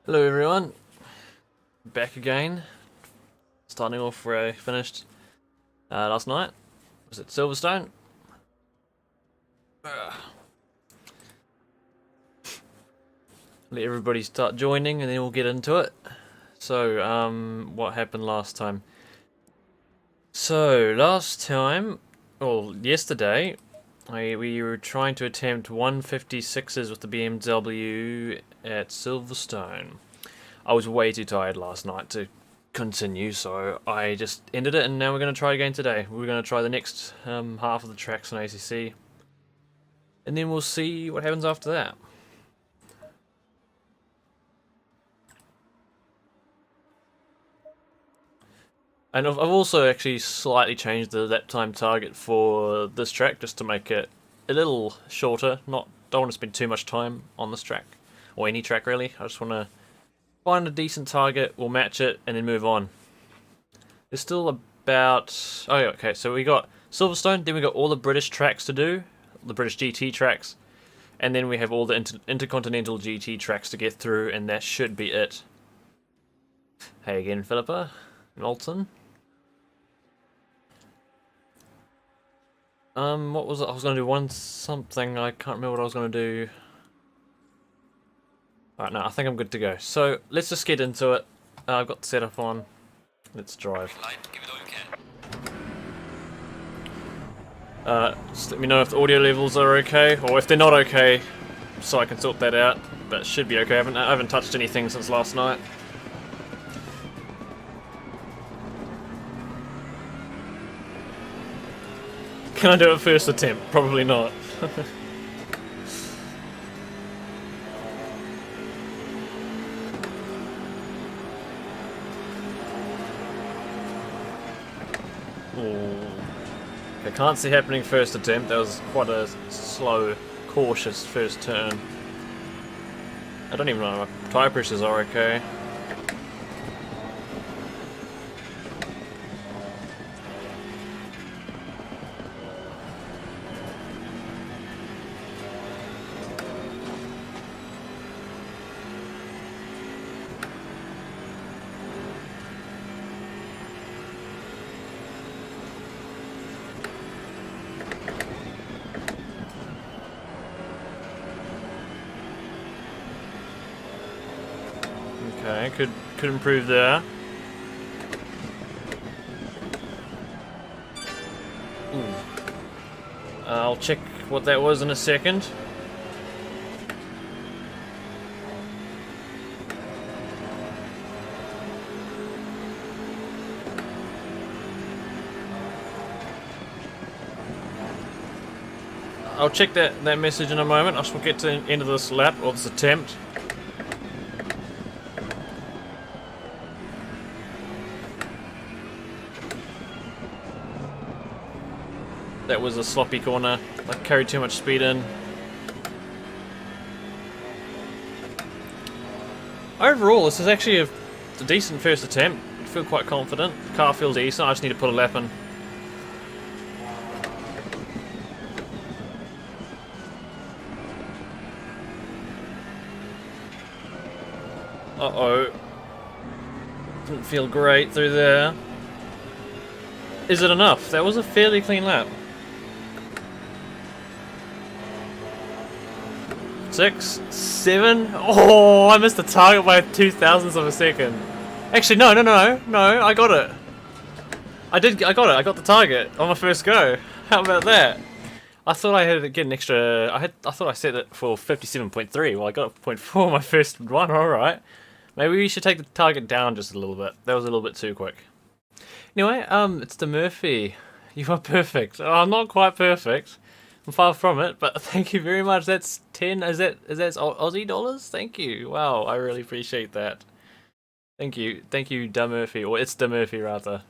Hello everyone, back again. Starting off where I finished last night. Was it Silverstone? Let everybody start joining and then we'll get into it. So, what happened last time? So, last time, well, yesterday, we were trying to attempt 156s with the BMW at Silverstone. I was way too tired last night to continue, so I just ended it, and now we're going to try again today. We're going to try the next half of the tracks on ACC, and then we'll see what happens after that. And I've also actually slightly changed the lap time target for this track just to make it a little shorter. Don't want to spend too much time on this track, or any track really. I just want to find a decent target, we'll match it, and then move on. There's still about... oh yeah, okay, so we got Silverstone, then we got all the British tracks to do, the British GT tracks, and then we have all the Intercontinental GT tracks to get through, and that should be it. Hey again, Philippa, and Oulton. What was it? I was going to do something, I can't remember what I was going to do. Alright, no, I think I'm good to go. So, let's just get into it. I've got the setup on. Let's drive. Just let me know if the audio levels are okay, or if they're not okay, so I can sort that out. But it should be okay. I haven't touched anything since last night. Can I do it first attempt? Probably not. I can't see happening first attempt. That was quite a slow, cautious first turn. I don't even know if my tyre pressures are okay. Okay, could improve there. Ooh. I'll check what that was in a second. I'll check that message in a moment. I shall get to the end of this lap, or this attempt. That was a sloppy corner. I carried too much speed in. Overall, this is actually a decent first attempt. I feel quite confident. The car feels decent. I just need to put a lap in. Uh-oh. Didn't feel great through there. Is it enough? That was a fairly clean lap. 6, 7. Oh, I missed the target by 0.02 of a second. Actually, no. I got it. I got it. I got the target on my first go. How about that? I thought I had to get an extra. I thought I set it for 57.3. Well, I got 0.4 my first one. All right. Maybe we should take the target down just a little bit. That was a little bit too quick. Anyway, it's the Murphy. You are perfect. Oh, I'm not quite perfect. I'm far from it, but thank you very much. That's 10. Is that Aussie dollars? Thank you. Wow, I really appreciate that. Thank you, Da Murphy, or it's Da Murphy rather.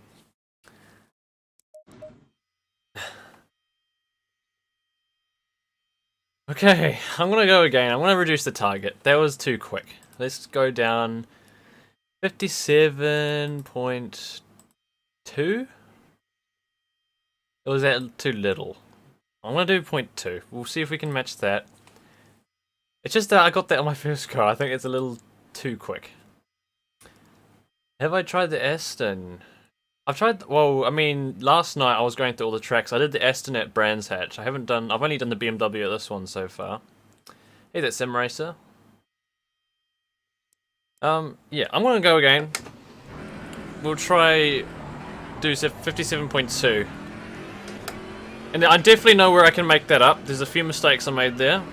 Okay, I'm gonna go again. I'm gonna reduce the target. That was too quick. Let's go down 57.2. Or was that too little? I'm gonna do 0.2. We'll see if we can match that. It's just that I got that on my first car. I think it's a little too quick. Have I tried the Aston? I've tried, well, I mean, last night I was going through all the tracks. I did the Aston at Brands Hatch. I've only done the BMW at this one so far. Hey, that Sim Racer. Yeah, I'm gonna go again. We'll try do 57.2. And I definitely know where I can make that up. There's a few mistakes I made there.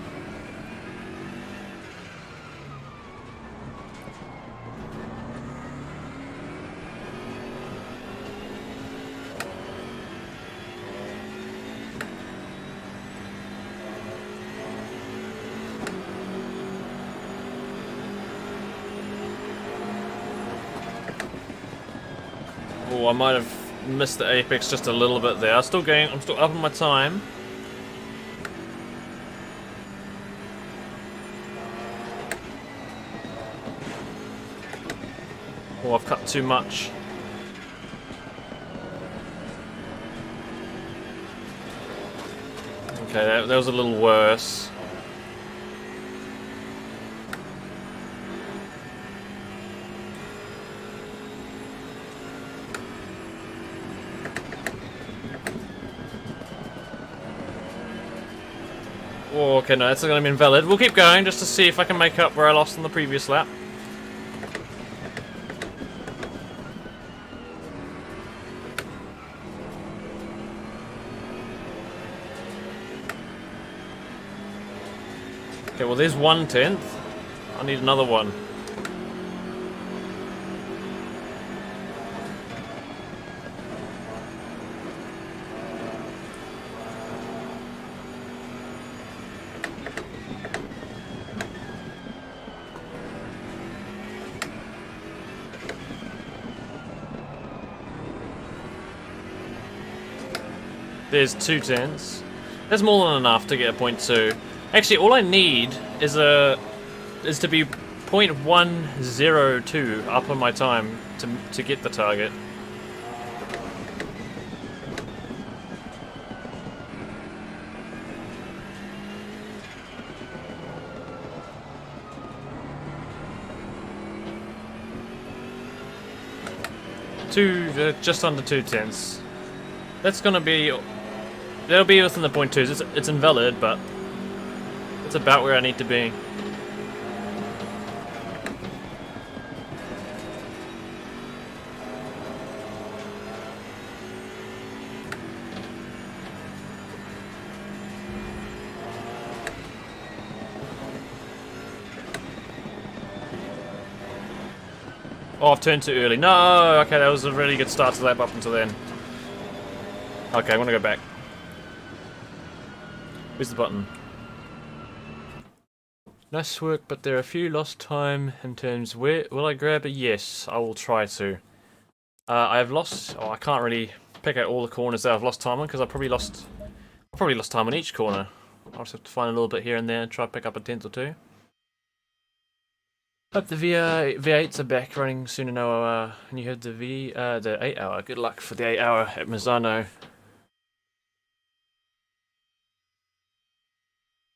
Oh, I might have missed the apex just a little bit there. I'm still up on my time. Oh, I've cut too much. Okay, that was a little worse. Oh, okay, no, that's going to be invalid. We'll keep going just to see if I can make up where I lost on the previous lap. Okay, well there's 1/10. I need another one. There's 2/10. That's more than enough to get a 0.2. Actually, all I need is to be 0.102 up on my time to get the target. Just under 2/10. That's gonna be. That'll be within the 0.2s. It's invalid, but it's about where I need to be. Oh, I've turned too early. No! Okay, that was a really good start to the lap up until then. Okay, I want to go back. Where's the button? Nice work, but there are a few lost time in terms. Where will I grab a yes? I will try to. I have lost. Oh, I can't really pick out all the corners that I've lost time on because I probably lost time on each corner. I'll just have to find a little bit here and there and try to pick up a 10th or two. Hope the V8s are back running soon and you have the 8 hour. Good luck for the 8 hour at Misano.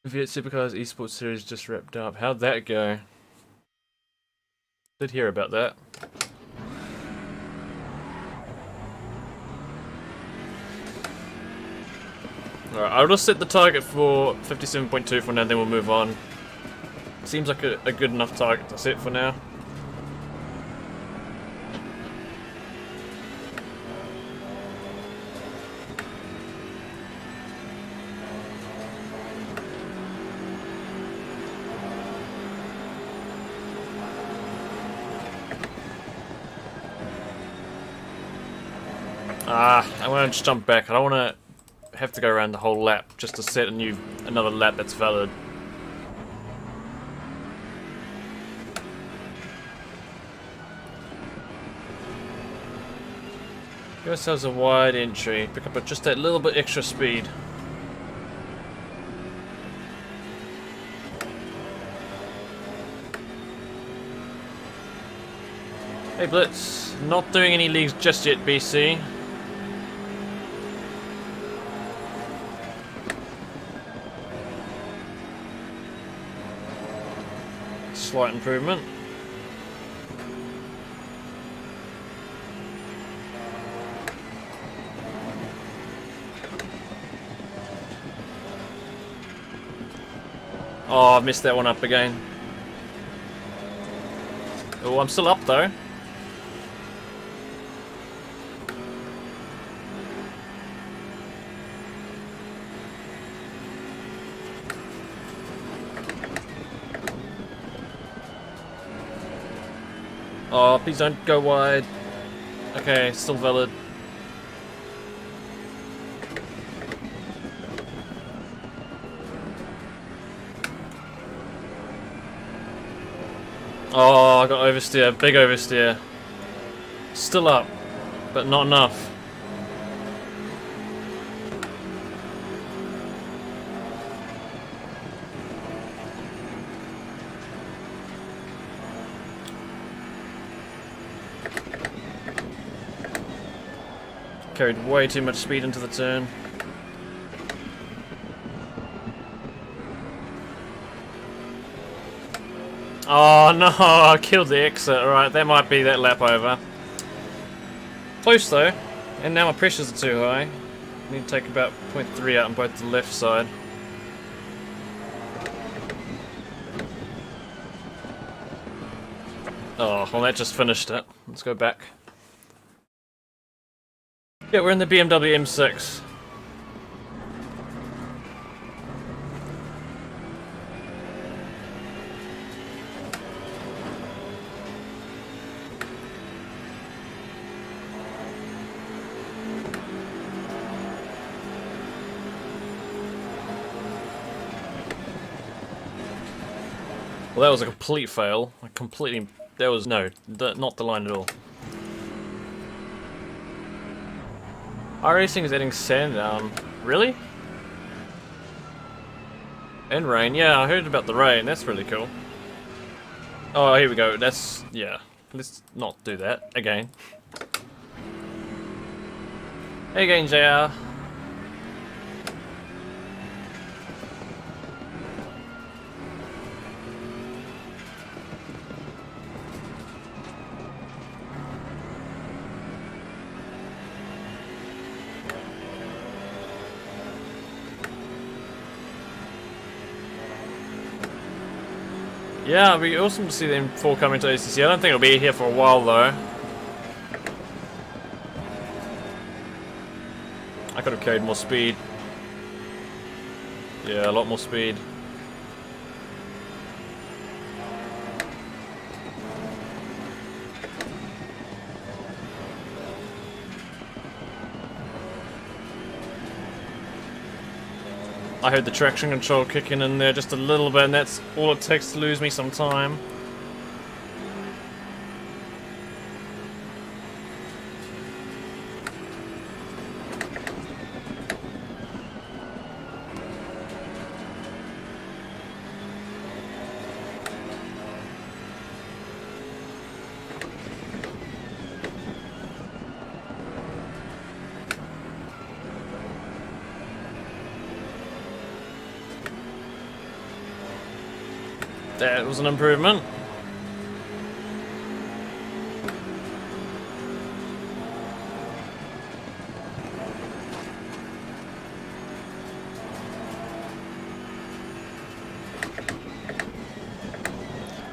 V8 Supercars Esports Series just wrapped up. How'd that go? Did hear about that. Alright, I'll just set the target for 57.2 for now, then we'll move on. Seems like a good enough target to set for now. I want to just jump back. I don't want to have to go around the whole lap just to set another lap that's valid. Give ourselves a wide entry. Pick up just that little bit extra speed. Hey Blitz, not doing any leagues just yet, BC. Slight improvement. Oh, I messed that one up again. Oh, I'm still up though. Oh, please don't go wide. Okay, still valid. Oh, I got oversteer, big oversteer. Still up, but not enough. Carried way too much speed into the turn. Oh no, I killed the exit. Alright, that might be that lap over. Close though, and now my pressures are too high. I need to take about 0.3 out on both the left side. Oh, well that just finished it. Let's go back. Yeah, we're in the BMW M6. Well, that was a complete fail. That was not the line at all. iRacing is adding sand down. Really? And rain. Yeah, I heard about the rain. That's really cool. Oh, here we go. Yeah. Let's not do that again. Hey again, JR. Yeah, it'd be awesome to see them four coming to ACC. I don't think it'll be here for a while though. I could have carried more speed. Yeah, a lot more speed. I heard the traction control kicking in there just a little bit, and that's all it takes to lose me some time. That was an improvement.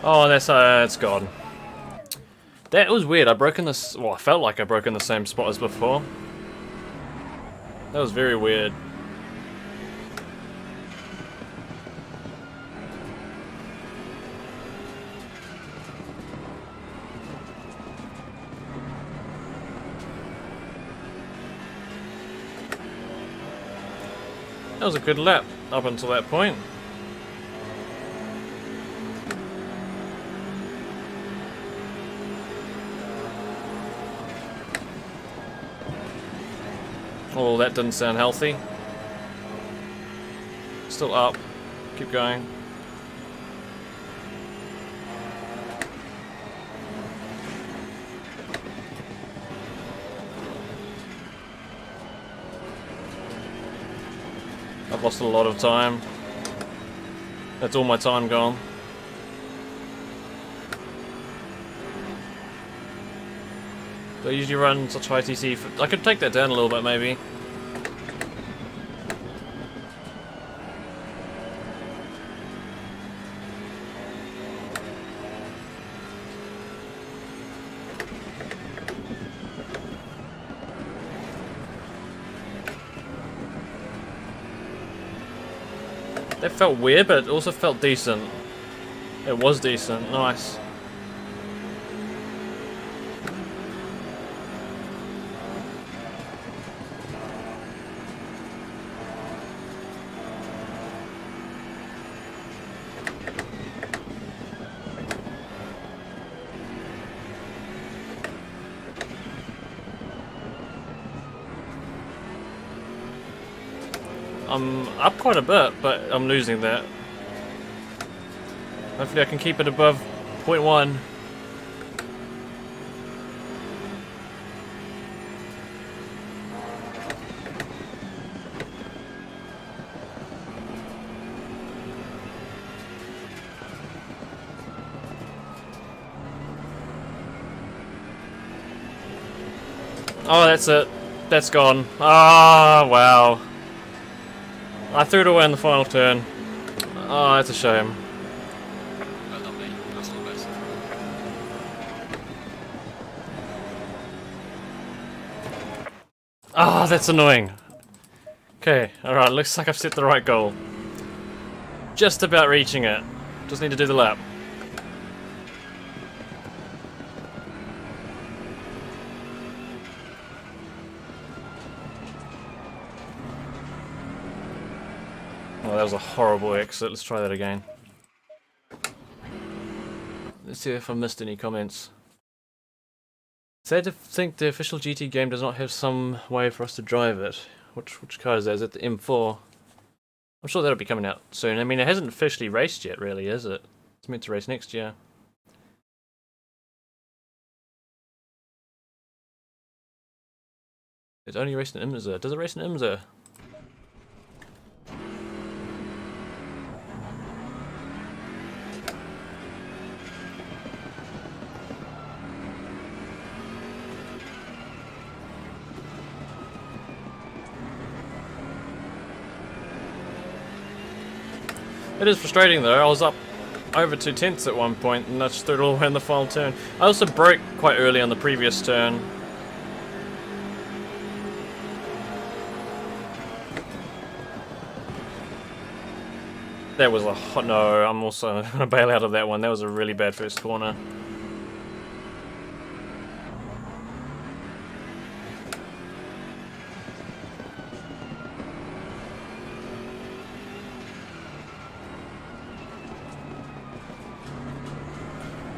Oh, it's gone. That was weird. I broke in this. Well, I felt like I broke in the same spot as before. That was very weird. That was a good lap up until that point. Oh, that didn't sound healthy. Still up. Keep going. I've lost a lot of time. That's all my time gone. Do I usually run such high TC? I could take that down a little bit maybe. That felt weird, but it also felt decent. It was decent. Nice. I'm up quite a bit, but I'm losing that. Hopefully I can keep it above 0.1. Oh, that's it. That's gone. Ah, wow. I threw it away in the final turn. Oh, that's a shame. Well done, mate. That's all the best. Ah, that's annoying. Okay, alright, looks like I've set the right goal. Just about reaching it. Just need to do the lap. Oh, that was a horrible exit. Let's try that again. Let's see if I missed any comments. Sad to think the official GT game does not have some way for us to drive it. Which car is that? Is it the M4? I'm sure that'll be coming out soon. I mean, it hasn't officially raced yet, really, is it? It's meant to race next year. It's only racing in Imola. Does it race in Imola? It is frustrating though. I was up over 2/10 at one point and I just threw it all the way in the final turn. I also broke quite early on the previous turn. That was a hot no. I'm also gonna bail out of that one. That was a really bad first corner.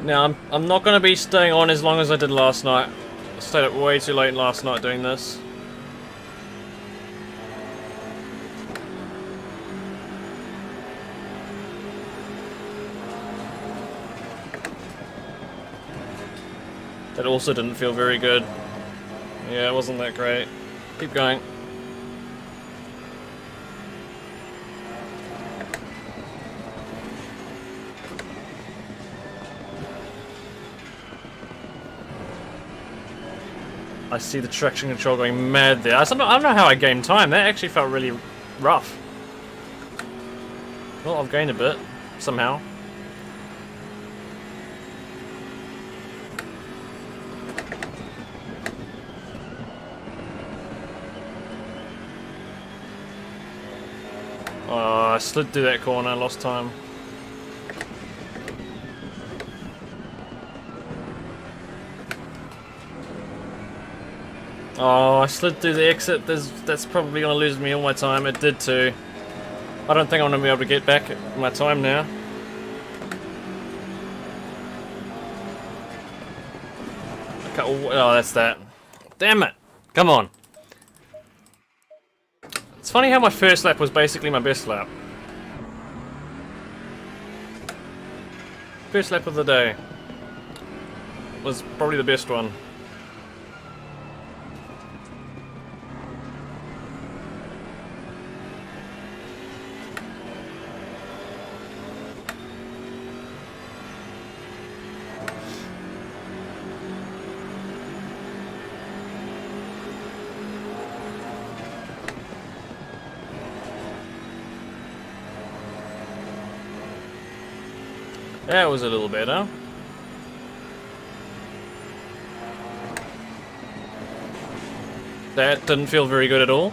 Now, I'm not going to be staying on as long as I did last night. I stayed up way too late last night doing this. That also didn't feel very good. Yeah, it wasn't that great. Keep going. I see the traction control going mad there. I don't know how I gained time. That actually felt really rough. Well, I've gained a bit, somehow. Oh, I slid through that corner, lost time. Oh, I slid through the exit. That's probably going to lose me all my time. It did too. I don't think I'm going to be able to get back my time now. Okay, oh, that's that. Damn it! Come on. It's funny how my first lap was basically my best lap. First lap of the day was probably the best one. That was a little better. That didn't feel very good at all.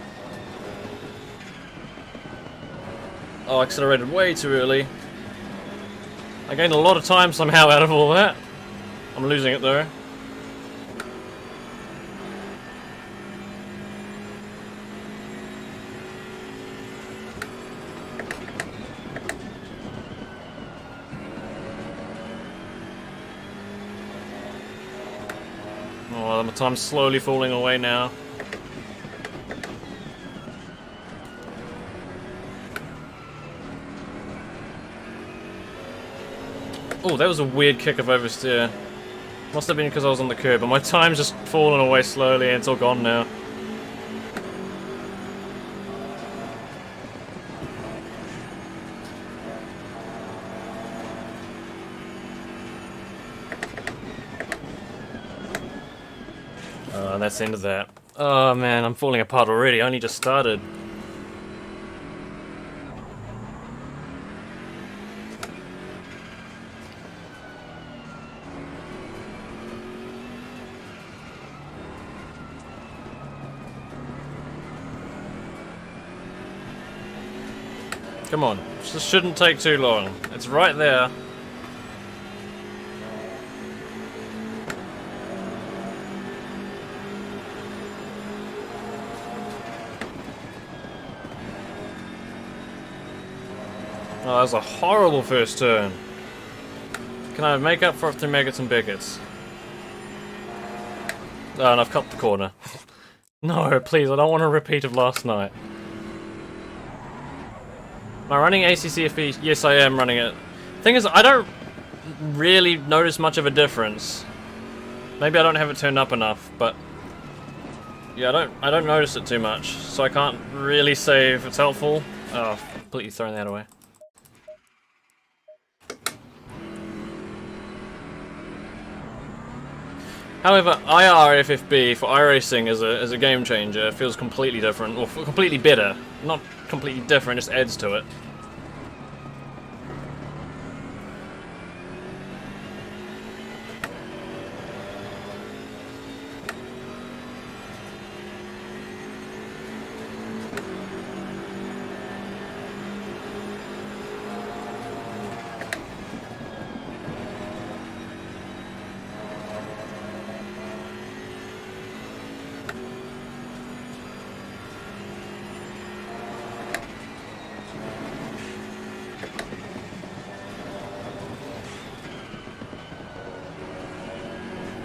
Oh, I accelerated way too early. I gained a lot of time somehow out of all that. I'm losing it though. Oh, my time's slowly falling away now. Oh, that was a weird kick of oversteer. Must have been because I was on the curb, but my time's just falling away slowly and it's all gone now. That's the end of that. Oh man, I'm falling apart already. I only just started. Come on, this shouldn't take too long. It's right there. Oh, that was a horrible first turn. Can I make up for it through Maggots and Beckets? Oh, and I've cut the corner. No, please, I don't want a repeat of last night. Am I running ACCFE? Yes, I am running it. Thing is, I don't really notice much of a difference. Maybe I don't have it turned up enough, but yeah, I don't notice it too much, so I can't really say if it's helpful. Oh, I've completely thrown that away. However, IRFFB for iRacing as a game changer feels completely different, or completely better. Not completely different, just adds to it.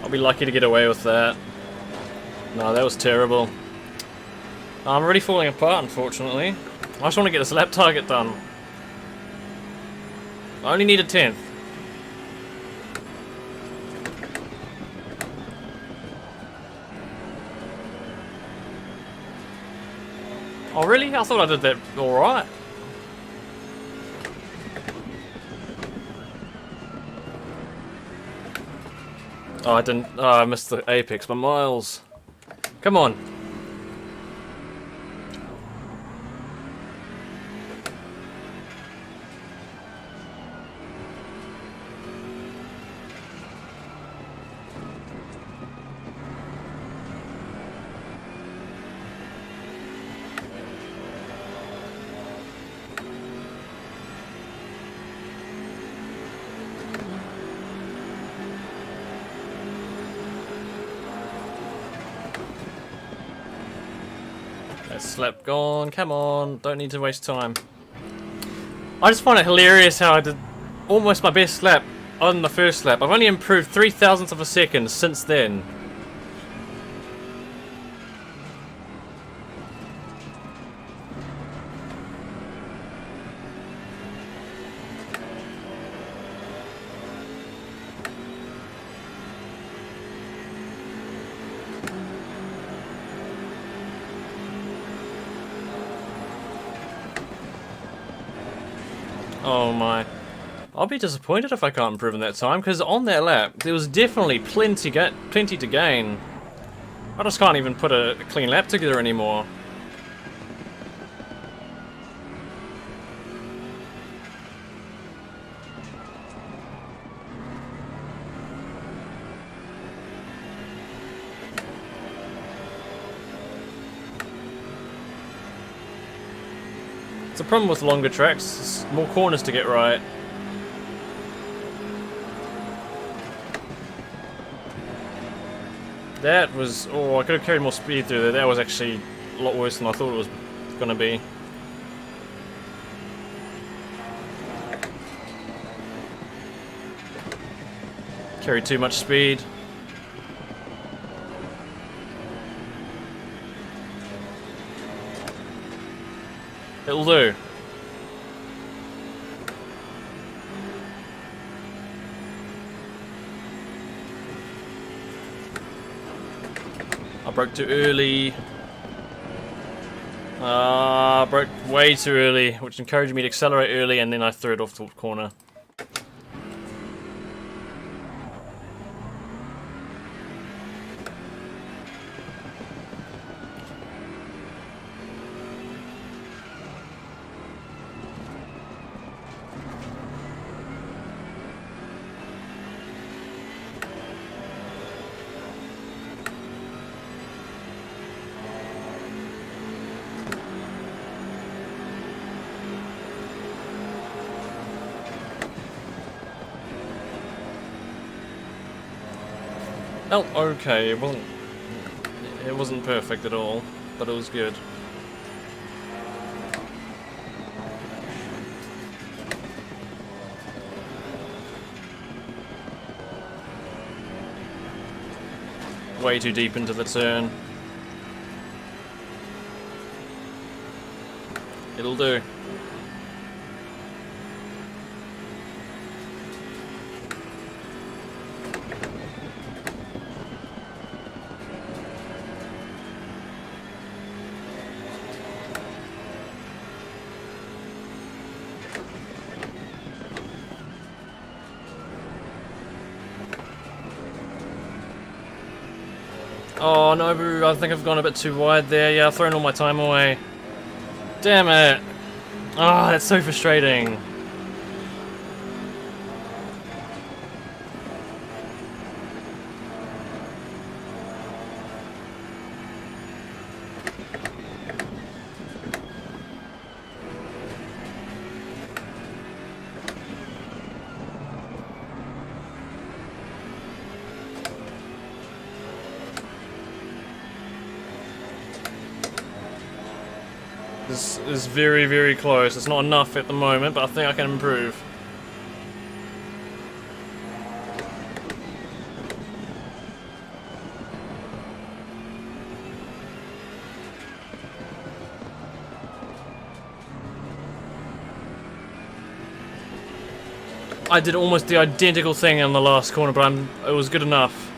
I'll be lucky to get away with that. No, that was terrible. I'm already falling apart, unfortunately. I just want to get this lap target done. I only need a 10th. Oh really? I thought I did that alright. Oh, I didn't. Oh, I missed the apex by miles. Come on. Lap gone, come on, don't need to waste time. I just find it hilarious how I did almost my best lap on the first lap. I've only improved 0.003 of a second since then. Oh my. I'll be disappointed if I can't improve in that time, because on that lap, there was definitely plenty to gain. I just can't even put a clean lap together anymore. It's a problem with longer tracks, it's more corners to get right. That was... oh, I could have carried more speed through there. That was actually a lot worse than I thought it was going to be. Carried too much speed. It'll do. I broke too early. I broke way too early, which encouraged me to accelerate early, and then I threw it off the corner. Oh, okay, it wasn't perfect at all, but it was good. Way too deep into the turn. It'll do. Oh no, I think I've gone a bit too wide there. Yeah, I've thrown all my time away. Damn it. Ah, that's so frustrating. This is very, very close. It's not enough at the moment, but I think I can improve. I did almost the identical thing in the last corner, but it was good enough.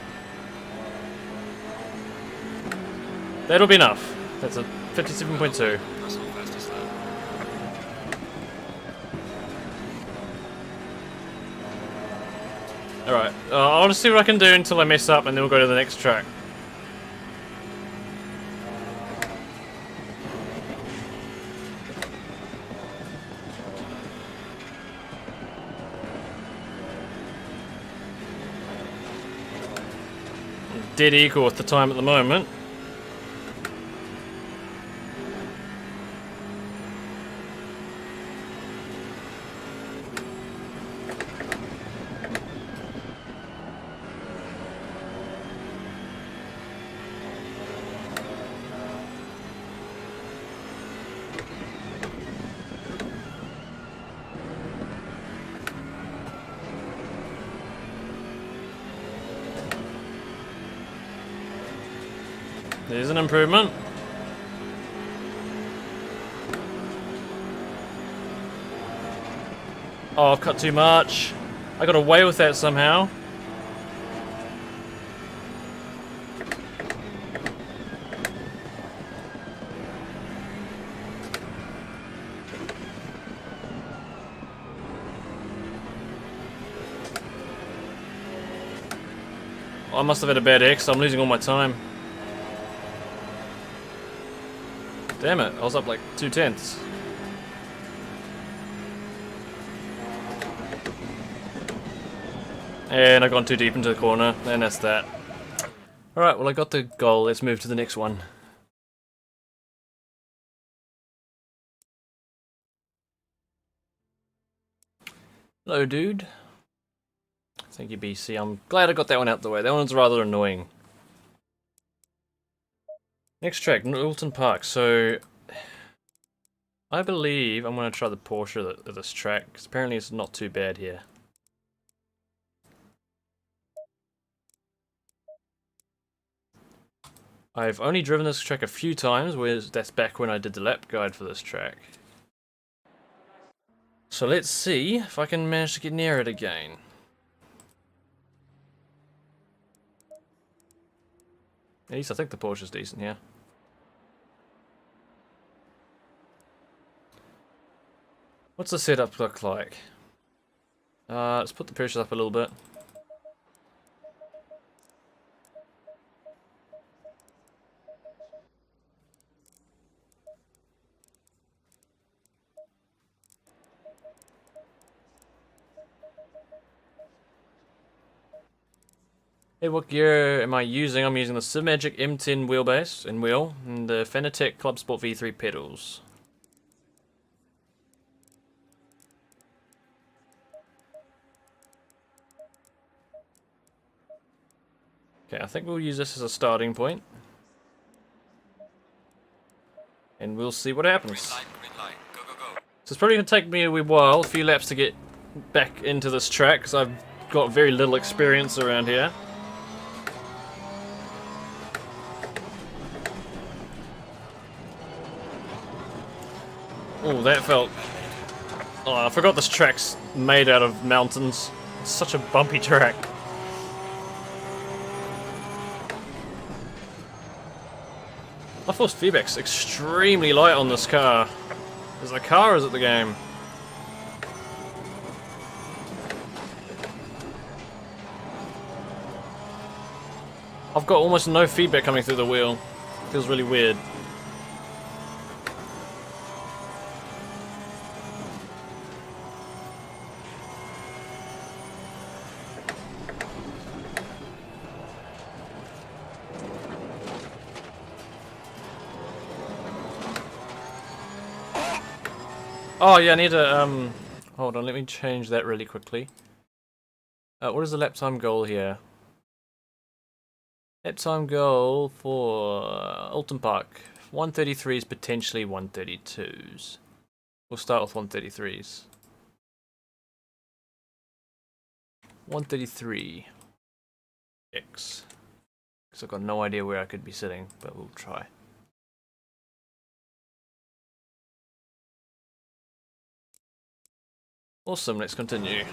That'll be enough. That's a 57.2. That's not fastest lap. Alright, I'll just see what I can do until I mess up, and then we'll go to the next track. Dead equal with the time at the moment. There's an improvement. Oh, I've cut too much. I got away with that somehow. I must have had a bad X. I'm losing all my time. Damn it, I was up like 2/10. And I've gone too deep into the corner, and that's that. Alright, well I got the goal, let's move to the next one. Hello, dude. Thank you, BC. I'm glad I got that one out the way. That one's rather annoying. Next track, Oulton Park. So, I believe I'm going to try the Porsche at this track, because apparently it's not too bad here. I've only driven this track a few times, whereas that's back when I did the lap guide for this track. So let's see if I can manage to get near it again. At least I think the Porsche's decent here. What's the setup look like? Let's put the pressure up a little bit. Hey, what gear am I using? I'm using the Simagic M10 wheelbase and wheel, and the Fanatec Club Sport V3 pedals. Okay, I think we'll use this as a starting point. And we'll see what happens. Green light. Go, go, go. So it's probably going to take me a wee while, a few laps to get back into this track, because I've got very little experience around here. Oh, that felt... Oh, I forgot this track's made out of mountains. It's such a bumpy track. My force feedback's extremely light on this car. Is it the car or is it the game? I've got almost no feedback coming through the wheel. Feels really weird. Oh yeah, I need to, hold on, let me change that really quickly. What is the lap time goal here? Lap time goal for Oulton Park. 133s, potentially 132s. We'll start with 133s. 133. X. Because I've got no idea where I could be sitting, but we'll try. Awesome, let's continue.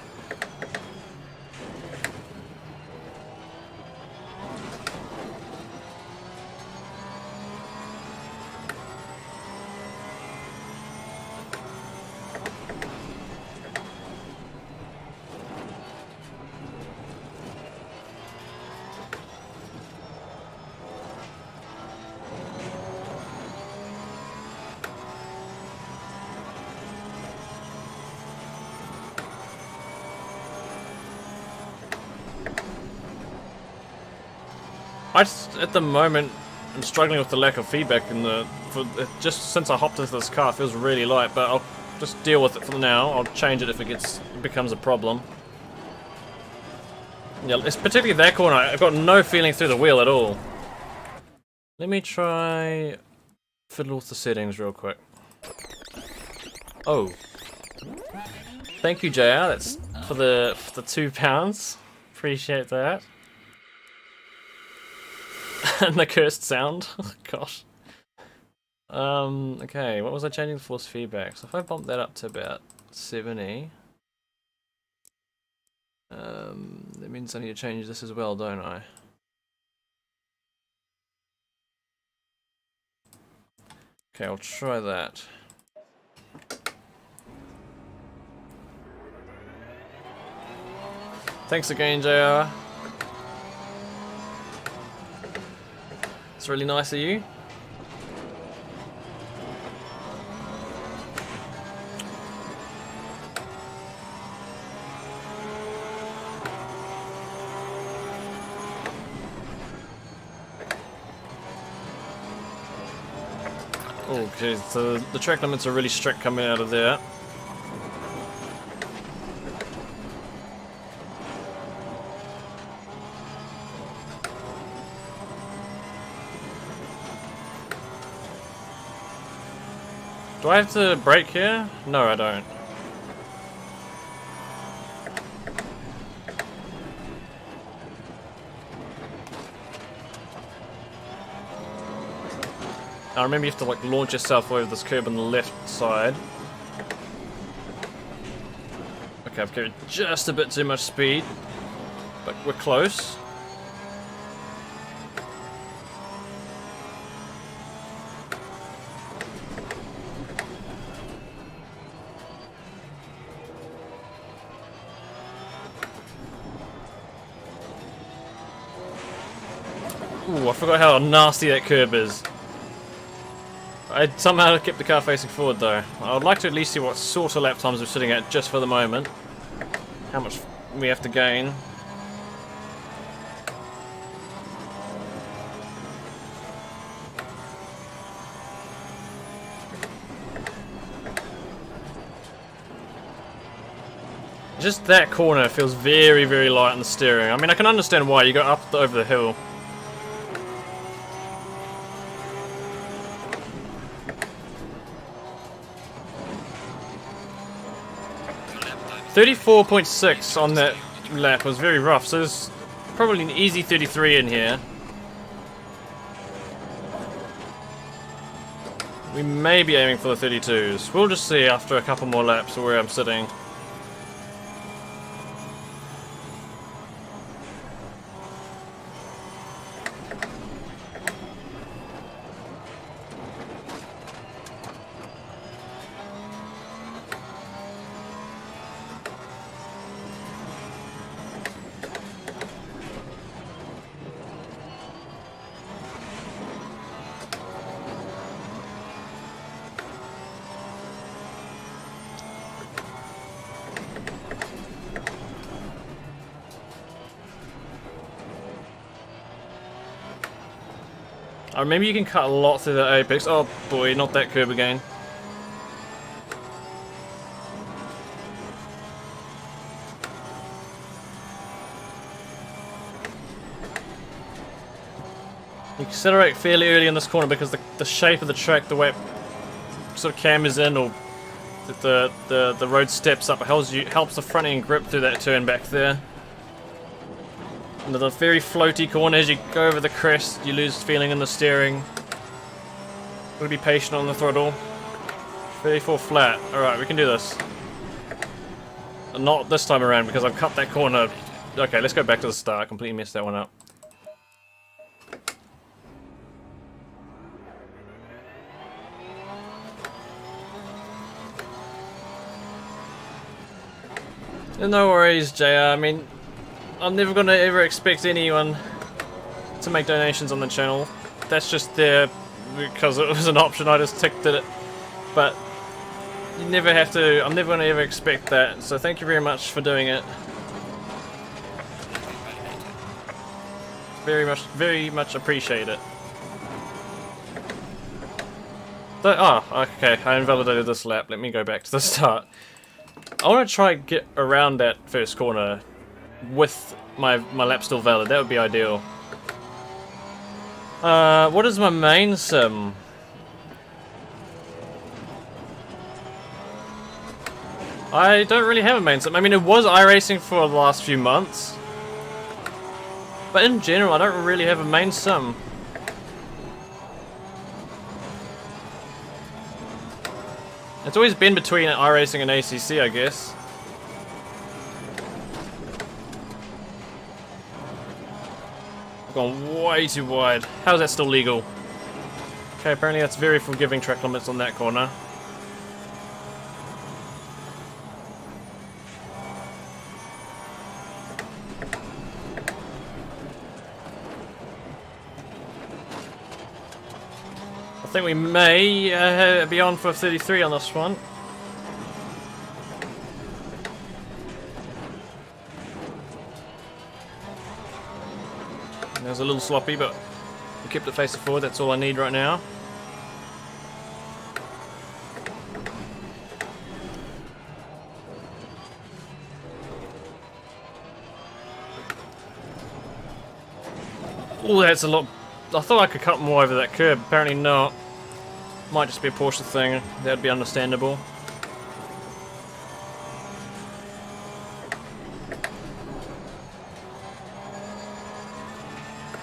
At the moment, I'm struggling with the lack of feedback just since I hopped into this car. It feels really light, but I'll just deal with it for now. I'll change it if it becomes a problem. Yeah, it's particularly that corner. I've got no feeling through the wheel at all. Let me try fiddle with the settings real quick. Oh, thank you, JR. That's for the £2. Appreciate that. And the cursed sound. Oh, gosh. Okay, what was I changing the force feedback? So if I bump that up to about 70, that means I need to change this as well, don't I? Okay, I'll try that. Thanks again, JR. It's really nice of you. Okay, so the track limits are really strict coming out of there. Do I have to brake here? No, I don't. Now remember you have to like launch yourself over this curb on the left side. Okay, I've carried just a bit too much speed, but we're close. Ooh, I forgot how nasty that curb is. I somehow kept the car facing forward though. I would like to at least see what sort of lap times we're sitting at just for the moment. How much we have to gain. Just that corner feels very, very light on the steering. I mean, I can understand why you go up over the hill. .34.6 on that lap was very rough, so there's probably an easy 33 in here. We may be aiming for the 32s. We'll just see after a couple more laps where I'm sitting. I remember you can cut a lot through the apex. Oh boy, not that curb again. You accelerate fairly early in this corner because the shape of the track, the way it sort of cams in, or the road steps up, it helps the front end grip through that turn back there. Another very floaty corner. As you go over the crest, you lose feeling in the steering. Gotta be patient on the throttle. 34 flat. Alright, we can do this. Not this time around because I've cut that corner. Okay, let's go back to the start. I completely messed that one up. No worries, JR. I mean, I'm never going to ever expect anyone to make donations on the channel. That's just there because it was an option, I just ticked it. But you never have to, I'm never going to ever expect that. So thank you very much for doing it. Very much appreciate it. Okay, I invalidated this lap. Let me go back to the start. I want to try and get around that first corner with my lap still valid. That would be ideal. What is my main sim? I don't really have a main sim. I mean, it was iRacing for the last few months, but in general, I don't really have a main sim. It's always been between iRacing and ACC, I guess. Gone way too wide. How is that still legal? Okay, apparently that's very forgiving track limits on that corner. I think we may be on for 33 on this one. It was a little sloppy, but we kept it facing forward. That's all I need right now. Oh, that's a lot. I thought I could cut more over that curb. Apparently not. Might just be a Porsche thing. That'd be understandable.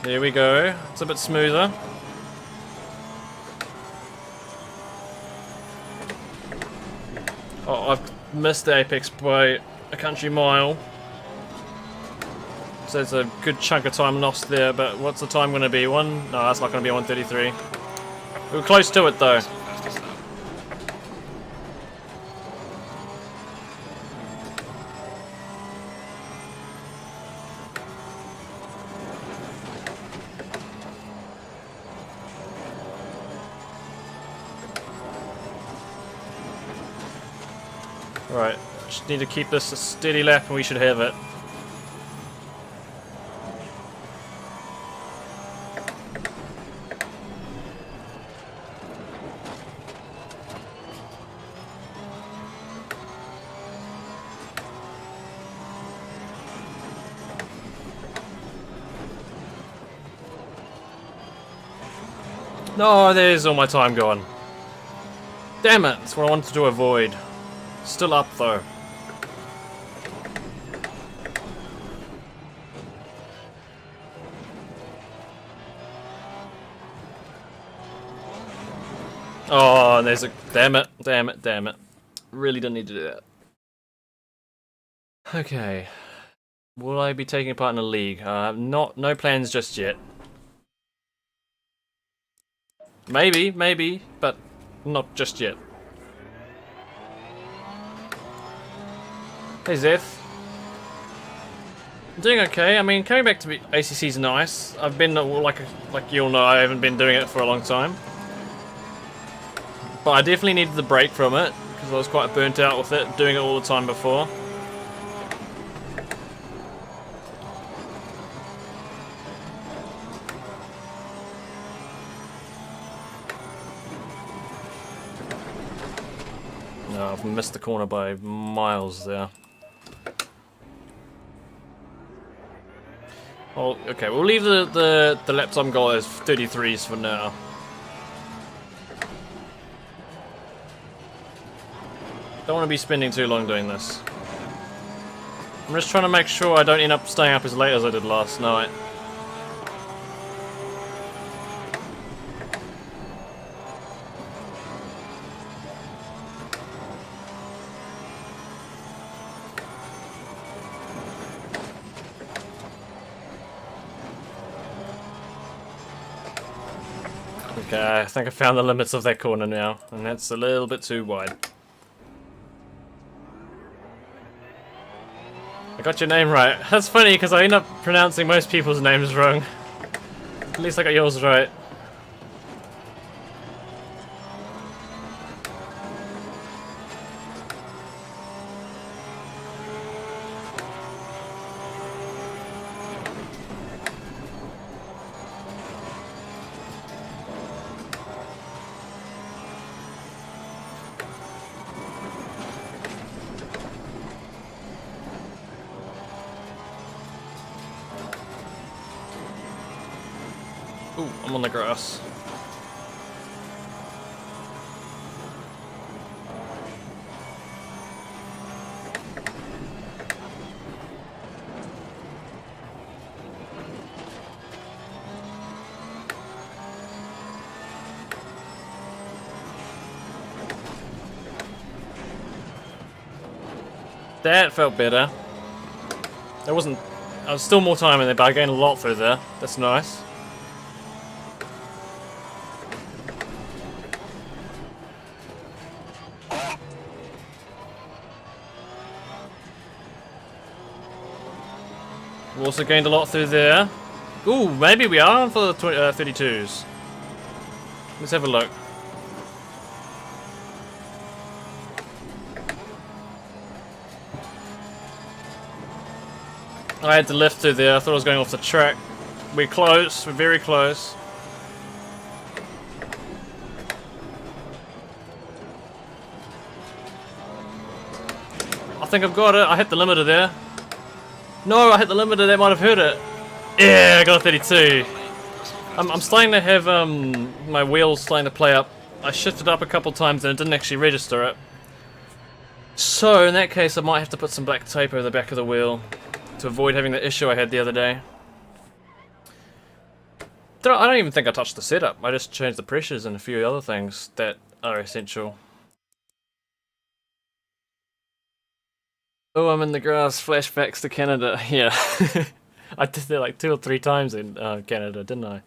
There we go. It's a bit smoother. Oh, I've missed the apex by a country mile. So it's a good chunk of time lost there, but what's the time going to be? No, that's not going to be 1:33. We were close to it though. Right, just need to keep this a steady lap and we should have it. No, there's all my time gone. Damn it, that's what I wanted to avoid. Still up though. Oh, and there's a... Damn it, damn it, damn it. Really didn't need to do that. Okay. Will I be taking part in a league? No plans just yet. Maybe, but not just yet. Hey Zeth. I'm doing okay. I mean, coming back to ACC is nice. I've been, like you'll know, I haven't been doing it for a long time. But I definitely needed the break from it, because I was quite burnt out with it, doing it all the time before. No, I've missed the corner by miles there. Oh, okay, we'll leave the lap time goal as 33s for now. Don't want to be spending too long doing this. I'm just trying to make sure I don't end up staying up as late as I did last night. Okay, I think I found the limits of that corner now, and that's a little bit too wide. I got your name right. That's funny because I end up pronouncing most people's names wrong. At least I got yours right. Ooh, I'm on the grass. That felt better. There wasn't... I was still more time in there, but I gained a lot through there. That's nice. We also gained a lot through there. Ooh, maybe we are on for the 32s. Let's have a look. I had to lift through there. I thought I was going off the track. We're close. We're very close. I think I've got it. I hit the limiter there. No, I hit the limiter. That might have hurt it. Yeah, I got a 32. I'm starting to have my wheels starting to play up I shifted up a couple times and it didn't actually register it. So in that case I might have to put some black tape over the back of the wheel to avoid having the issue I had the other day. I don't even think I touched the setup. I just changed the pressures and a few other things that are essential. Oh, I'm in the grass. Flashbacks to Canada. Yeah. I did that like 2 or 3 times in Canada, didn't I?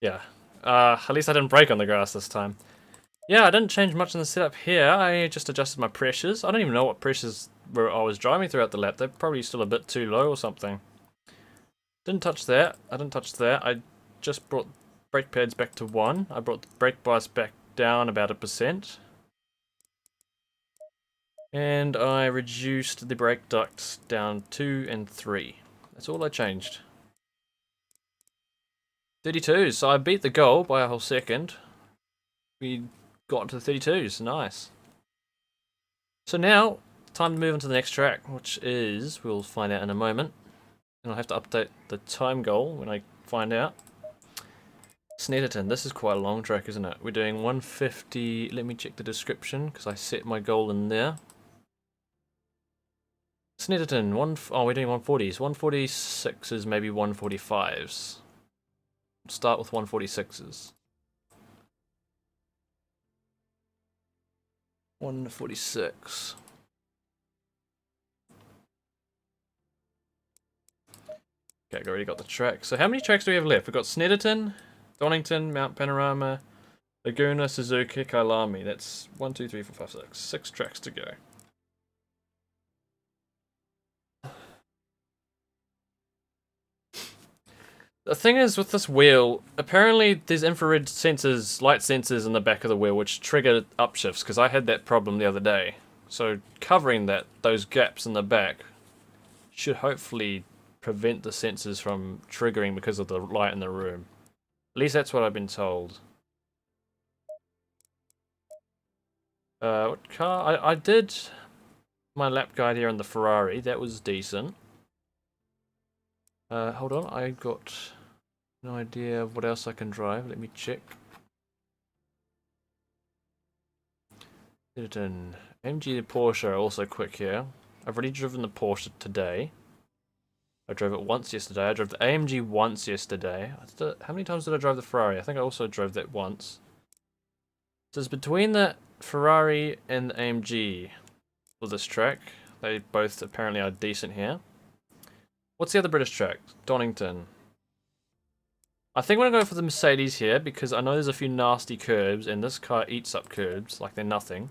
Yeah. At least I didn't brake on the grass this time. Yeah, I didn't change much in the setup here. I just adjusted my pressures. I don't even know what pressures I was driving throughout the lap. They're probably still a bit too low or something. Didn't touch that. I didn't touch that. I just brought brake pads back to 1. I brought the brake bias back down about 1%. And I reduced the brake ducts down 2 and 3. That's all I changed. 32s, so I beat the goal by a whole second. We got to the 32s, nice. So now, time to move on to the next track, which is, we'll find out in a moment. And I'll have to update the time goal when I find out. Snetterton, this is quite a long track, isn't it? We're doing 150, let me check the description, because I set my goal in there. Snetterton, we're doing 140s. 146s, maybe 145s. Start with 146s. 146. Okay, I already got the track. So how many tracks do we have left? We've got Snetterton, Donington, Mount Panorama, Laguna, Suzuki, Kailami. That's 1, 2, 3, 4, 5, 6. 6 tracks to go. The thing is with this wheel, apparently there's infrared sensors, light sensors in the back of the wheel which trigger upshifts, because I had that problem the other day. So covering those gaps in the back should hopefully prevent the sensors from triggering because of the light in the room. At least that's what I've been told. What car? I did my lap guide here on the Ferrari. That was decent. Hold on, I got no idea of what else I can drive. Let me check. AMG and Porsche are also quick here. I've already driven the Porsche today. I drove it once yesterday. I drove the AMG once yesterday. How many times did I drive the Ferrari? I think I also drove that once. So it's between the Ferrari and the AMG for this track. They both apparently are decent here. What's the other British track? Donington. I think I'm going to go for the Mercedes here because I know there's a few nasty curbs and this car eats up curbs like they're nothing.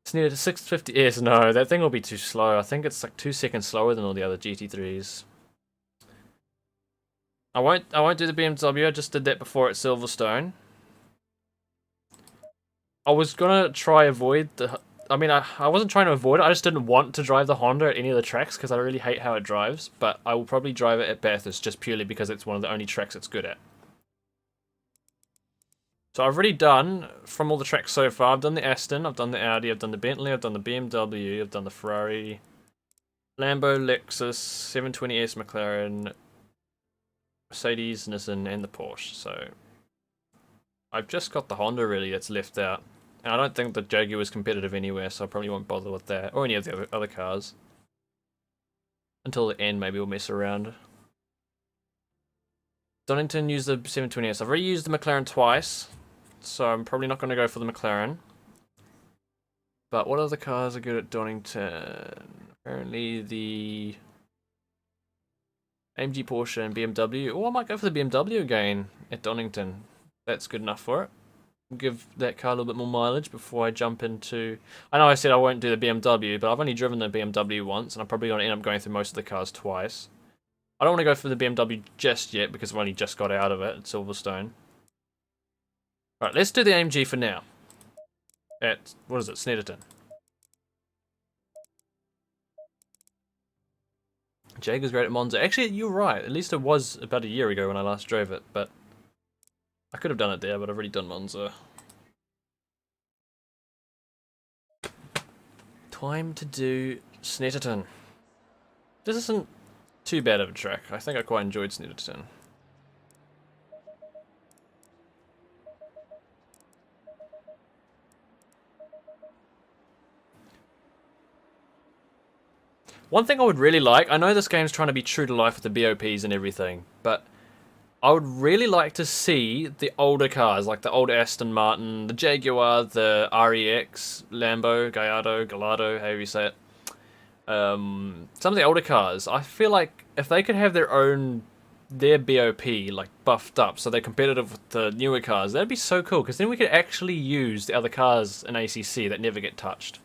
It's needed a 650S. No, that thing will be too slow. I think it's like 2 seconds slower than all the other GT3s. I won't do the BMW. I just did that before at Silverstone. I was gonna try avoid the. I mean, I wasn't trying to avoid it. I just didn't want to drive the Honda at any of the tracks because I really hate how it drives. But I will probably drive it at Bathurst just purely because it's one of the only tracks it's good at. So I've already done, from all the tracks so far, I've done the Aston, I've done the Audi, I've done the Bentley, I've done the BMW, I've done the Ferrari, Lambo, Lexus, 720S, McLaren, Mercedes, Nissan, and the Porsche. So I've just got the Honda really that's left out. And I don't think the Jaguar is competitive anywhere, so I probably won't bother with that, or any of the other cars. Until the end, maybe we'll mess around. Donington used the 720S. I've already used the McLaren twice. So I'm probably not going to go for the McLaren. But what other cars are good at Donington? Apparently the AMG, Porsche and BMW. Oh, I might go for the BMW again at Donington. That's good enough for it. Give that car a little bit more mileage before I jump into... I know I said I won't do the BMW, but I've only driven the BMW once, and I'm probably going to end up going through most of the cars twice. I don't want to go for the BMW just yet, because I've only just got out of it at Silverstone. Alright, let's do the AMG for now. At, what is it, Snetterton. Jaguar's great at Monza. Actually, you're right. At least it was about a year ago when I last drove it, but I could have done it there, but I've already done Monza. Time to do Snetterton. This isn't too bad of a track. I think I quite enjoyed Snetterton. One thing I would really like, I know this game's trying to be true to life with the BOPs and everything, but I would really like to see the older cars, like the old Aston Martin, the Jaguar, the REX, Lambo, Gallardo, however you say it. Some of the older cars, I feel like if they could have their BOP like buffed up so they're competitive with the newer cars, that'd be so cool, because then we could actually use the other cars in ACC that never get touched.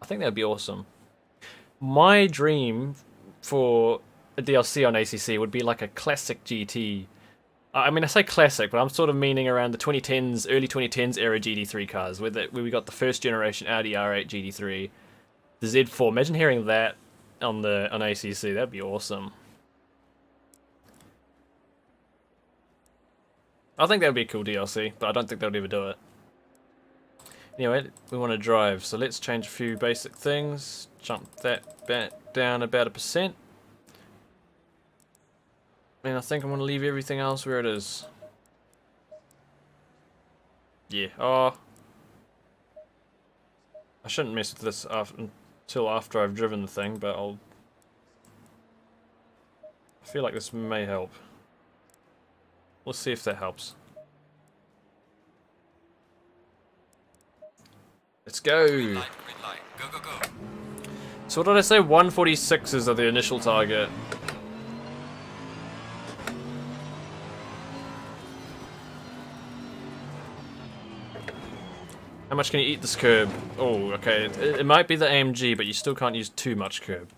I think that'd be awesome. My dream for a DLC on ACC would be like a classic GT. I mean, I say classic, but I'm sort of meaning around the 2010s, early 2010s era GT3 cars, where we got the first generation Audi R8 GT3, the Z4. Imagine hearing that on ACC. That'd be awesome. I think that would be a cool DLC, but I don't think they'll ever do it. Anyway, we want to drive, so let's change a few basic things. Jump that back down about 1%. And I think I'm going to leave everything else where it is. Yeah, I shouldn't mess with this until after I've driven the thing, but I feel like this may help. We'll see if that helps. Let's go! Green light, go, go, go. So what did I say? 146s are the initial target. How much can you eat this curb? Oh, okay. It might be the AMG, but you still can't use too much curb.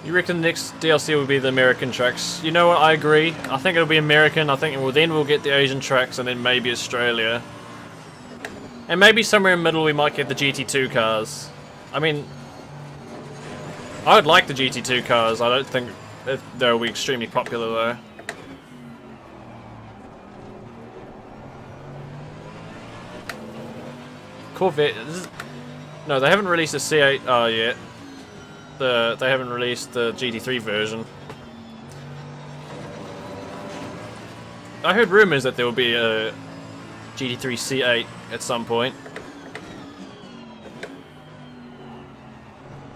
You reckon the next DLC will be the American tracks? You know what, I agree. I think it'll be American. I think we'll get the Asian tracks and then maybe Australia. And maybe somewhere in the middle we might get the GT2 cars. I mean, I would like the GT2 cars. I don't think they'll be extremely popular though. Corvette. No, they haven't released a C8R yet. They haven't released the GT3 version. I heard rumors that there will be a GT3 C8 at some point.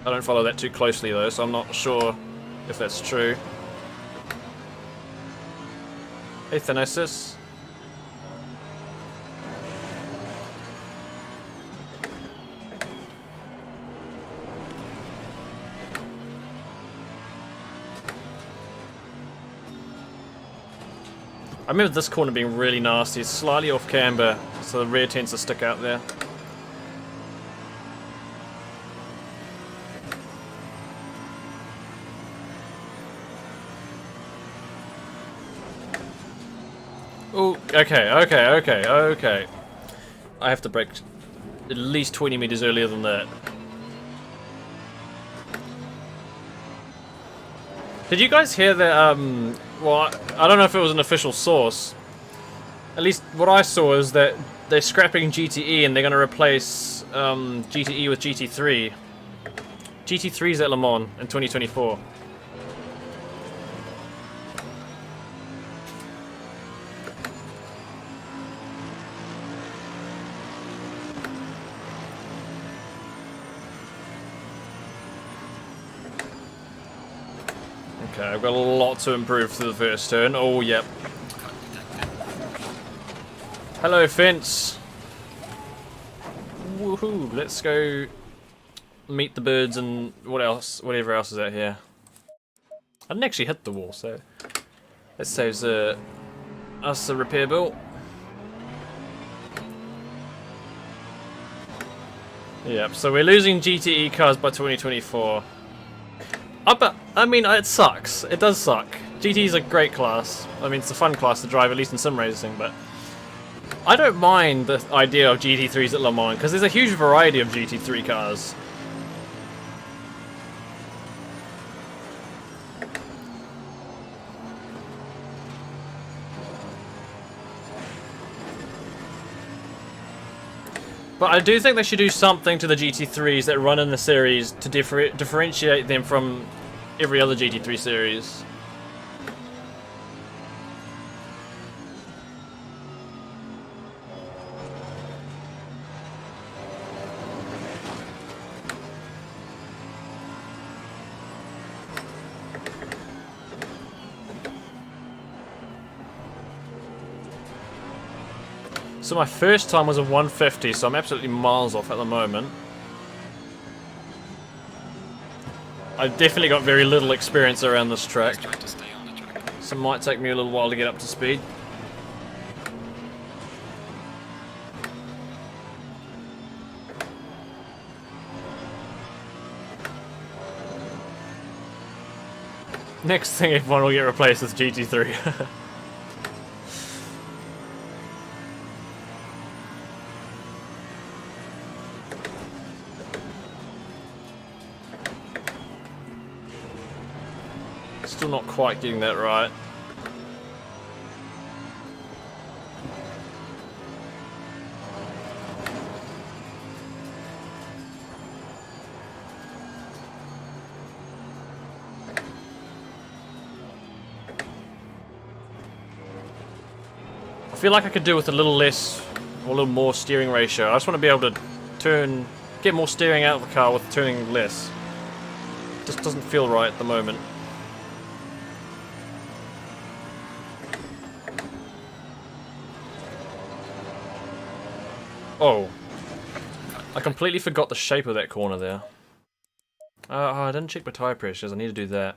I don't follow that too closely though, so I'm not sure if that's true. Hey Thanasis. I remember this corner being really nasty. It's slightly off camber, so the rear tends to stick out there. Oh, okay. I have to brake at least 20 meters earlier than that. Did you guys hear that, well, I don't know if it was an official source. At least what I saw is that they're scrapping GTE and they're going to replace GTE with GT3. GT3's at Le Mans in 2024. Okay, I've got a lot to improve for the first turn. Oh, yep. Hello, fence. Woohoo! Let's go meet the birds and whatever else is out here. I didn't actually hit the wall, so that saves us a repair bill. Yep. So we're losing GTE cars by 2024. But I mean, it sucks. It does suck. GT is a great class. I mean, it's a fun class to drive, at least in sim racing, but I don't mind the idea of GT3s at Le Mans, because there's a huge variety of GT3 cars. But I do think they should do something to the GT3s that run in the series to differentiate them from every other GT3 series. So my first time was a 150, so I'm absolutely miles off at the moment. I've definitely got very little experience around this track, Trying to stay on the track. so it might take me a little while to get up to speed. Next thing, everyone will get replaced with GT3. Still not quite getting that right. I feel like I could do with a little less or a little more steering ratio. I just want to be able to get more steering out of the car with turning less. Just doesn't feel right at the moment. Oh, I completely forgot the shape of that corner there. I didn't check my tyre pressures, I need to do that.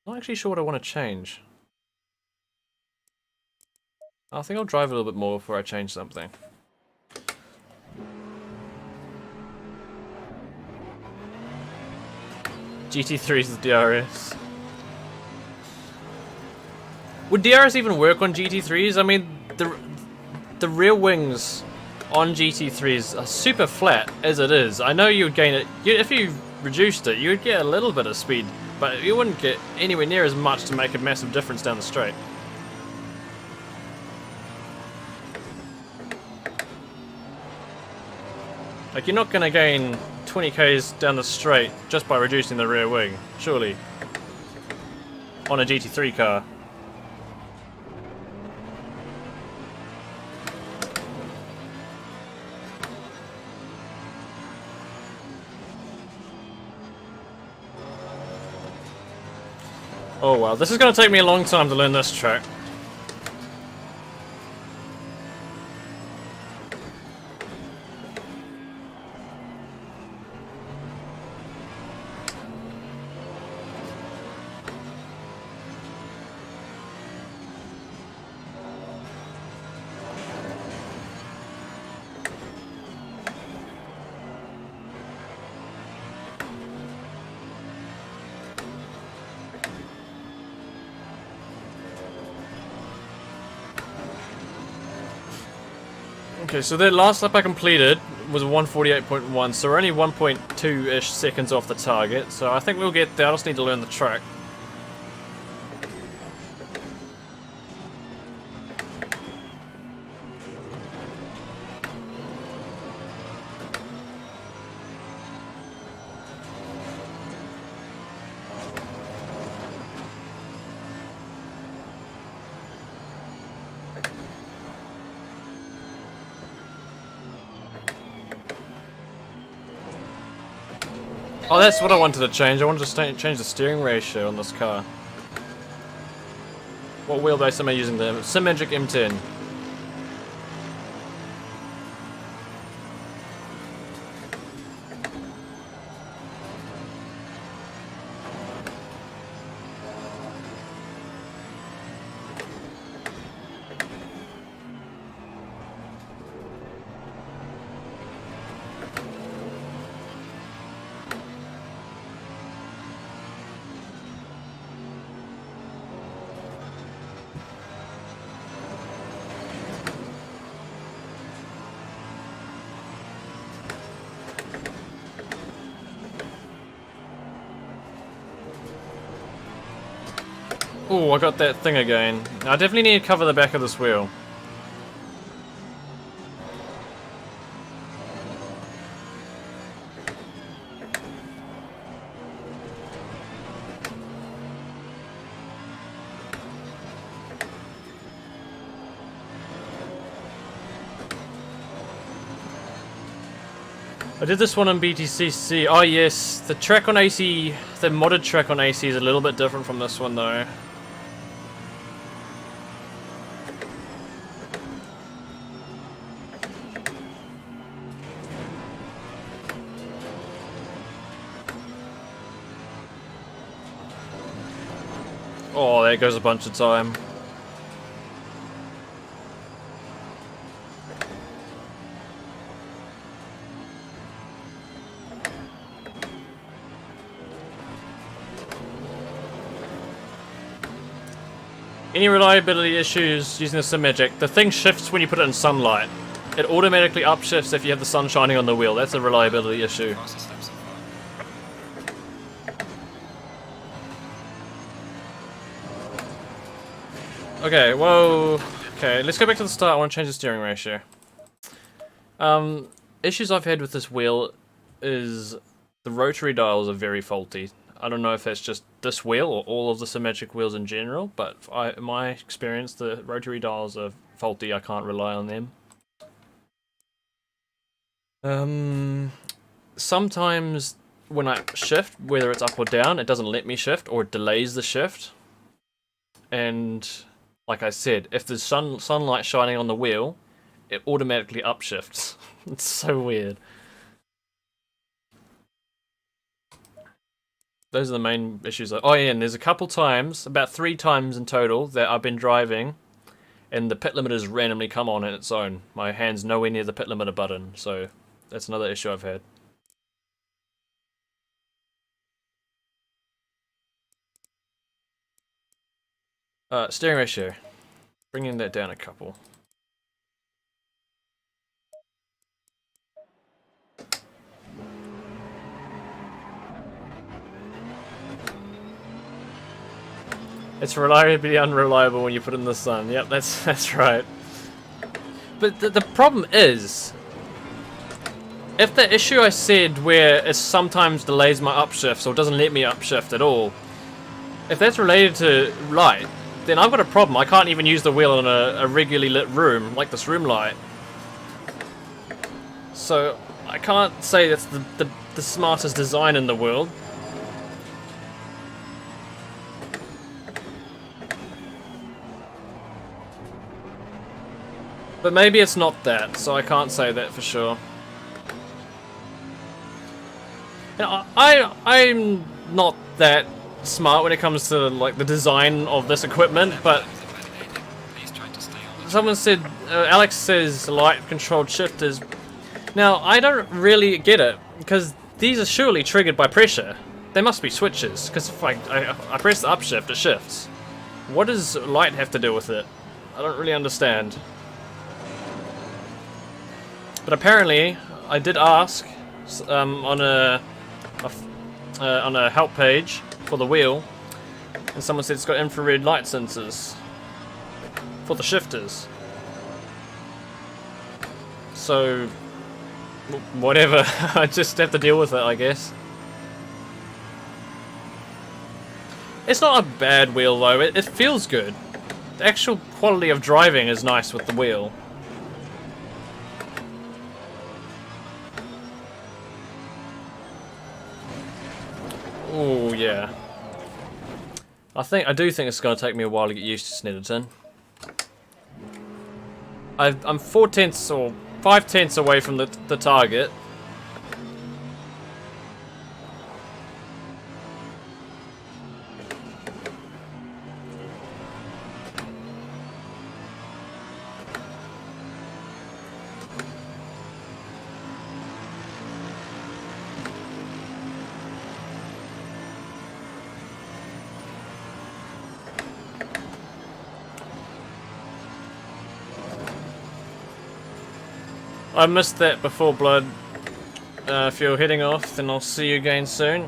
Not actually sure what I want to change. I think I'll drive a little bit more before I change something. GT3s with DRS. Would DRS even work on GT3s? I mean, the rear wings on GT3s are super flat as it is. I know you would gain it, if you reduced it, you would get a little bit of speed, but you wouldn't get anywhere near as much to make a massive difference down the straight. Like, you're not going to gain 20 k's down the straight just by reducing the rear wing, surely, on a GT3 car. Oh wow, this is going to take me a long time to learn this track. Okay, so the last lap I completed was 148.1, so we're only 1.2-ish seconds off the target, so I think we'll get there. I just need to learn the track. Oh, that's what I wanted to change. I wanted to change the steering ratio on this car. What wheelbase am I using there? Symagic M10. Oh, I got that thing again. I definitely need to cover the back of this wheel. I did this one on BTCC. Oh yes, the track on AC, the modded track on AC is a little bit different from this one though. Oh, there goes a bunch of time. Any reliability issues using the Sim-Magic? The thing shifts when you put it in sunlight. It automatically upshifts if you have the sun shining on the wheel. That's a reliability issue. Okay, whoa. Okay, let's go back to the start. I want to change the steering ratio. Issues I've had with this wheel is the rotary dials are very faulty. I don't know if that's just this wheel or all of the Sim-Magic wheels in general, but in my experience, the rotary dials are faulty. I can't rely on them. Sometimes when I shift, whether it's up or down, it doesn't let me shift or it delays the shift. And like I said, if there's sunlight shining on the wheel, it automatically upshifts. It's so weird. Those are the main issues. Oh yeah, and there's a couple times, about 3 times in total, that I've been driving and the pit limiter's randomly come on its own. My hand's nowhere near the pit limiter button, so that's another issue I've had. Steering ratio. Bringing that down a couple. It's reliably unreliable when you put it in the sun. Yep, that's right. But the problem is, if the issue I said where it sometimes delays my upshifts or doesn't let me upshift at all, if that's related to light, then I've got a problem. I can't even use the wheel in a regularly lit room, like this room light. So I can't say that's the smartest design in the world. But maybe it's not that, so I can't say that for sure. You know, I'm not that smart when it comes to like the design of this equipment, but someone said, Alex says light controlled shifters. Now I don't really get it, because these are surely triggered by pressure. They must be switches, because if I press the upshift, it shifts. What does light have to do with it? I don't really understand. But apparently, I did ask on a help page for the wheel, and someone said it's got infrared light sensors for the shifters. So, whatever. I just have to deal with it, I guess. It's not a bad wheel though. It feels good. The actual quality of driving is nice with the wheel. Oh yeah. I do think it's going to take me a while to get used to Snetterton. I'm 4/10 or 5/10 away from the target. I missed that before, Blood. If you're heading off, then I'll see you again soon.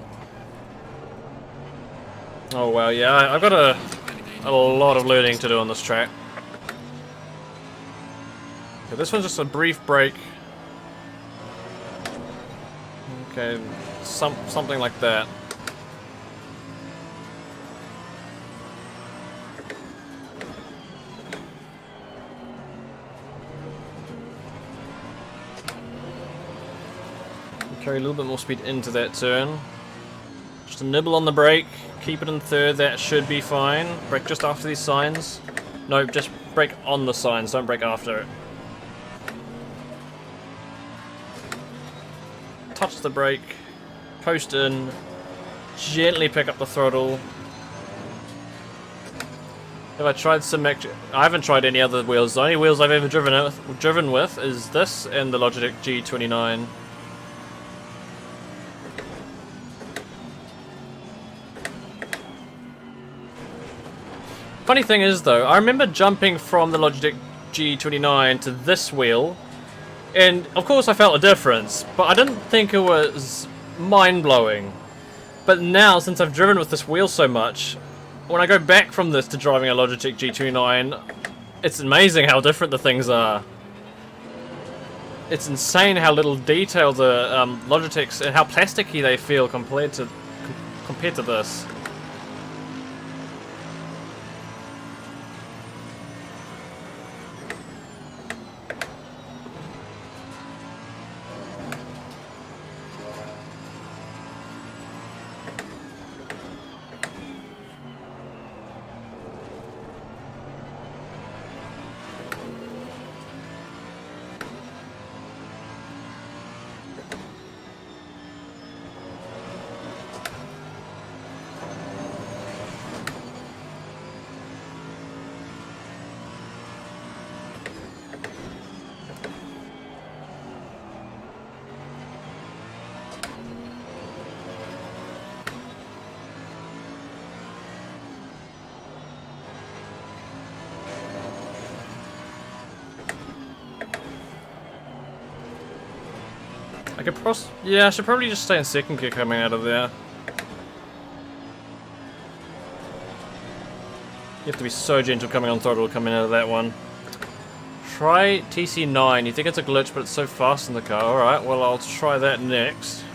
Oh well, yeah, I've got to a lot of learning to do on this track. Okay, this one's just a brief break. Okay, something like that. Carry a little bit more speed into that turn. Just a nibble on the brake. Keep it in third. That should be fine. Brake just after these signs. No, just brake on the signs. Don't brake after it. Touch the brake. Post in. Gently pick up the throttle. Have I tried some I haven't tried any other wheels. The only wheels I've ever driven with is this and the Logitech G29. Funny thing is though, I remember jumping from the Logitech G29 to this wheel, and of course I felt a difference, but I didn't think it was mind-blowing. But now, since I've driven with this wheel so much, when I go back from this to driving a Logitech G29, it's amazing how different the things are. It's insane how little detail the Logitechs and how plasticky they feel compared to this. Yeah, I should probably just stay in second gear coming out of there. You have to be so gentle coming on throttle coming out of that one. Try TC9. You think it's a glitch, but it's so fast in the car. Alright, well I'll try that next.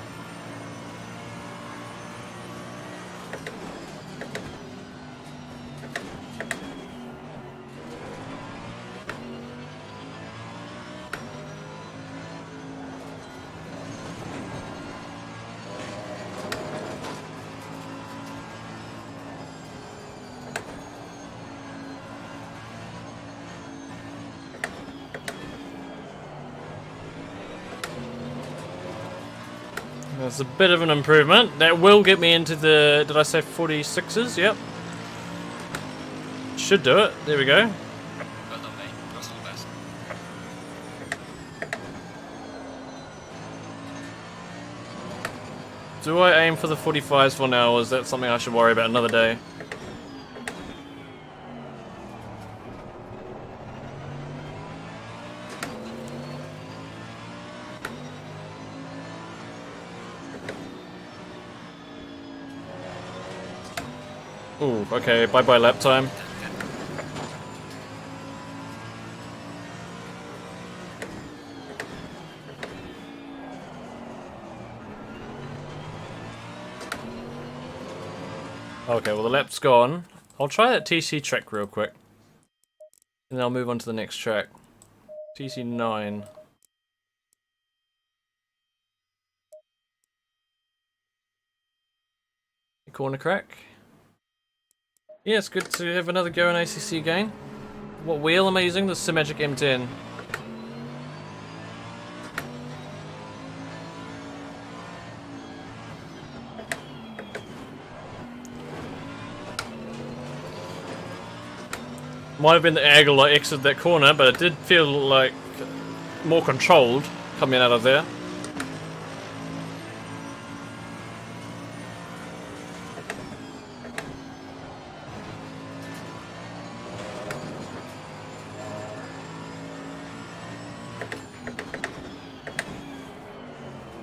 That's a bit of an improvement. That will get me into the, did I say 46s? Yep. Should do it. There we go. Well done, mate. That's all best. Do I aim for the 45s for now, or is that something I should worry about another day? Ooh, okay, bye-bye lap time. Okay, well the lap's gone. I'll try that TC track real quick. And then I'll move on to the next track. TC9. Corner crack. Yeah, it's good to have another go in ACC again. What wheel am I using? The Symagic M10. Might have been the angle I exited that corner, but it did feel like more controlled coming out of there.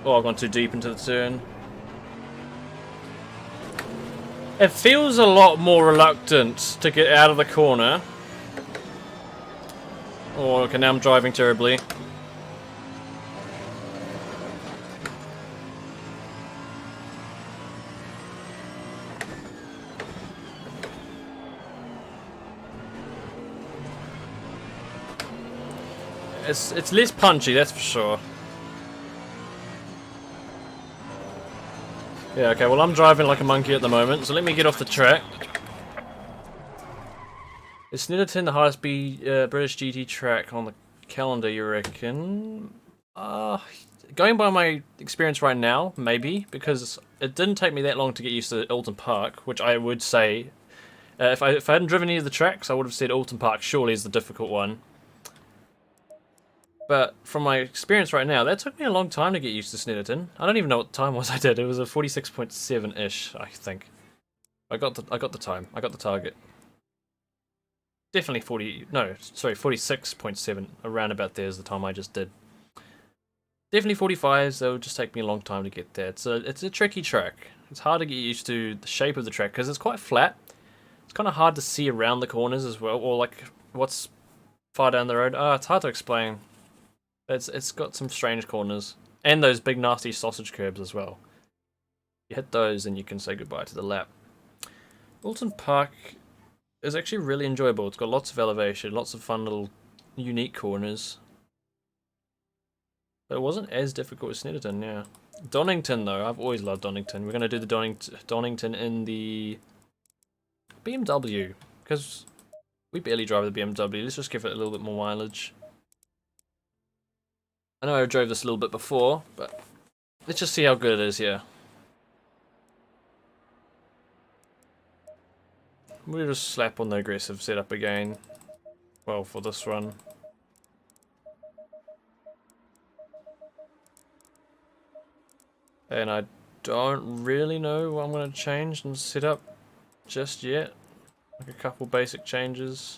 Oh, I've gone too deep into the turn. It feels a lot more reluctant to get out of the corner. Oh, okay, now I'm driving terribly. It's less punchy, that's for sure. Yeah, okay, well I'm driving like a monkey at the moment, so let me get off the track. Is Snetterton the highest British GT track on the calendar, you reckon? Going by my experience right now, maybe, because it didn't take me that long to get used to Oulton Park, which I would say, if I hadn't driven any of the tracks, I would have said Oulton Park surely is the difficult one. But from my experience right now, that took me a long time to get used to Snetterton. I don't even know what time was I did. It was a 46.7-ish, I think. I got the time. I got the target. Definitely 46.7. Around about there is the time I just did. Definitely 45s. That would just take me a long time to get there. It's a tricky track. It's hard to get used to the shape of the track because it's quite flat. It's kind of hard to see around the corners as well, or like what's far down the road. It's hard to explain. It's got some strange corners. And those big nasty sausage curbs as well. You hit those and you can say goodbye to the lap. Oulton Park is actually really enjoyable. It's got lots of elevation, lots of fun little unique corners. But it wasn't as difficult as Snetterton, yeah. Donington though, I've always loved Donington. We're going to do the Donington in the BMW. Because we barely drive the BMW. Let's just give it a little bit more mileage. I know I drove this a little bit before, but let's just see how good it is here. We'll just slap on the aggressive setup again. Well, for this run. And I don't really know what I'm going to change and set up just yet. Like a couple basic changes.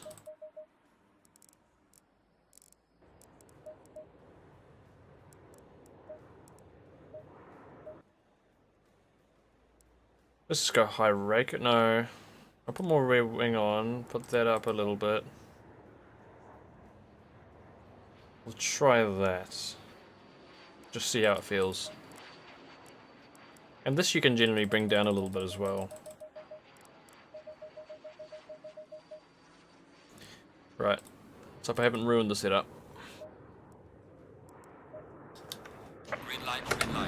Let's just go high rake. No. I'll put more rear wing on. Put that up a little bit. We'll try that. Just see how it feels. And this you can generally bring down a little bit as well. Right. So if I haven't ruined the setup. Green light, go, go, go.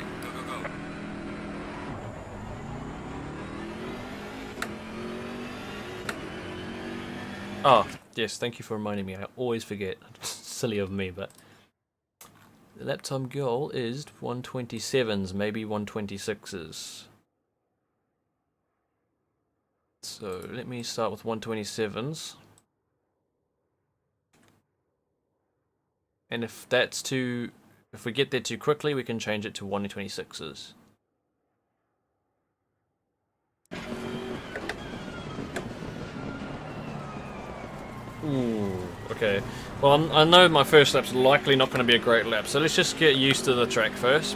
Oh, yes, thank you for reminding me. I always forget. Silly of me, but the lap time goal is 127s, maybe 126s. So let me start with 127s. And if we get there too quickly, we can change it to 126s. Ooh, okay. Well, I know my first lap's likely not going to be a great lap, so let's just get used to the track first.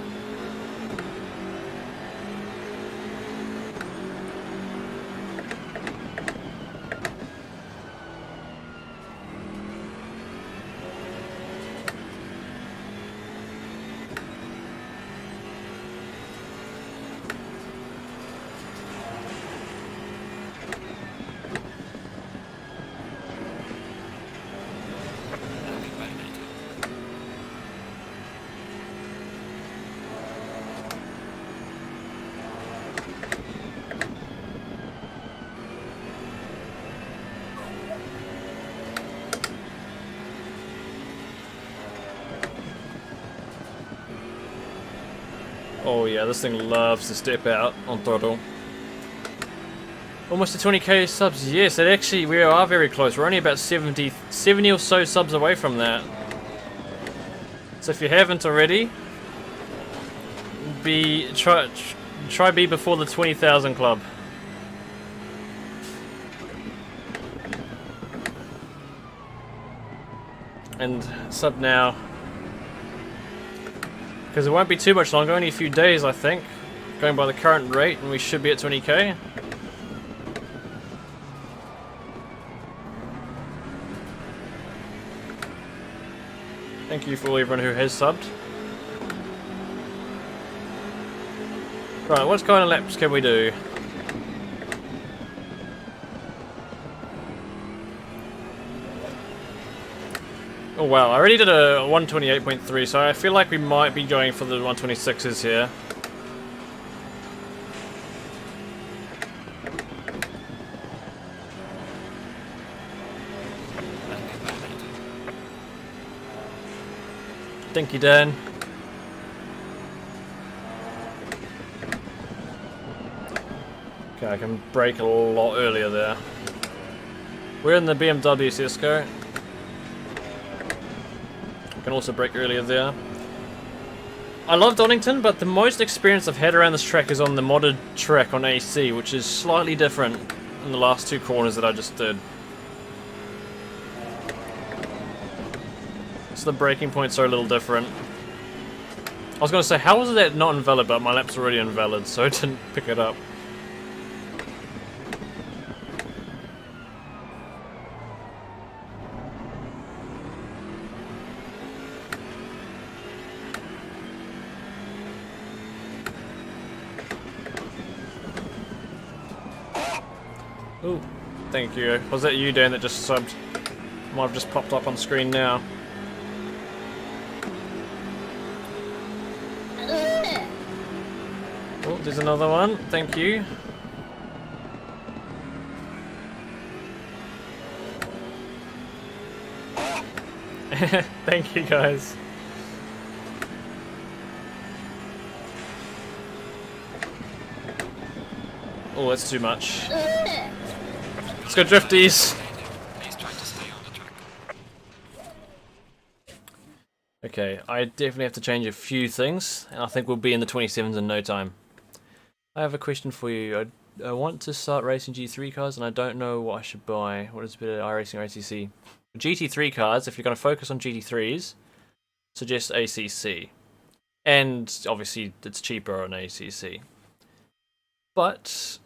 Oh yeah, this thing loves to step out on throttle. Almost to 20k subs. Yes, it actually, we are very close. We're only about 70 or so subs away from that. So if you haven't already, try be before the 20,000 club. And sub now. Because it won't be too much longer, only a few days I think. Going by the current rate, and we should be at 20k. Thank you for everyone who has subbed. Right, what kind of laps can we do? Oh wow, I already did a 128.3, so I feel like we might be going for the 126s here. Thank you, Dan. Okay, I can brake a lot earlier there. We're in the BMW Cisco. Can also brake earlier there. I love Donington, but the most experience I've had around this track is on the modded track on AC, which is slightly different in the last two corners that I just did. So the braking points are a little different. I was going to say, how was that not invalid, but my lap's already invalid, so I didn't pick it up. Oh, thank you. Was that you, Dan, that just subbed? Might have just popped up on screen now. Oh, there's another one. Thank you. Thank you, guys. Oh, that's too much. Let's go drifties. Please try to stay on the track. Okay, I definitely have to change a few things, and I think we'll be in the 27s in no time. I have a question for you. I want to start racing GT3 cars, and I don't know what I should buy. What is better, iRacing or ACC? GT3 cars, if you're going to focus on GT3s, suggest ACC. And obviously, it's cheaper on ACC. But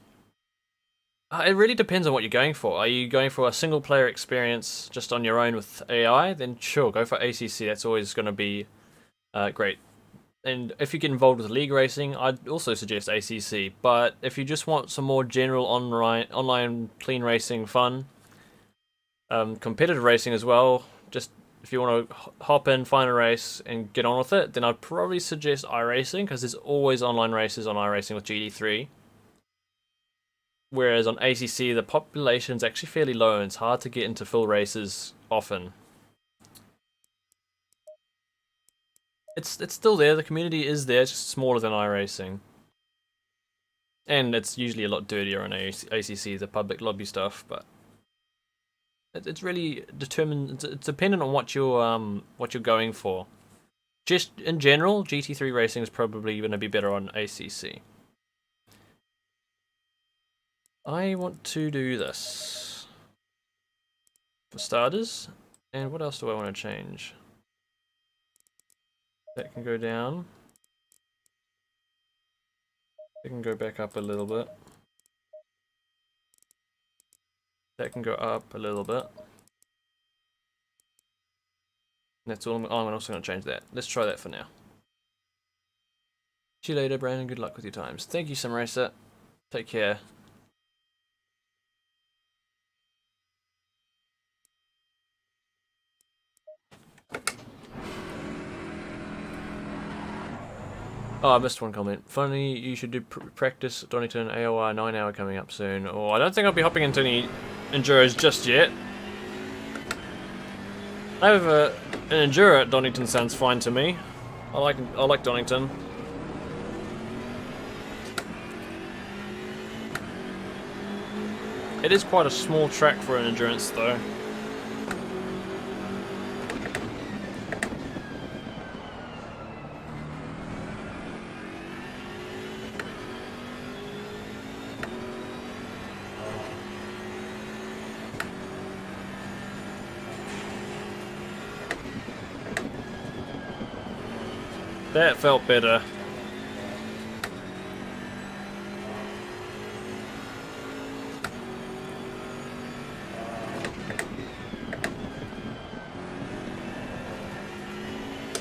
it really depends on what you're going for. Are you going for a single player experience just on your own with AI? Then sure, go for ACC. That's always going to be great. And if you get involved with league racing, I'd also suggest ACC. But if you just want some more general online clean racing fun, competitive racing as well, just if you want to hop in, find a race, and get on with it, then I'd probably suggest iRacing, because there's always online races on iRacing with GT3. Whereas on ACC, the population's actually fairly low, and it's hard to get into full races often. It's still there, the community is there, it's just smaller than iRacing. And it's usually a lot dirtier on ACC, the public lobby stuff, but it's really determined. It's dependent on what you're going for. Just in general, GT3 racing is probably going to be better on ACC. I want to do this for starters, and what else do I want to change? That can go down. It can go back up a little bit. That can go up a little bit. That's all. I'm also going to change that. Let's try that for now. See you later, Brandon. Good luck with your times. Thank you, Samracer. Take care. Oh, I missed one comment. Funny, you should do practice Donington AOR 9-hour coming up soon. Oh, I don't think I'll be hopping into any Enduros just yet. I have an Enduro at Donington sounds fine to me. I like Donington. It is quite a small track for an endurance though. That felt better.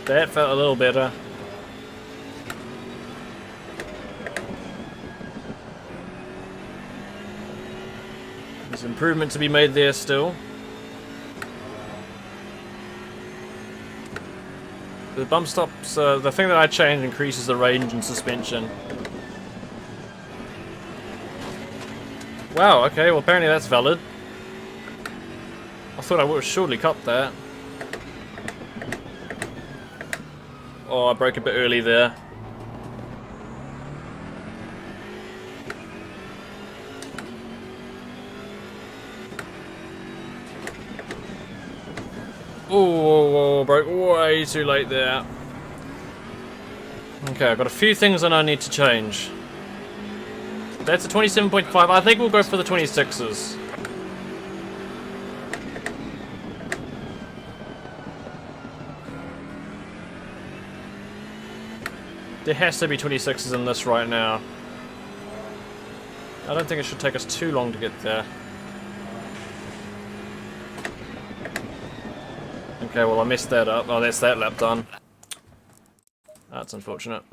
That felt a little better. There's improvement to be made there still. The bump stops, the thing that I changed increases the range and suspension. Wow, okay, well apparently that's valid. I thought I would have surely cut that. Oh, I broke a bit early there. Oh, broke way too late there. Okay, I've got a few things that I need to change. That's a 27.5. I think we'll go for the 26s. There has to be 26s in this right now. I don't think it should take us too long to get there. Okay, well I messed that up. Oh, that's that lap done. That's unfortunate.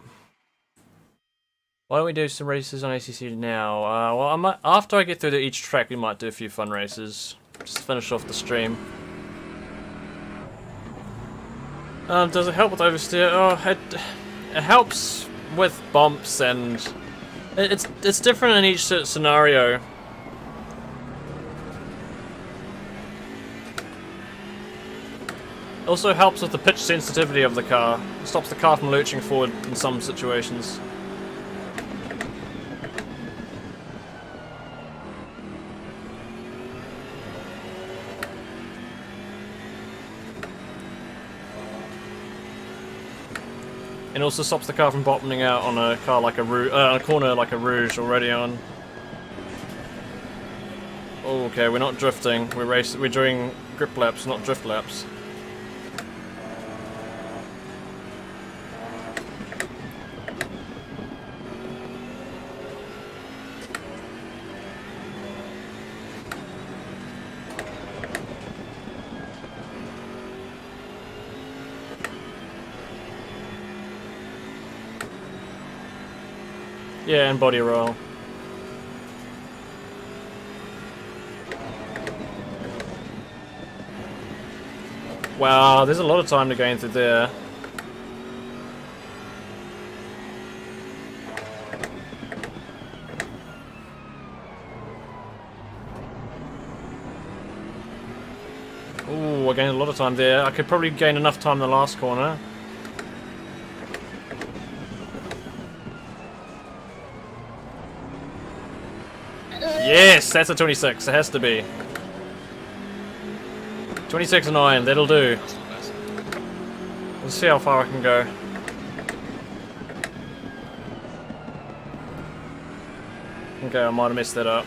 Why don't we do some races on ACC now? Well, I might, after I get through to each track, we might do a few fun races. Just finish off the stream. Does it help with oversteer? Oh, it helps with bumps, and it's different in each scenario. Also helps with the pitch sensitivity of the car. It stops the car from lurching forward in some situations. And also stops the car from bottoming out on a car like a on a corner like a Rouge already on. Oh, okay, we're not drifting. We're doing grip laps, not drift laps. Yeah, and body roll. Wow, there's a lot of time to gain through there. Ooh, I gained a lot of time there. I could probably gain enough time in the last corner. Yes, that's a 26. It has to be. 26.9, that'll do. Let's see how far I can go. Okay, I might have messed that up.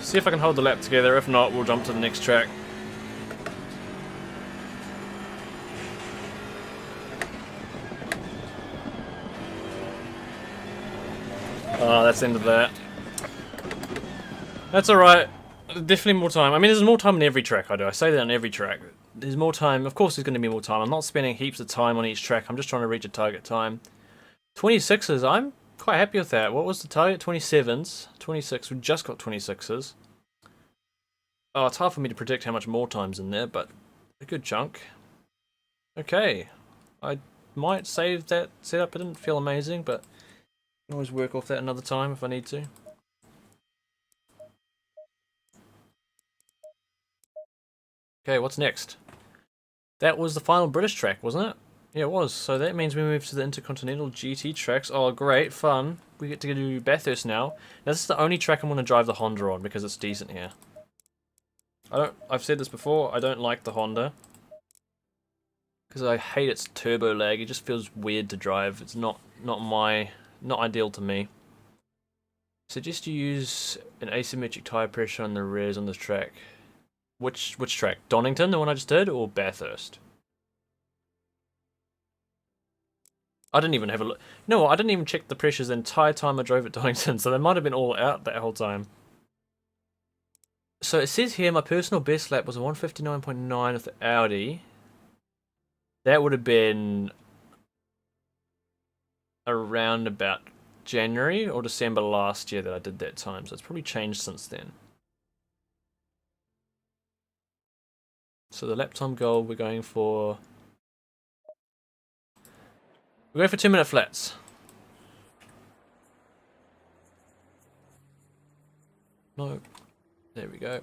See if I can hold the lap together. If not, we'll jump to the next track. Oh, that's the end of that. That's alright. Definitely more time. I mean, there's more time in every track I do. I say that on every track. There's more time. Of course there's going to be more time. I'm not spending heaps of time on each track. I'm just trying to reach a target time. 26s, I'm quite happy with that. What was the target? 27s. 26, we just got 26s. Oh, it's hard for me to predict how much more time's in there, but a good chunk. Okay. I might save that setup. It didn't feel amazing, but I can always work off that another time if I need to. Okay, what's next? That was the final British track, wasn't it? Yeah, it was. So that means we move to the Intercontinental GT tracks. Oh, great, fun. We get to do Bathurst now. Now, this is the only track I'm going to drive the Honda on because it's decent here. I've said this before, I don't like the Honda. Because I hate its turbo lag. It just feels weird to drive. It's not ideal to me. Suggest you use an asymmetric tire pressure on the rears on this track. Which track? Donington, the one I just did, or Bathurst? I didn't even have a look. No, I didn't even check the pressures the entire time I drove at Donington, so they might have been all out that whole time. So it says here my personal best lap was a 159.9 with the Audi. That would have been around about January or December last year that I did that time, so it's probably changed since then. So the lap time goal we're going for 2-minute flats. No. There we go.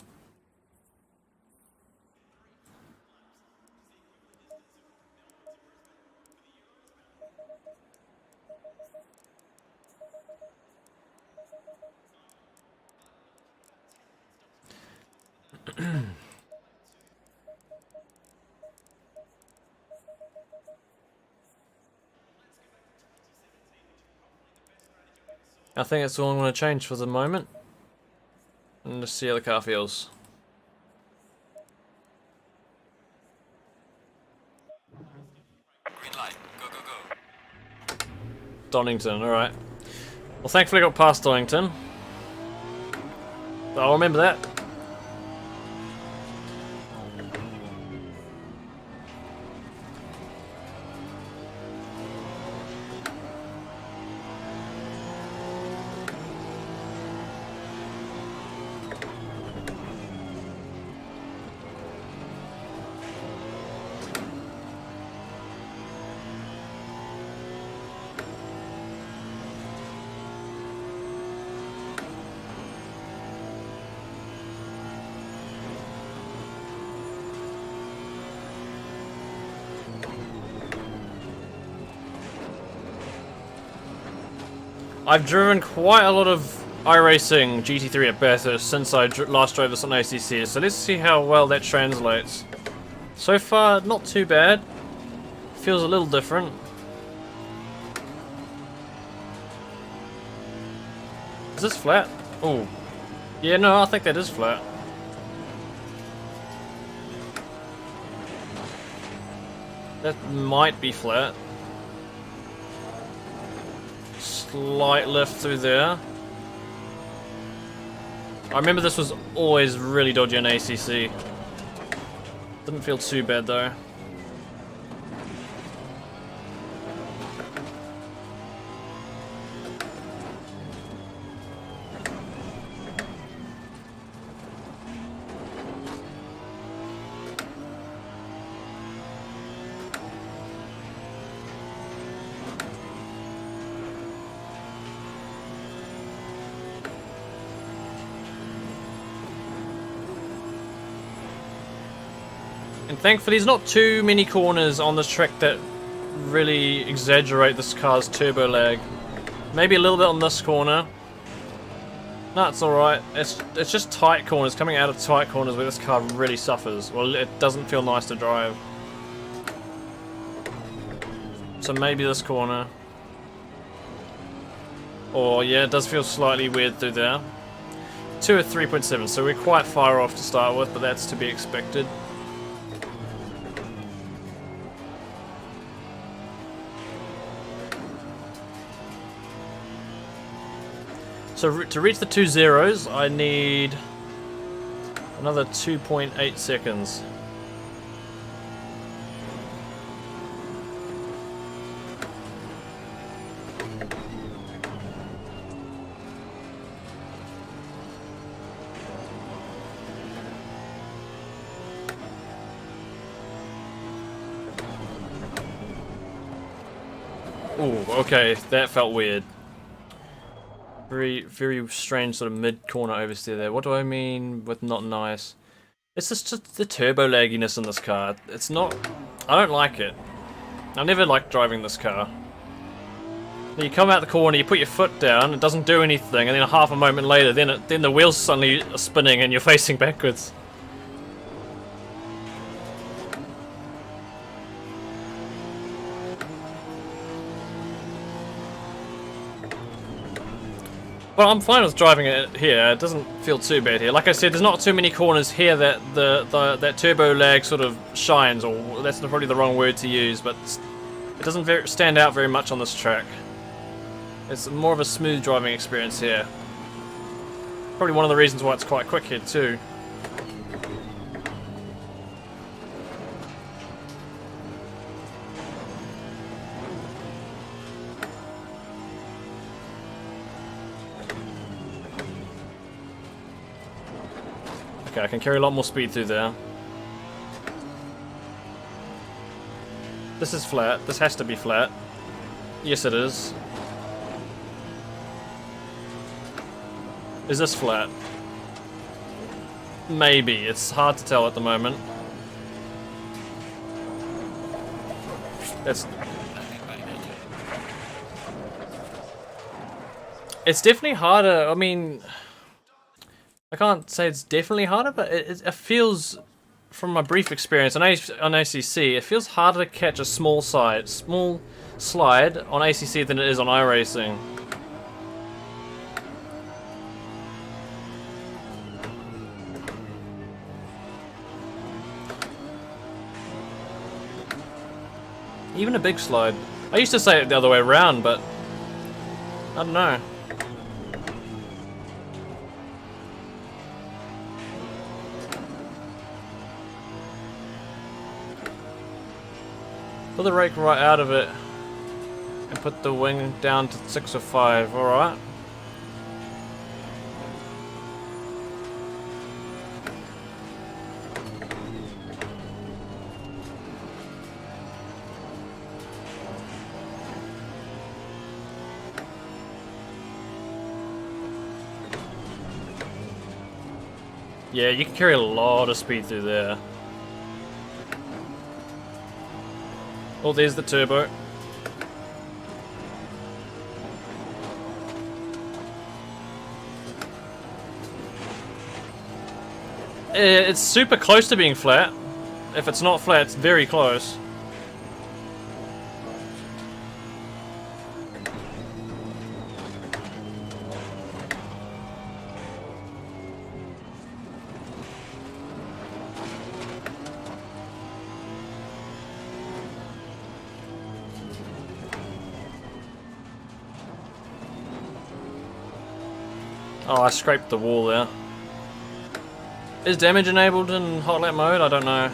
I think that's all I'm going to change for the moment. And just see how the car feels. Green light. Go, go, go. Donington, alright. Well, thankfully I got past Donington. I'll remember that. I've driven quite a lot of iRacing GT3 at Bathurst since I last drove this on ACC, so let's see how well that translates. So far, not too bad. Feels a little different. Is this flat? Oh. Yeah, no, I think that is flat. That might be flat. Slight lift through there. I remember this was always really dodgy on ACC. Didn't feel too bad though. And thankfully there's not too many corners on this track that really exaggerate this car's turbo lag. Maybe a little bit on this corner. No, it's alright. It's just tight corners, coming out of tight corners where this car really suffers. Well, it doesn't feel nice to drive. So maybe this corner. Or yeah, it does feel slightly weird through there. 2 at 3.7, so we're quite far off to start with, but that's to be expected. So to reach the 2 zeros, I need another 2.8 seconds. Ooh, okay, that felt weird. Very strange sort of mid-corner oversteer there. What do I mean with not nice? It's just the turbo lagginess in this car. It's not... I don't like it. I never liked driving this car. You come out the corner, you put your foot down, it doesn't do anything, and then half a moment later, then the wheels suddenly are spinning and you're facing backwards. Well, I'm fine with driving it here. It doesn't feel too bad here. Like I said, there's not too many corners here that that turbo lag sort of shines, or that's probably the wrong word to use, but it doesn't stand out very much on this track. It's more of a smooth driving experience here. Probably one of the reasons why it's quite quick here too. Okay, I can carry a lot more speed through there. This is flat. This has to be flat. Yes, it is. Is this flat? Maybe. It's hard to tell at the moment. It's definitely harder. I mean, I can't say it's definitely harder, but it feels, from my brief experience on ACC, it feels harder to catch a small slide on ACC than it is on iRacing. Even a big slide. I used to say it the other way around, but I don't know. Put the rake right out of it and put the wing down to 6 or 5, alright? Yeah, you can carry a lot of speed through there. Oh, there's the turbo. It's super close to being flat. If it's not flat, it's very close. Oh, I scraped the wall there. Is damage enabled in hot lap mode? I don't know.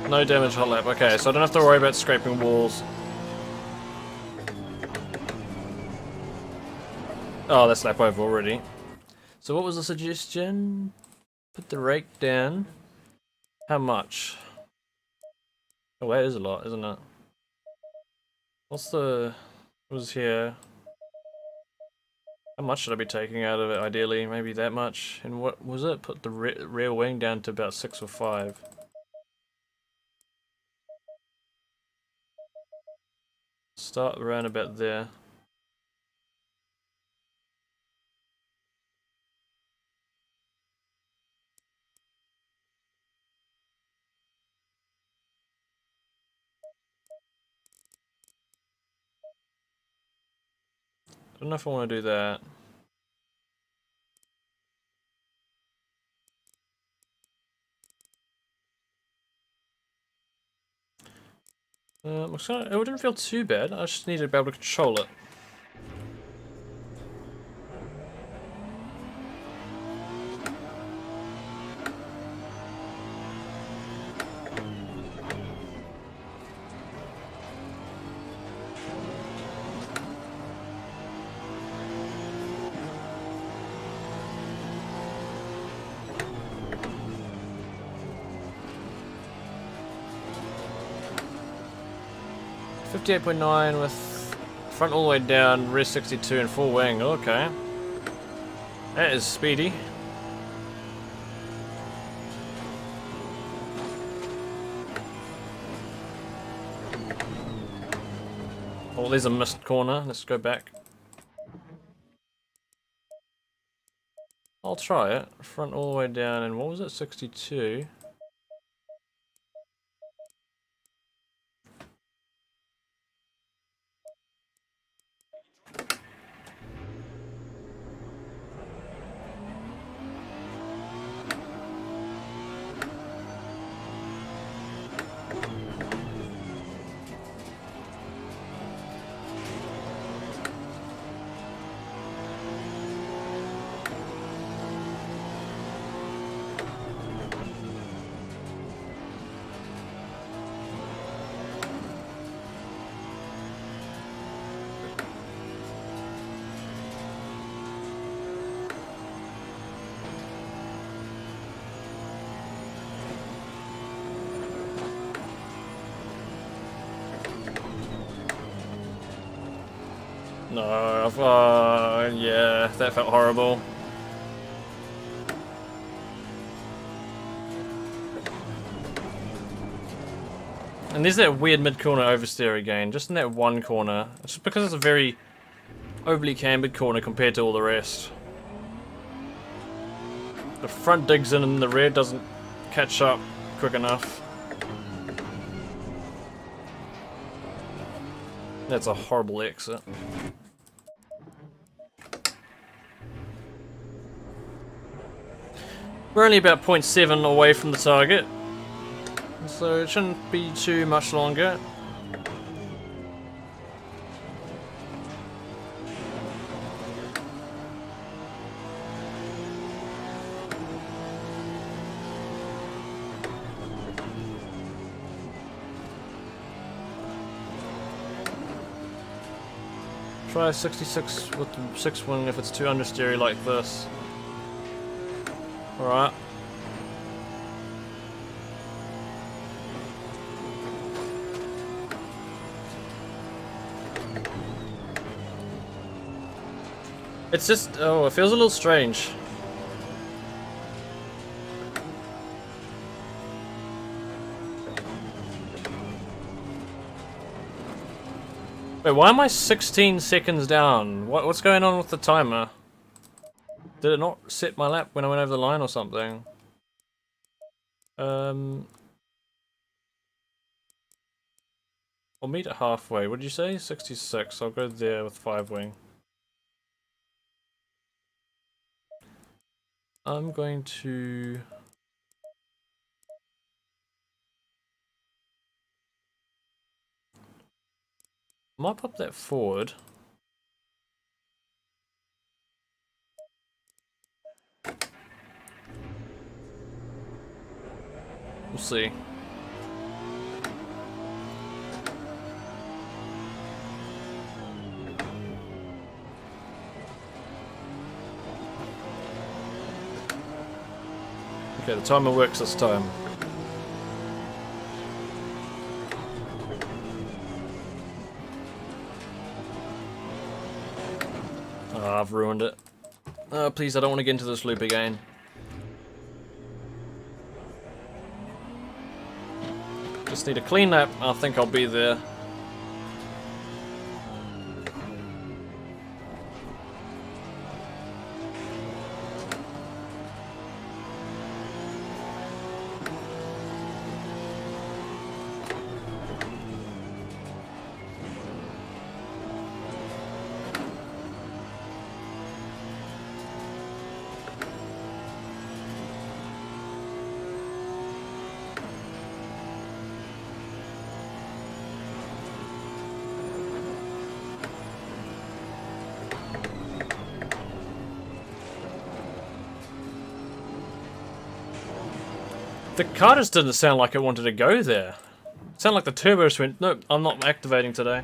No damage hot lap. Okay, so I don't have to worry about scraping walls. Oh, that's lap over already. So what was the suggestion? Put the rake down. How much? Oh, that is a lot, isn't it? What's the... What was here? How much should I be taking out of it, ideally? Maybe that much? And what was it? Put the rear wing down to about 6 or 5. Start around about there. I don't know if I want to do that. It wouldn't feel too bad. I just need to be able to control it. .9 with front all the way down, rear 62 and full wing. Okay. That is speedy. Oh, there's a missed corner. Let's go back. I'll try it. Front all the way down and what was it? 62. No, yeah, that felt horrible. And there's that weird mid-corner oversteer again, just in that one corner. It's just because it's a very overly cambered corner compared to all the rest. The front digs in and the rear doesn't catch up quick enough. That's a horrible exit. We're only about 0.7 away from the target, so it shouldn't be too much longer. Try 66 with the 6 wing if it's too understeery like this. Alright. It's just, oh, it feels a little strange. Wait, why am I 16 seconds down? What's going on with the timer? Did it not set my lap when I went over the line or something? I'll meet it halfway. What did you say? 66. I'll go there with 5 wing. I'm going to... might pop that forward. We'll see. Okay, the timer works this time. Oh, I've ruined it. Oh, please, I don't want to get into this loop again. Just need a clean lap, I think I'll be there. The car just didn't sound like it wanted to go there. It sounded like the turbo just went, nope, I'm not activating today.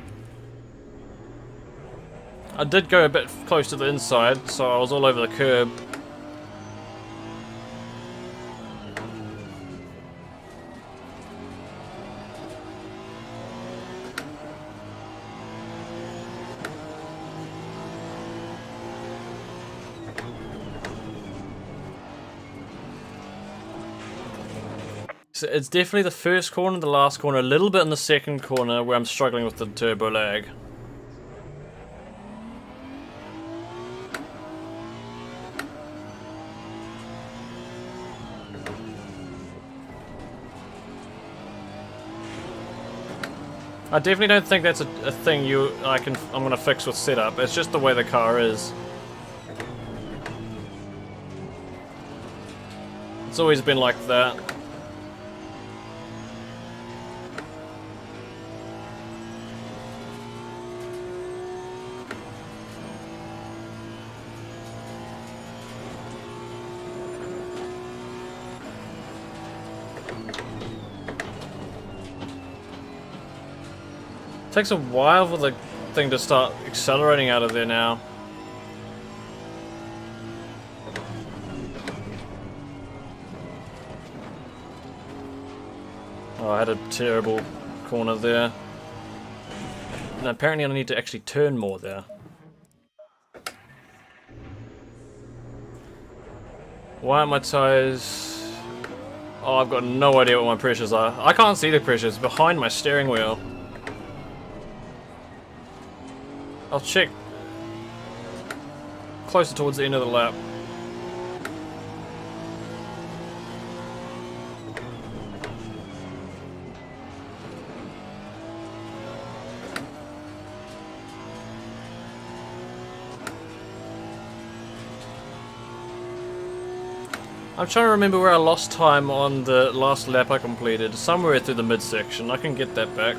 I did go a bit close to the inside, so I was all over the curb. So it's definitely the first corner, the last corner, a little bit in the second corner where I'm struggling with the turbo lag. I definitely don't think that's a thing I'm gonna fix with setup. It's just the way the car is. It's always been like that. Takes a while for the thing to start accelerating out of there now. Oh, I had a terrible corner there. And apparently I need to actually turn more there. Why aren't my tyres... Oh, I've got no idea what my pressures are. I can't see the pressures behind my steering wheel. I'll check closer towards the end of the lap. I'm trying to remember where I lost time on the last lap I completed. Somewhere through the midsection. I can get that back.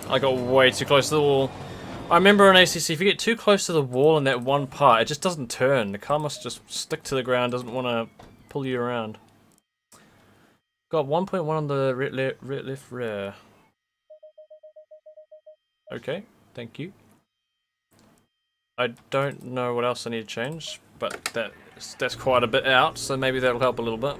I got way too close to the wall. I remember on ACC, if you get too close to the wall in that one part, it just doesn't turn. The car must just stick to the ground, doesn't want to pull you around. Got 1.1 on the left rear. Okay, thank you. I don't know what else I need to change, but that's quite a bit out, so maybe that'll help a little bit.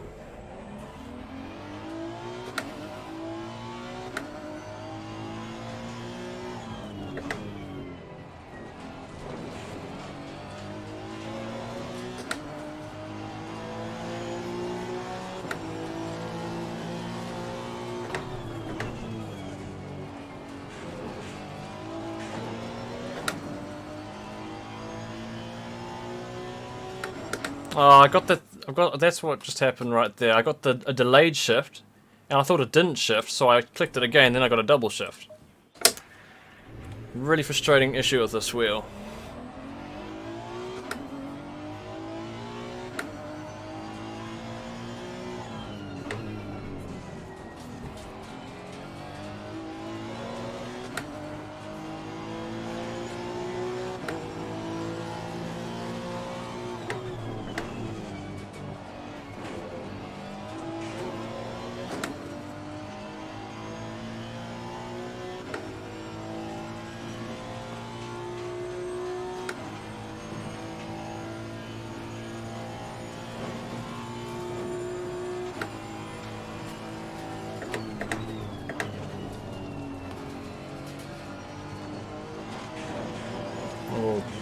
Oh, that's what just happened right there. I got a delayed shift, and I thought it didn't shift, so I clicked it again, then I got a double shift. Really frustrating issue with this wheel.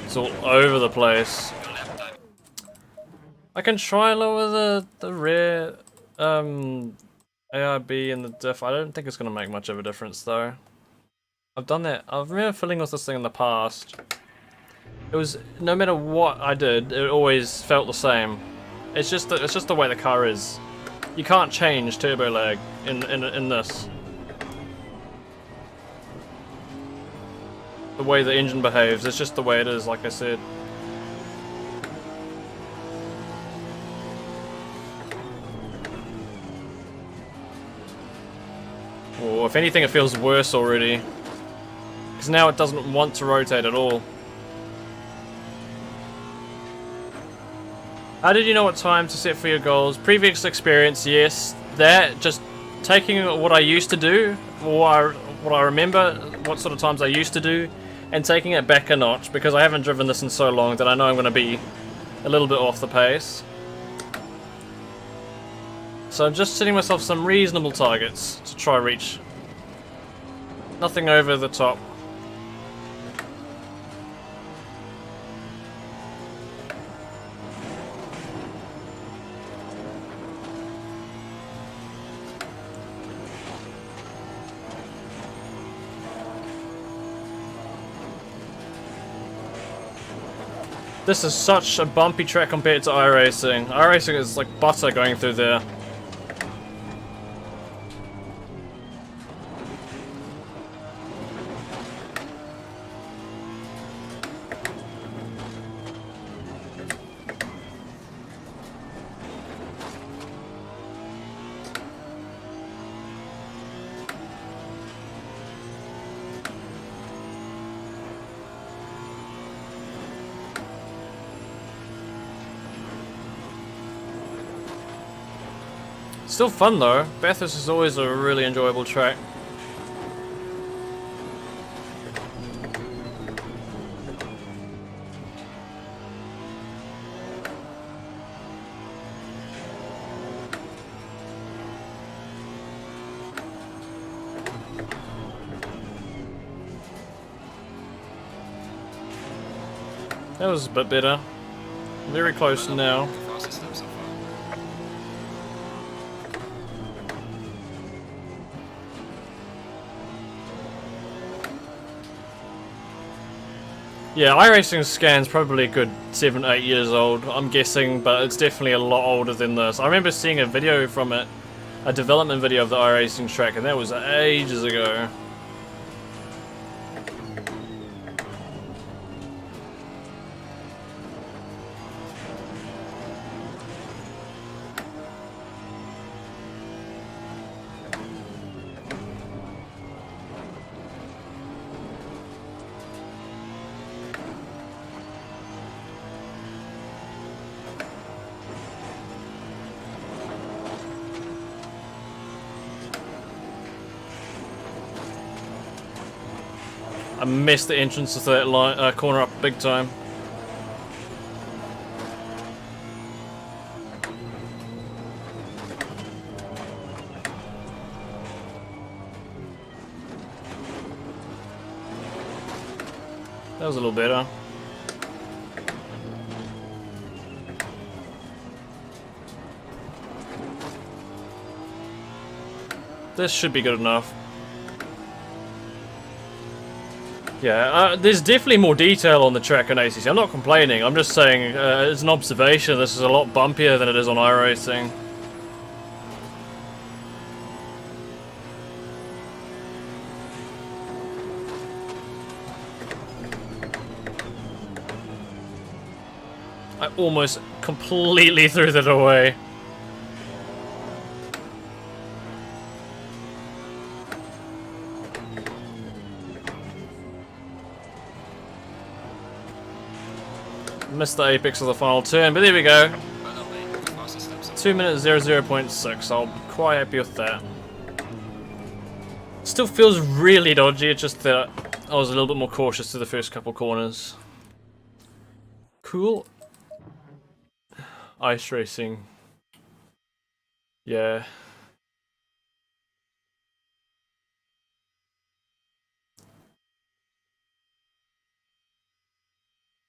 It's all over the place. I can try lower the rear ARB and the diff. I don't think it's going to make much of a difference though. I've done that. I remember fiddling with this thing in the past. It was, no matter what I did, it always felt the same. It's just the way the car is. You can't change turbo lag in this. The way the engine behaves, it's just the way it is, like I said. Or if anything, it feels worse already. Because now it doesn't want to rotate at all. How did you know what time to set for your goals? Previous experience, yes. That, just taking what I used to do, or what I remember, what sort of times I used to do, and taking it back a notch, because I haven't driven this in so long that I know I'm going to be a little bit off the pace. So I'm just setting myself some reasonable targets to try reach. Nothing over the top. This is such a bumpy track compared to iRacing. iRacing is like butter going through there. Still fun though. Bathurst is always a really enjoyable track. That was a bit better. Very close now. Fastest lap so far. Yeah, iRacing scan's probably a good 7-8 years old, I'm guessing, but it's definitely a lot older than this. I remember seeing a video from it, a development video of the iRacing track, and that was ages ago. I missed the entrance to that line, corner up big time. That was a little better. This should be good enough. Yeah, there's definitely more detail on the track on ACC. I'm not complaining, I'm just saying, as an observation, this is a lot bumpier than it is on iRacing. I almost completely threw that away. Missed the apex of the final turn, but there we go. 2 minutes 00.6. I'll be quite happy with that. Still feels really dodgy, it's just that I was a little bit more cautious to the first couple corners. Cool. Ice racing. Yeah.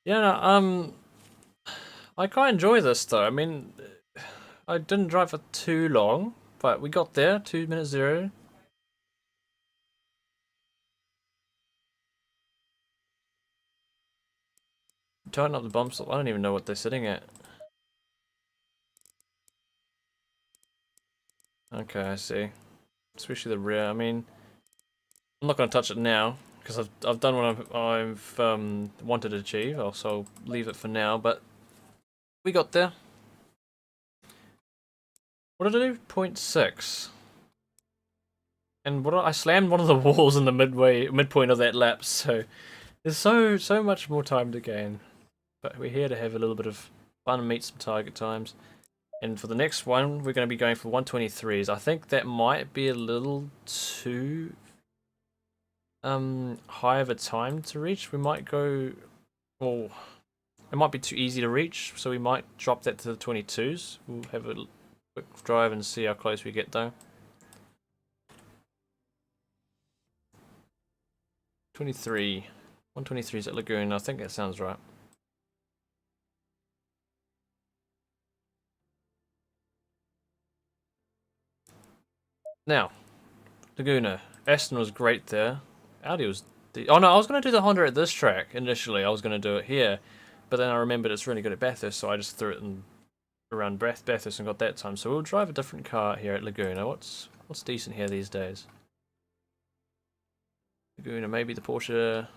Yeah, no, I quite enjoy this though. I mean, I didn't drive for too long, but we got there, 2 minutes 0. Tighten up the bumps, I don't even know what they're sitting at. Okay, I see. Especially the rear, I mean, I'm not going to touch it now, because I've done what I've wanted to achieve, so I'll leave it for now, but we got there. What did I do? 0.6. And I slammed one of the walls in the midpoint of that lap, so there's so much more time to gain. But we're here to have a little bit of fun and meet some target times. And for the next one, we're going to be going for 123s. I think that might be a little too high of a time to reach. We might go, well, it might be too easy to reach, so we might drop that to the 22s. We'll have a quick drive and see how close we get though. 23. 123s at Lagoon, I think that sounds right. Now, Laguna. Aston was great there. Audi was... Oh no, I was going to do the Honda at this track initially. I was going to do it here. But then I remembered it's really good at Bathurst, so I just threw it in around Bathurst and got that time. So we'll drive a different car here at Laguna. What's decent here these days? Laguna, maybe the Porsche...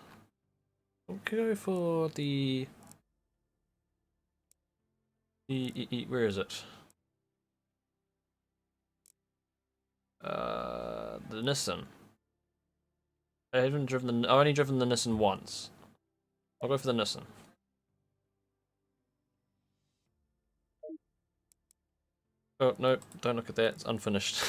We'll go for the... Where is it? The Nissan. I've only driven the Nissan once. I'll go for the Nissan. Oh, no, don't look at that, it's unfinished.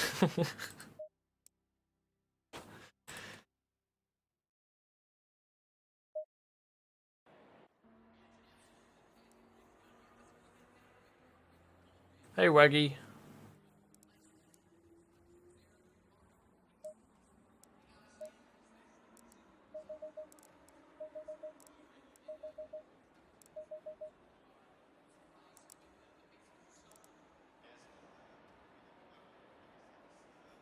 Hey, Waggy.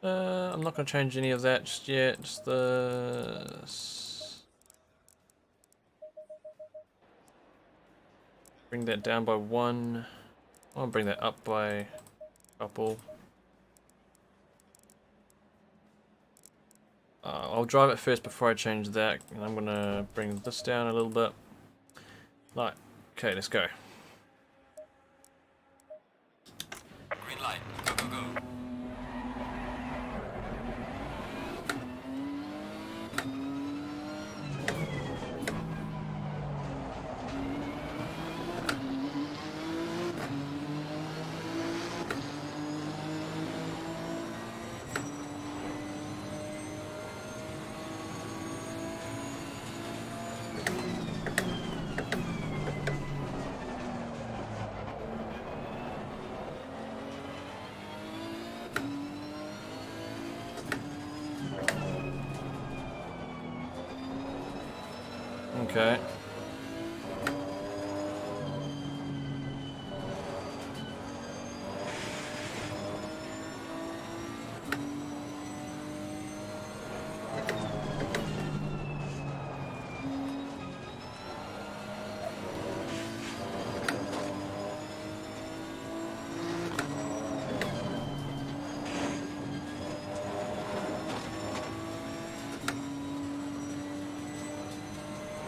I'm not going to change any of that just yet, just this. Bring that down by 1. I'll bring that up by a couple. I'll drive it first before I change that, and I'm going to bring this down a little bit. Right, okay, let's go. Green light. Go, go, go. Okay.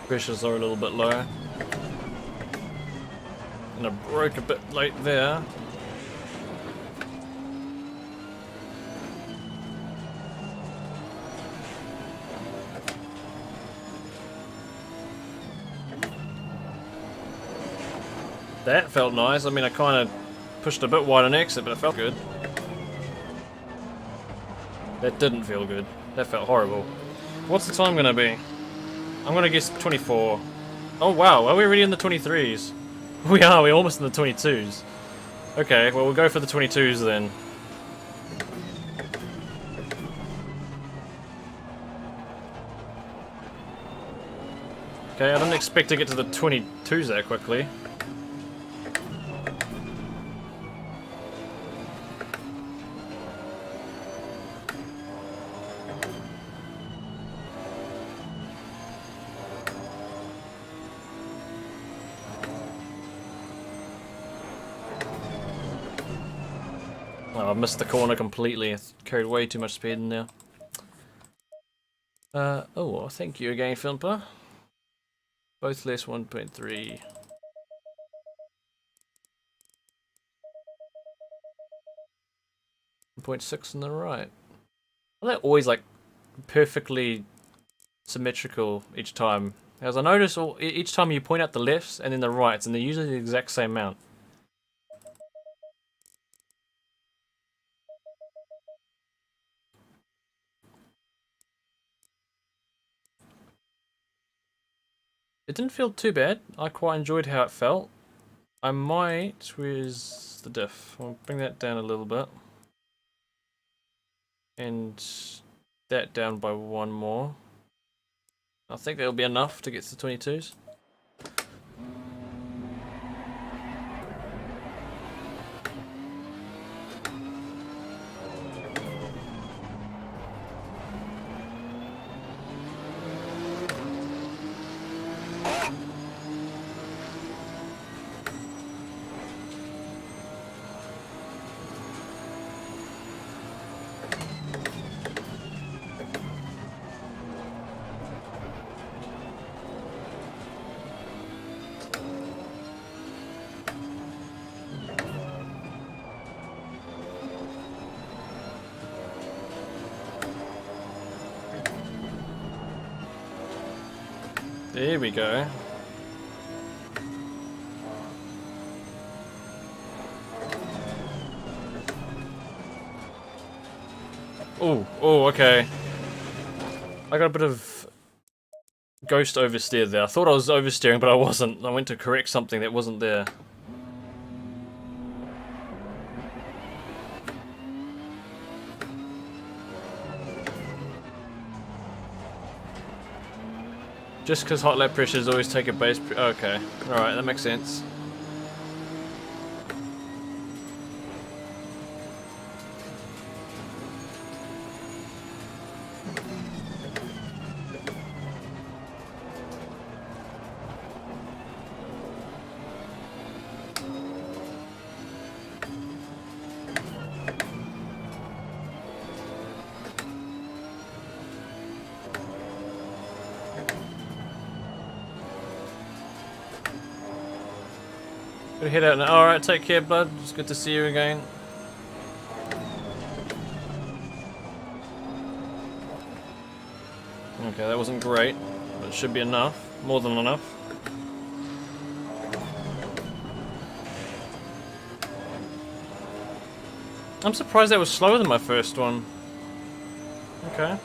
Pressures are a little bit low. And I broke a bit late there. That felt nice. I mean, I kind of pushed a bit wide on exit, but it felt good. That didn't feel good. That felt horrible. What's the time going to be? I'm going to guess 24. Oh wow, are we already in the 23s? We are, we're almost in the 22s. Okay, well we'll go for the 22s then. Okay, I didn't expect to get to the 22s that quickly. Oh, I missed the corner completely. I carried way too much speed in there. Oh, thank you again, Philippa. Both less 1.3. 1.6 on the right. Well, they're always like perfectly symmetrical each time. As I notice, each time you point out the lefts and then the rights, and they're usually the exact same amount. It didn't feel too bad. I quite enjoyed how it felt. I might... Where's the diff? I'll bring that down a little bit. And that down by 1 more. I think that'll be enough to get to the 22s. There we go. Oh, okay. I got a bit of ghost oversteer there. I thought I was oversteering, but I wasn't. I went to correct something that wasn't there. Just because hot lap pressures always take a base. Okay, alright, that makes sense. Gonna head out now. Alright, take care, bud. It's good to see you again. Okay, that wasn't great, but it should be enough. More than enough. I'm surprised that was slower than my first one. Okay.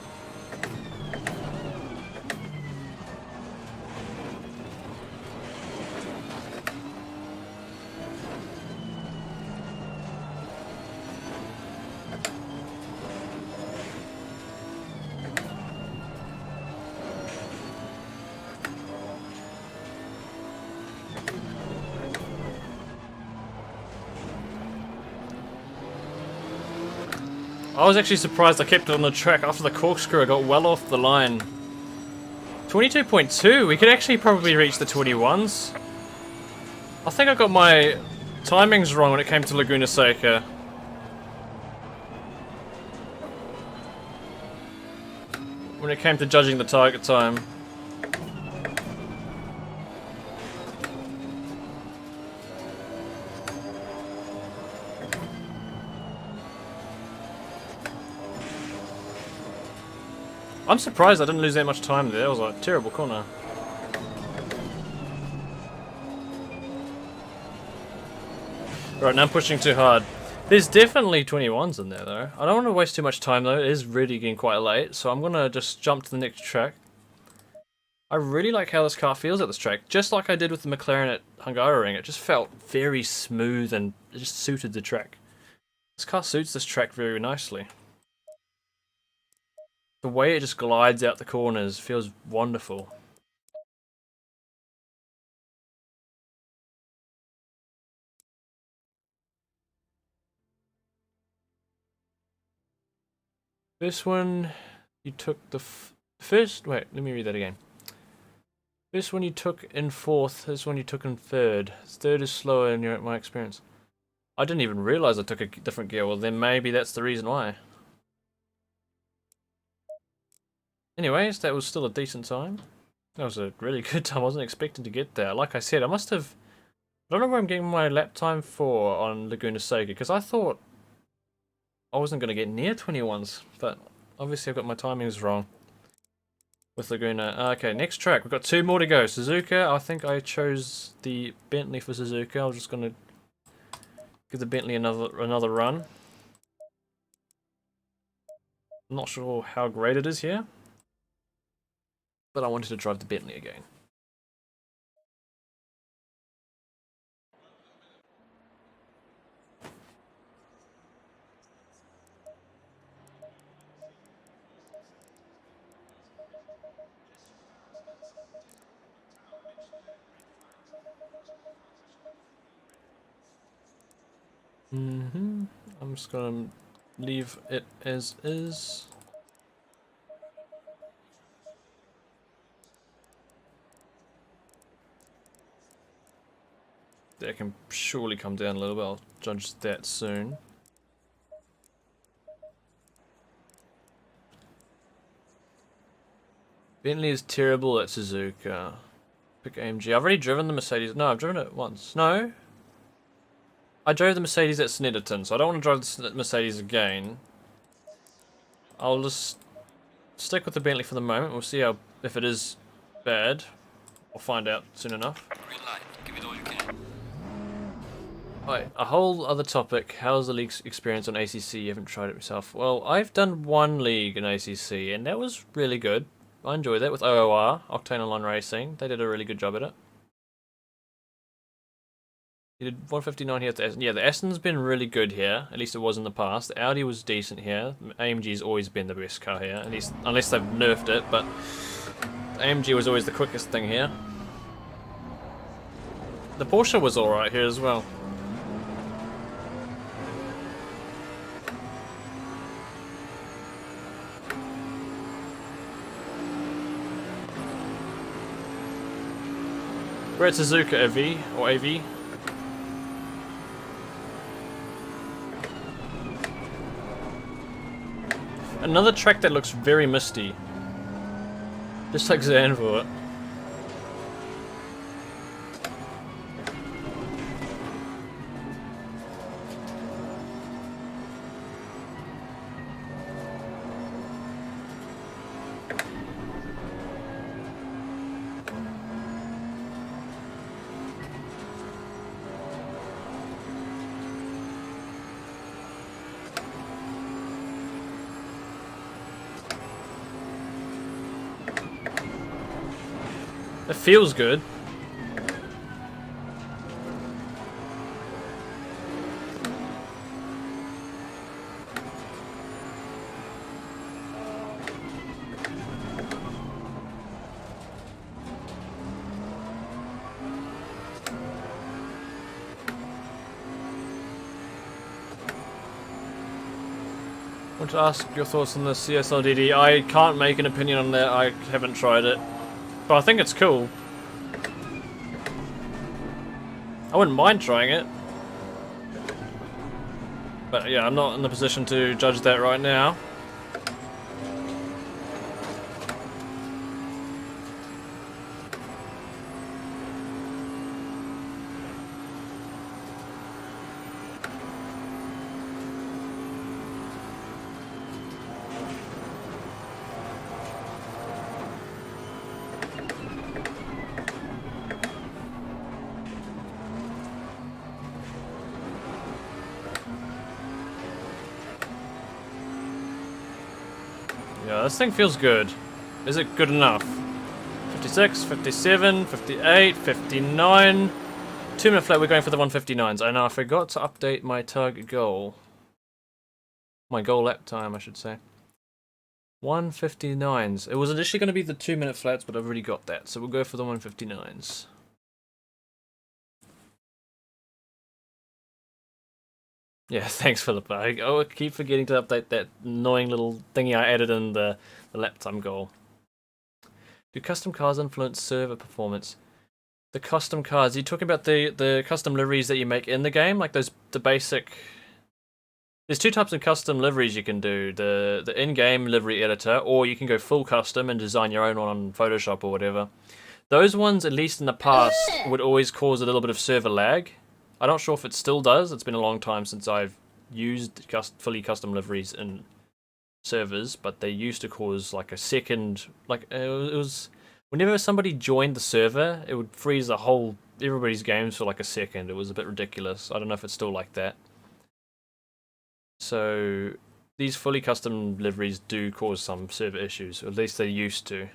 I was actually surprised I kept it on the track. After the corkscrew, I got well off the line. 22.2, we could actually probably reach the 21s. I think I got my timings wrong when it came to Laguna Seca. When it came to judging the target time. I'm surprised I didn't lose that much time there. That was a terrible corner. Right, now I'm pushing too hard. There's definitely 21s in there though. I don't want to waste too much time though. It is really getting quite late, so I'm gonna just jump to the next track. I really like how this car feels at this track. Just like I did with the McLaren at Hungaroring. It just felt very smooth and it just suited the track. This car suits this track very nicely. The way it just glides out the corners feels wonderful. This one, you took the first... Wait, let me read that again. This one you took in fourth, this one you took in third. Third is slower in my experience. I didn't even realise I took a different gear. Well, then maybe that's the reason why. Anyways, that was still a decent time. That was a really good time. I wasn't expecting to get there. Like I said, I must have... I don't know where I'm getting my lap time for on Laguna Seca, because I thought I wasn't going to get near 21s, but obviously I've got my timings wrong with Laguna. Okay, next track. We've got two more to go. Suzuka, I think I chose the Bentley for Suzuka. I'm just going to give the Bentley another run. I'm not sure how great it is here, but I wanted to drive the Bentley again. I'm just gonna leave it as is. That can surely come down a little bit. I'll judge that soon. Bentley is terrible at Suzuka. Pick AMG. I've already driven the Mercedes. No, I've driven it once. No. I drove the Mercedes at Snetterton, so I don't want to drive the Mercedes again. I'll just stick with the Bentley for the moment. We'll see how if it is bad. We'll find out soon enough. Green light. Give it all you can. Right, a whole other topic. How's the league experience on ACC? You haven't tried it yourself. Well, I've done one league in ACC, and that was really good. I enjoyed that with OOR, Octane Online Racing. They did a really good job at it. You did 159 here at the Aston. Yeah, the Aston's been really good here. At least it was in the past. The Audi was decent here. AMG's always been the best car here, at least unless they've nerfed it. But AMG was always the quickest thing here. The Porsche was alright here as well. We're at Suzuka AV, or AV. Another track that looks very misty. Just like Zandvoort. It feels good. I want to ask your thoughts on the CSLDD. I can't make an opinion on that. I haven't tried it. But I think it's cool. I wouldn't mind trying it. But yeah, I'm not in the position to judge that right now. Yeah, this thing feels good. Is it good enough? 56, 57, 58, 59. 2 minute flat, we're going for the 159s. I know I forgot to update my target goal. My goal lap time, I should say. 159s. It was initially going to be the 2 minute flats, but I've already got that. So we'll go for the 159s. Yeah, thanks, Philip. I keep forgetting to update that annoying little thingy I added in the lap time goal. Do custom cars influence server performance? The custom cars, are you talking about the custom liveries that you make in the game? Like the basic... There's two types of custom liveries you can do. The in-game livery editor, or you can go full custom and design your own one on Photoshop or whatever. Those ones, at least in the past, would always cause a little bit of server lag. I'm not sure if it still does. It's been a long time since I've used fully custom liveries in servers, but they used to cause like a second, like it was whenever somebody joined the server, it would freeze everybody's games for like a second. It was a bit ridiculous. I don't know if it's still like that. So these fully custom liveries do cause some server issues, or at least they used to.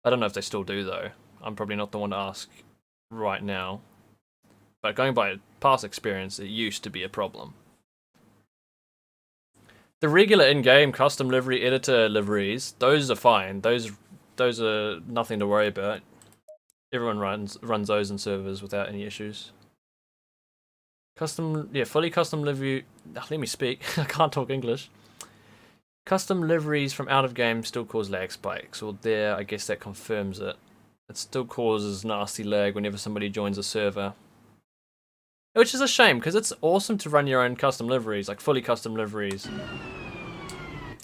I don't know if they still do though. I'm probably not the one to ask right now. But going by past experience, it used to be a problem. The regular in-game custom livery editor liveries, those are fine. Those are nothing to worry about. Everyone runs those in servers without any issues. Fully custom livery. Let me speak. I can't talk English. Custom liveries from out of game still cause lag spikes. Well, there, I guess that confirms it. It still causes nasty lag whenever somebody joins a server. Which is a shame, because it's awesome to run your own custom liveries, like fully custom liveries.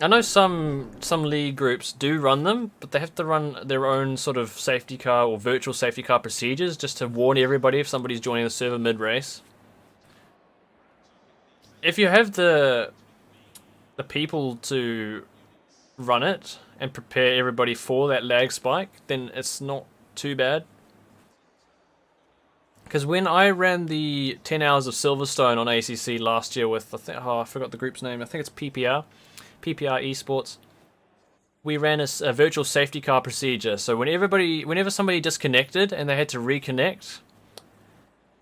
I know some league groups do run them, but they have to run their own sort of safety car or virtual safety car procedures just to warn everybody if somebody's joining the server mid-race. If you have the people to run it and prepare everybody for that lag spike, then it's not too bad. Because when I ran the 10 hours of Silverstone on ACC last year with, I forgot the group's name, I think it's PPR Esports, we ran a virtual safety car procedure. So whenever somebody disconnected and they had to reconnect,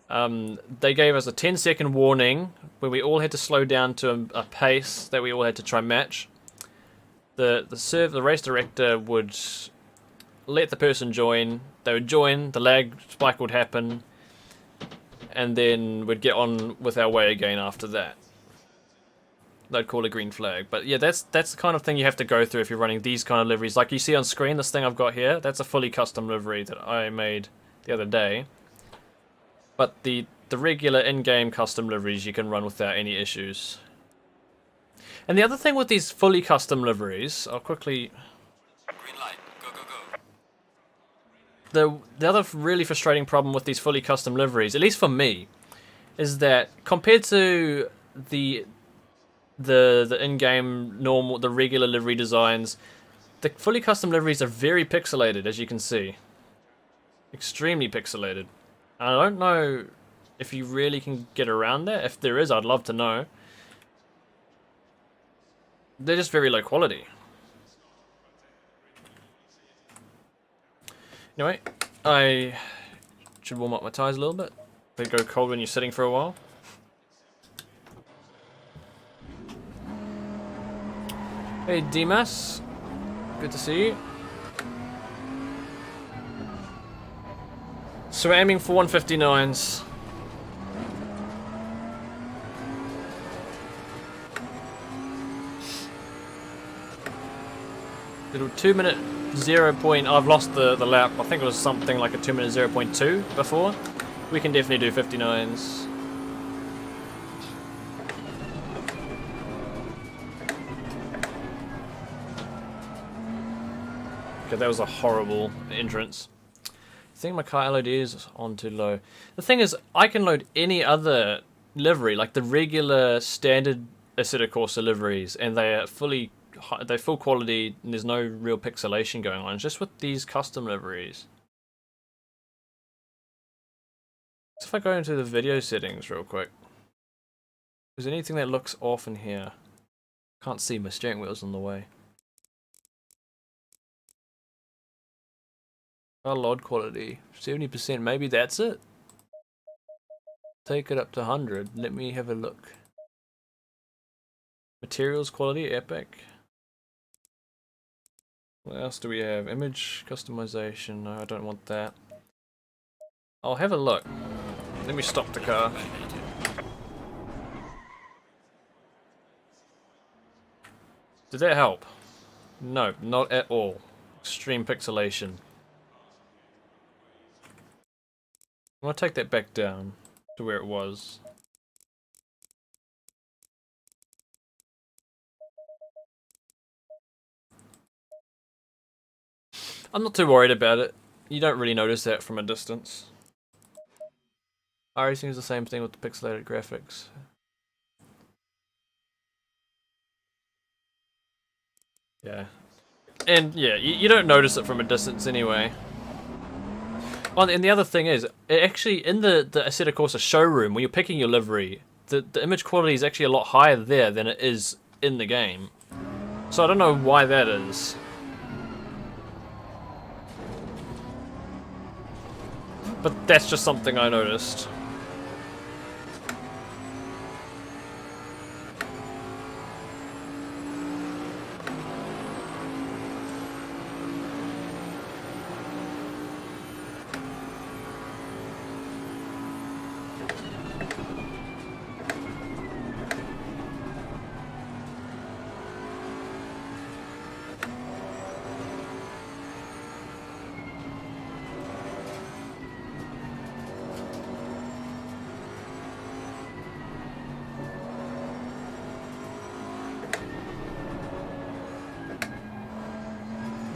they gave us a 10-second warning where we all had to slow down to a pace that we all had to try match. The race director would let the person join, they would join, the lag spike would happen, and then we'd get on with our way again after that. They'd call a green flag. But yeah, that's the kind of thing you have to go through if you're running these kind of liveries. Like you see on screen, this thing I've got here, that's a fully custom livery that I made the other day. But the regular in-game custom liveries you can run without any issues. And the other thing with these fully custom liveries, I'll quickly... Green light. Go, go, go. The other really frustrating problem with these fully custom liveries, at least for me, is that compared to the in-game normal, the regular livery designs, the fully custom liveries are very pixelated, as you can see. Extremely pixelated. I don't know if you really can get around that. If there is, I'd love to know. They're just very low quality. Anyway, I should warm up my tyres a little bit. They go cold when you're sitting for a while. Hey Dimas, good to see you. So we're aiming for 159s. Little 2-minute 0 point. I've lost the lap. I think it was something like a 2-minute 0.2 before. We can definitely do 59s. Okay, that was a horrible entrance. I think my car LED is on too low. The thing is, I can load any other livery, like the regular standard Assetto Corsa liveries, and they're full quality, and there's no real pixelation going on. It's just with these custom liveries. So if I go into the video settings real quick, is there anything that looks off in here? Can't see, my steering wheel's on the way. LOD quality, 70%, maybe that's it? Take it up to 100, let me have a look. Materials quality, epic. What else do we have? Image customization, no I don't want that. I'll have a look. Let me stop the car. Did that help? No, not at all. Extreme pixelation. I'm gonna take that back down to where it was. I'm not too worried about it. You don't really notice that from a distance. iRacing is the same thing with the pixelated graphics. Yeah. And yeah, you don't notice it from a distance anyway. Oh, and the other thing is, actually in the Assetto Corsa showroom, when you're picking your livery, the image quality is actually a lot higher there than it is in the game. So I don't know why that is. But that's just something I noticed.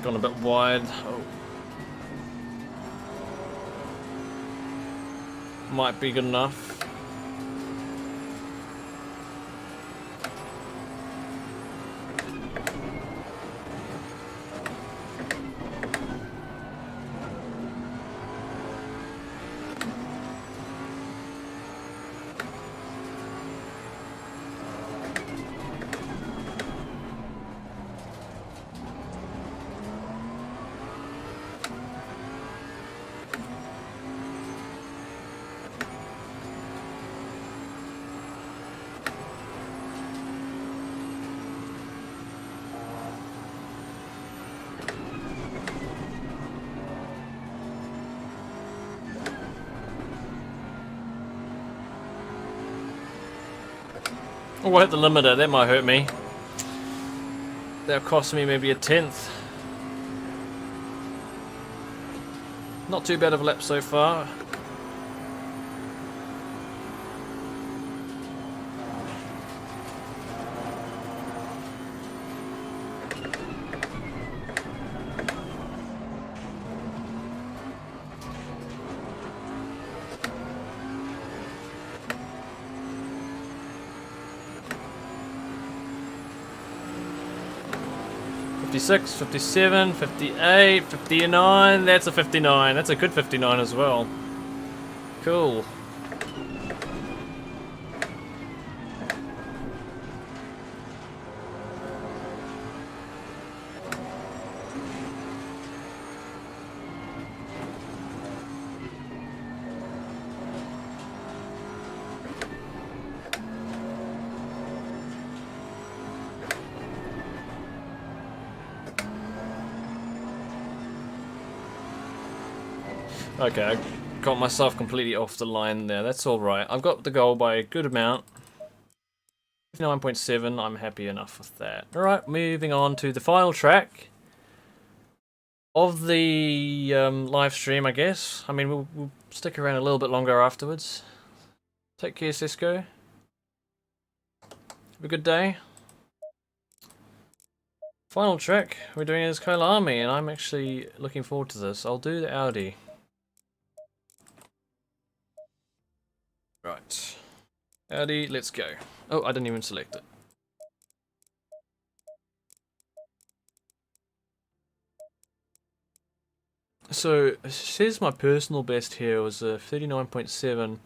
Gone a bit wide. Oh. Might be good enough. Oh, I hit the limiter. That might hurt me. That'll cost me maybe a 10th. Not too bad of a lap so far. '56, '57, '58, '59. That's a '59. That's a good '59 as well. Cool. Okay, I got myself completely off the line there. That's alright. I've got the goal by a good amount. 59.7, I'm happy enough with that. Alright, moving on to the final track of the live stream, I guess. I mean, we'll stick around a little bit longer afterwards. Take care, Cisco. Have a good day. Final track we're doing is Kyalami, and I'm actually looking forward to this. I'll do the Audi. Right. Audi, let's go. Oh, I didn't even select it. So, it says my personal best here was a 39.7.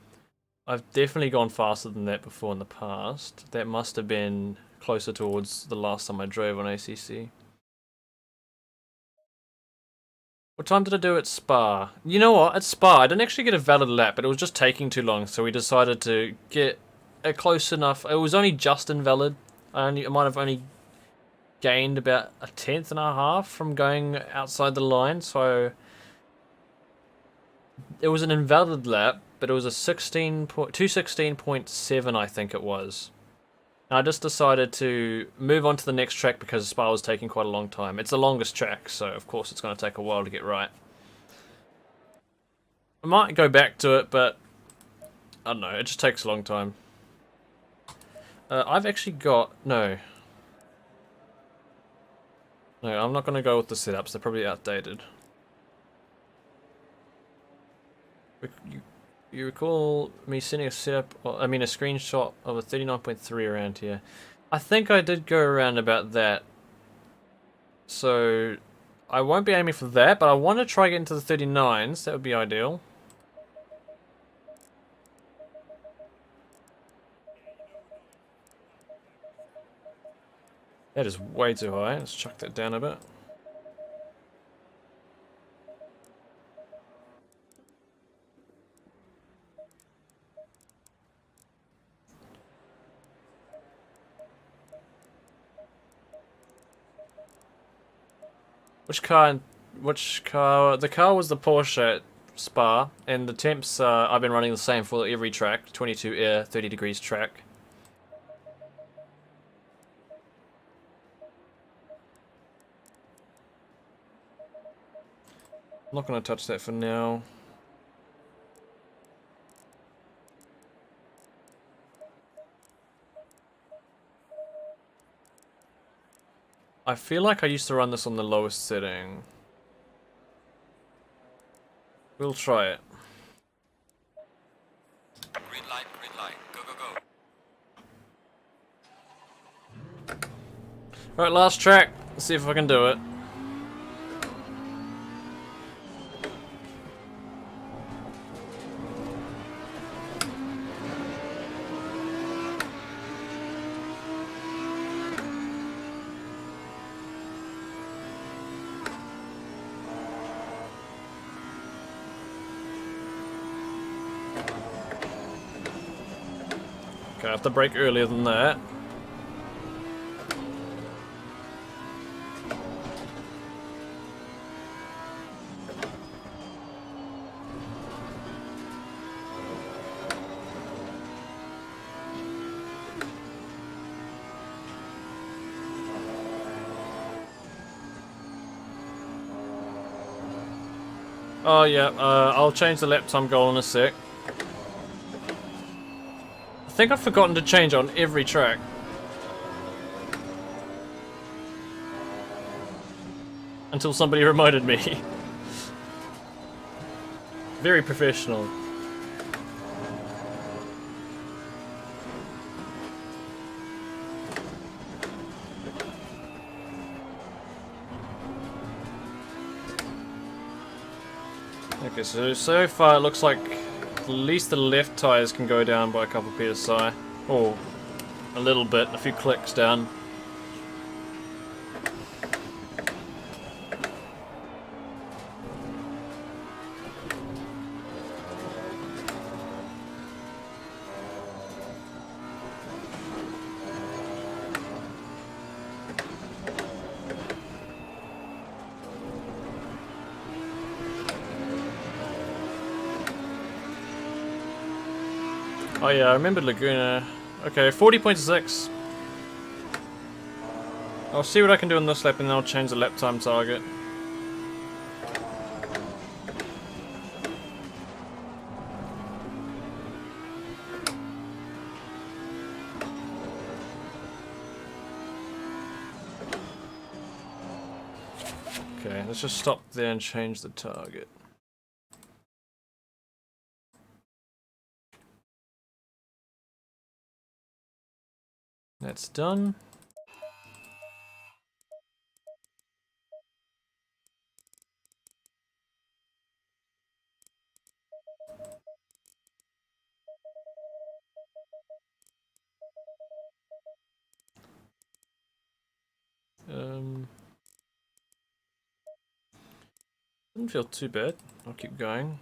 I've definitely gone faster than that before in the past. That must have been closer towards the last time I drove on ACC. What time did I do at Spa? You know what? At Spa, I didn't actually get a valid lap, but it was just taking too long, so we decided to get a close enough. It was only just invalid. I might have only gained about a 10th and a half from going outside the line, so it was an invalid lap, but it was a 216.7, I think it was. And I just decided to move on to the next track because Spa was taking quite a long time. It's the longest track, so of course it's going to take a while to get right. I might go back to it, but I don't know, it just takes a long time. I've actually got... No, I'm not going to go with the setups, they're probably outdated. You recall me sending a setup, I mean a screenshot of a 39.3 around here. I think I did go around about that. So I won't be aiming for that, but I want to try getting to the 39s. That would be ideal. That is way too high. Let's chuck that down a bit. Which car? The car was the Porsche at Spa, and the temps I've been running the same for every track. 22 air, 30 degrees track. I'm not going to touch that for now. I feel like I used to run this on the lowest setting. We'll try it. Green light, go, go, go. Right, last track. Let's see if I can do it. Okay, I have to brake earlier than that. Oh yeah, I'll change the lap time goal in a sec. I think I've forgotten to change on every track. Until somebody reminded me. Very professional. Okay, so far it looks like at least the left tyres can go down by a couple of PSI. Or a little bit, a few clicks down. Oh yeah, I remember Laguna. Okay, 40.6. I'll see what I can do on this lap and then I'll change the lap time target. Okay, let's just stop there and change the target. That's done. Didn't feel too bad. I'll keep going.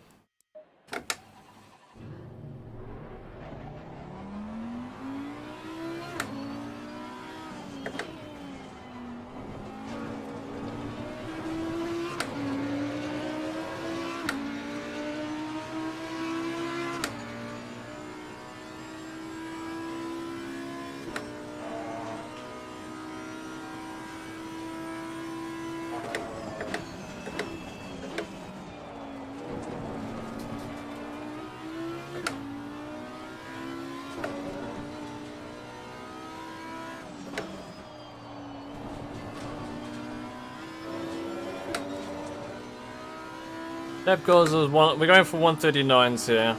Lap goals is one. We're going for 139s here.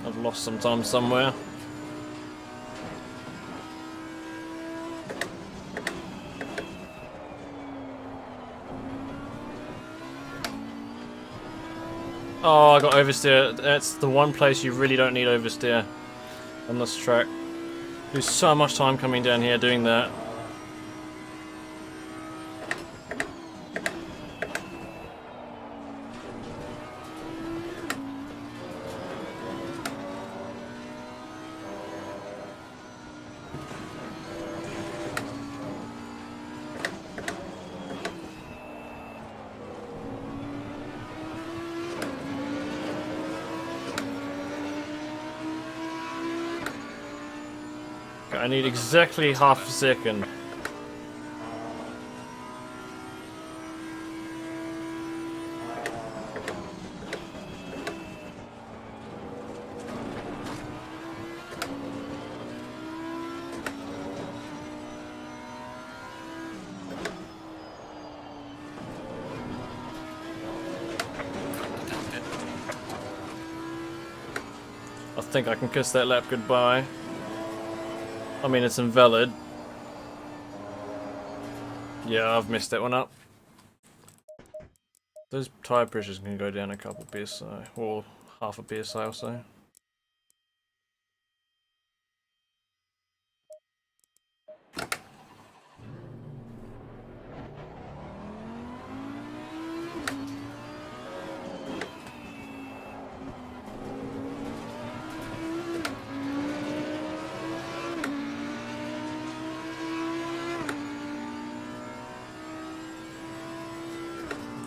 I've lost some time somewhere. Oh, I got oversteer. That's the one place you really don't need oversteer on this track. There's so much time coming down here doing that. I need exactly half a second. I think I can kiss that lap goodbye. I mean, it's invalid. Yeah, I've messed that one up. Those tyre pressures can go down a couple PSI, or half a PSI or so.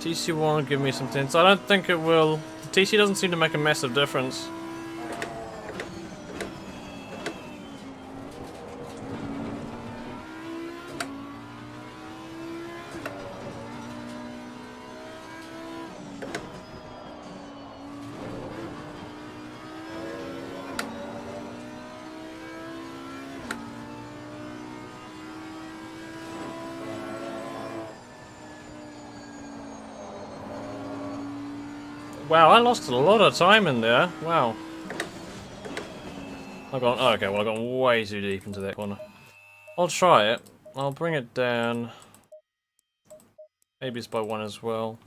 TC won't give me some tints. I don't think it will. The TC doesn't seem to make a massive difference. Wow, I lost a lot of time in there. Wow. I've gone. Oh, okay, well, I've gone way too deep into that corner. I'll try it. I'll bring it down. Maybe it's by one as well.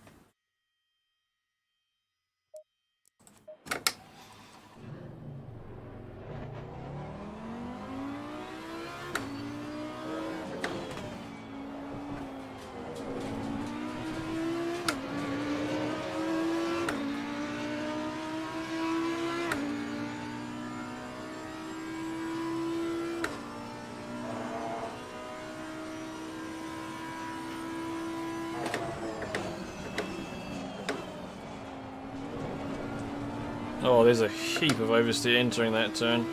Oh, there's a heap of oversteer entering that turn.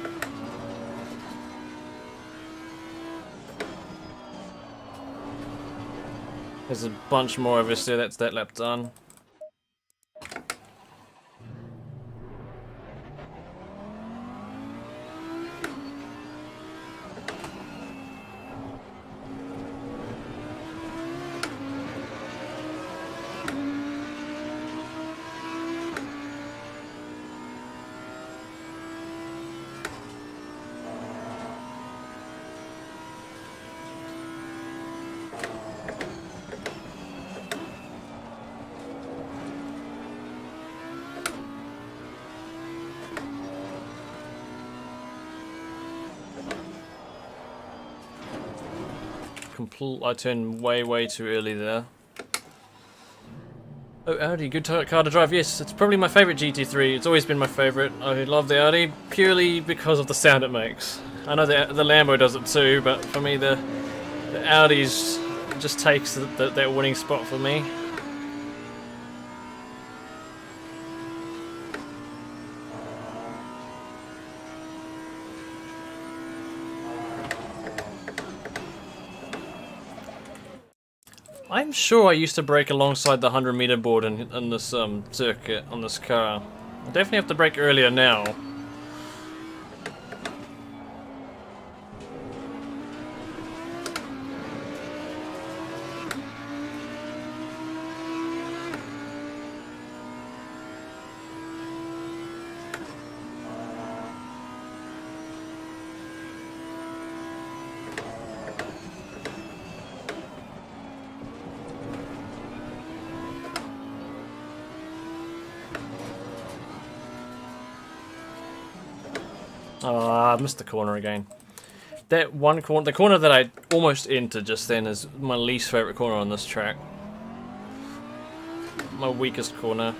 There's a bunch more oversteer, that's that lap done. I turned way too early there. Oh, Audi, good car to drive. Yes, it's probably my favourite GT3. It's always been my favourite. I love the Audi purely because of the sound it makes. I know the Lambo does it too, but for me the Audi's just takes that winning spot for me. I'm sure I used to brake alongside the 100-meter board in this circuit on this car. I definitely have to brake earlier now. I missed the corner again. That one corner, the corner that I almost entered just then, is my least favourite corner on this track. My weakest corner.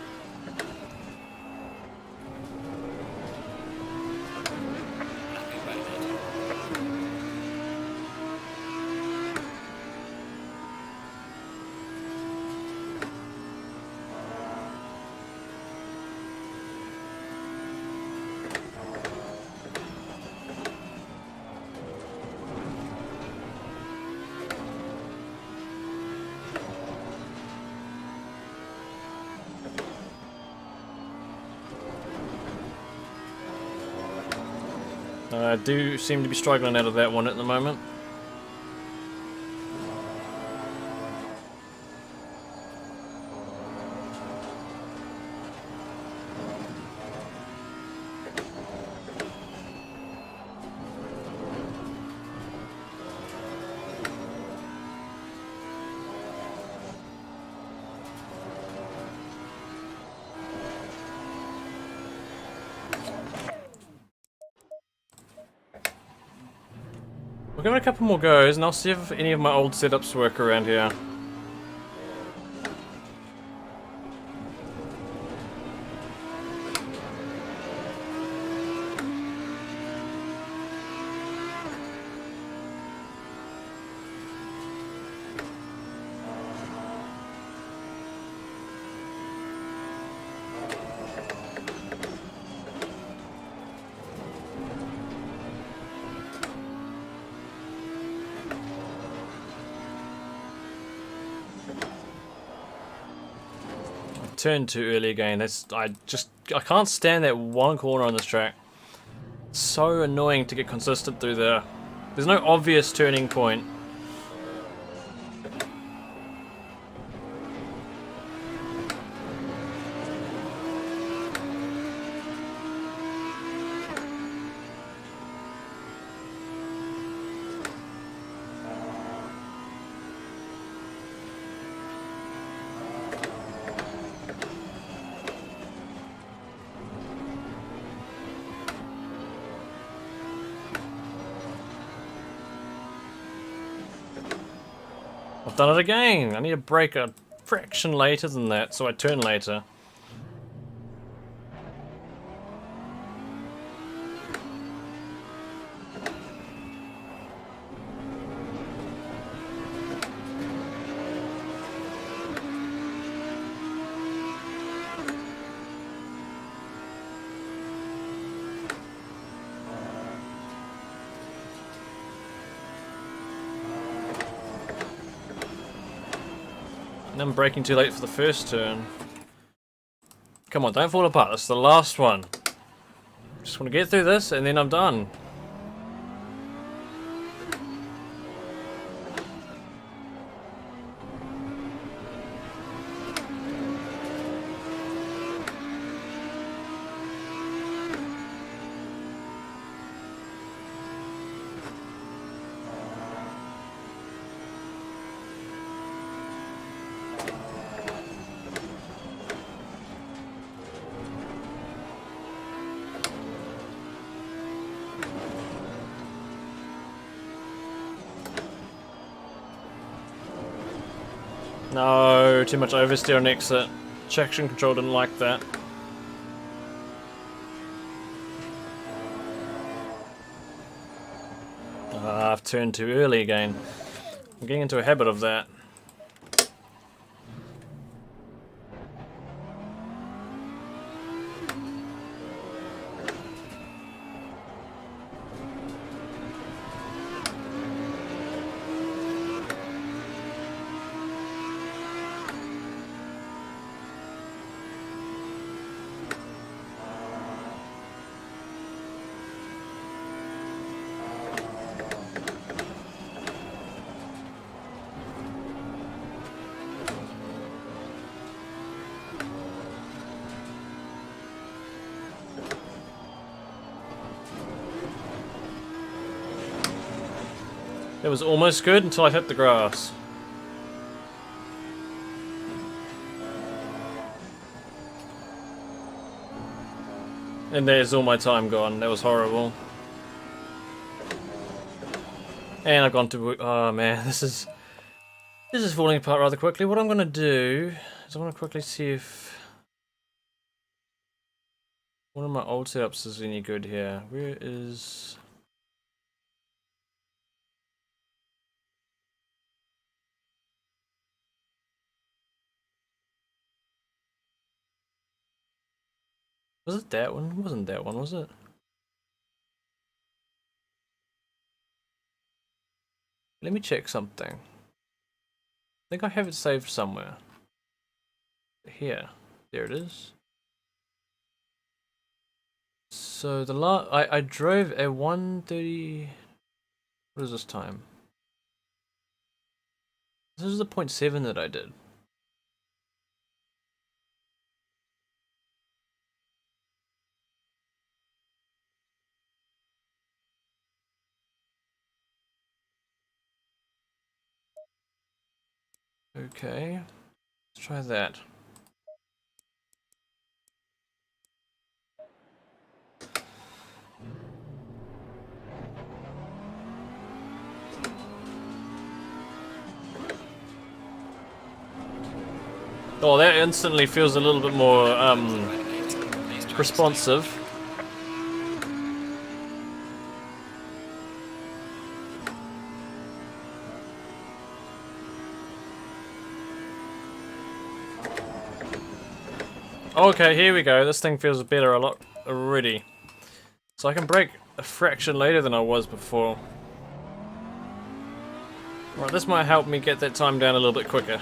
I do seem to be struggling out of that one at the moment. We'll give it a couple more goes, and I'll see if any of my old setups work around here. I turned too early again. I can't stand that one corner on this track. It's so annoying to get consistent through there. There's no obvious turning point. I've done it again! I need to brake a fraction later than that, so I turn later. And I'm braking too late for the first turn. Come on, don't fall apart. This is the last one. Just want to get through this and then I'm done. No, too much oversteer on exit. Traction control didn't like that. I've turned too early again. I'm getting into a habit of that. It was almost good until I hit the grass. And there's all my time gone. That was horrible. And I've gone to... Oh man, this is falling apart rather quickly. What I'm going to do is I want to quickly see if one of my old setups is any good here. Where is... Was it that one? It wasn't that one, was it? Let me check something. I think I have it saved somewhere. Here. There it is. So the I drove a 1:30. What is this time? This is the 0.7 that I did. Okay, let's try that. Oh, that instantly feels a little bit more responsive. Okay, here we go. This thing feels better a lot already. So I can brake a fraction later than I was before. Right, this might help me get that time down a little bit quicker.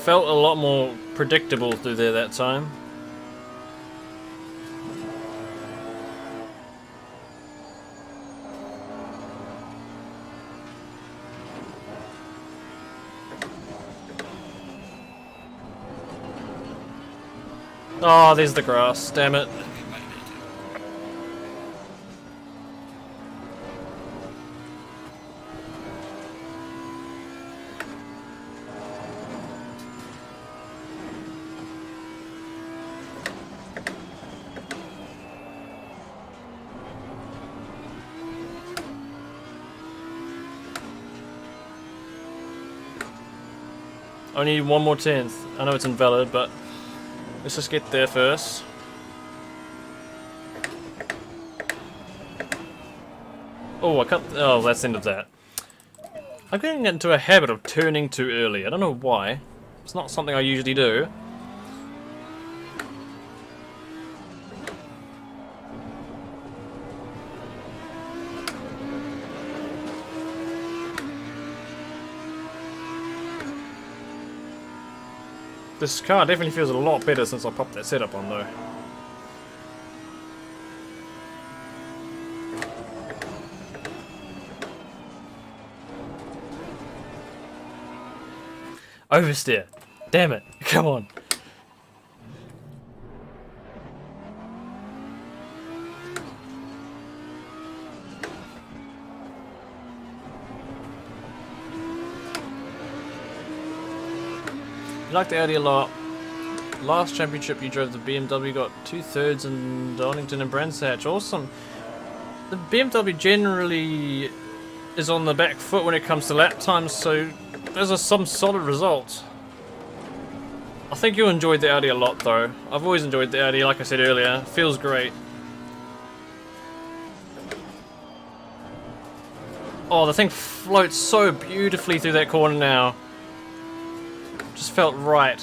felt a lot more predictable through there that time. Oh, there's the grass, damn it. I need one more tenth. I know it's invalid, but let's just get there first. Oh, I cut. Oh, that's the end of that. I'm getting into a habit of turning too early. I don't know why. It's not something I usually do. This car definitely feels a lot better since I popped that setup on though. Oversteer. Damn it. Come on. You like the Audi a lot. Last championship you drove the BMW, got 2/3 in Donington and Brands Hatch. Awesome. The BMW generally is on the back foot when it comes to lap times, so those are some solid results. I think you enjoyed the Audi a lot though. I've always enjoyed the Audi, like I said earlier. Feels great. Oh, the thing floats so beautifully through that corner now. Just felt right.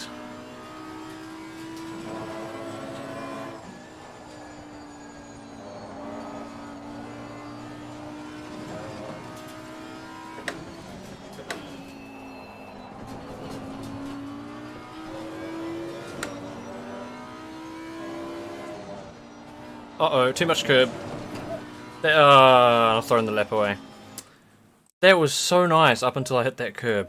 Uh-oh, too much curb. I'm throwing the lap away. That was so nice up until I hit that curb.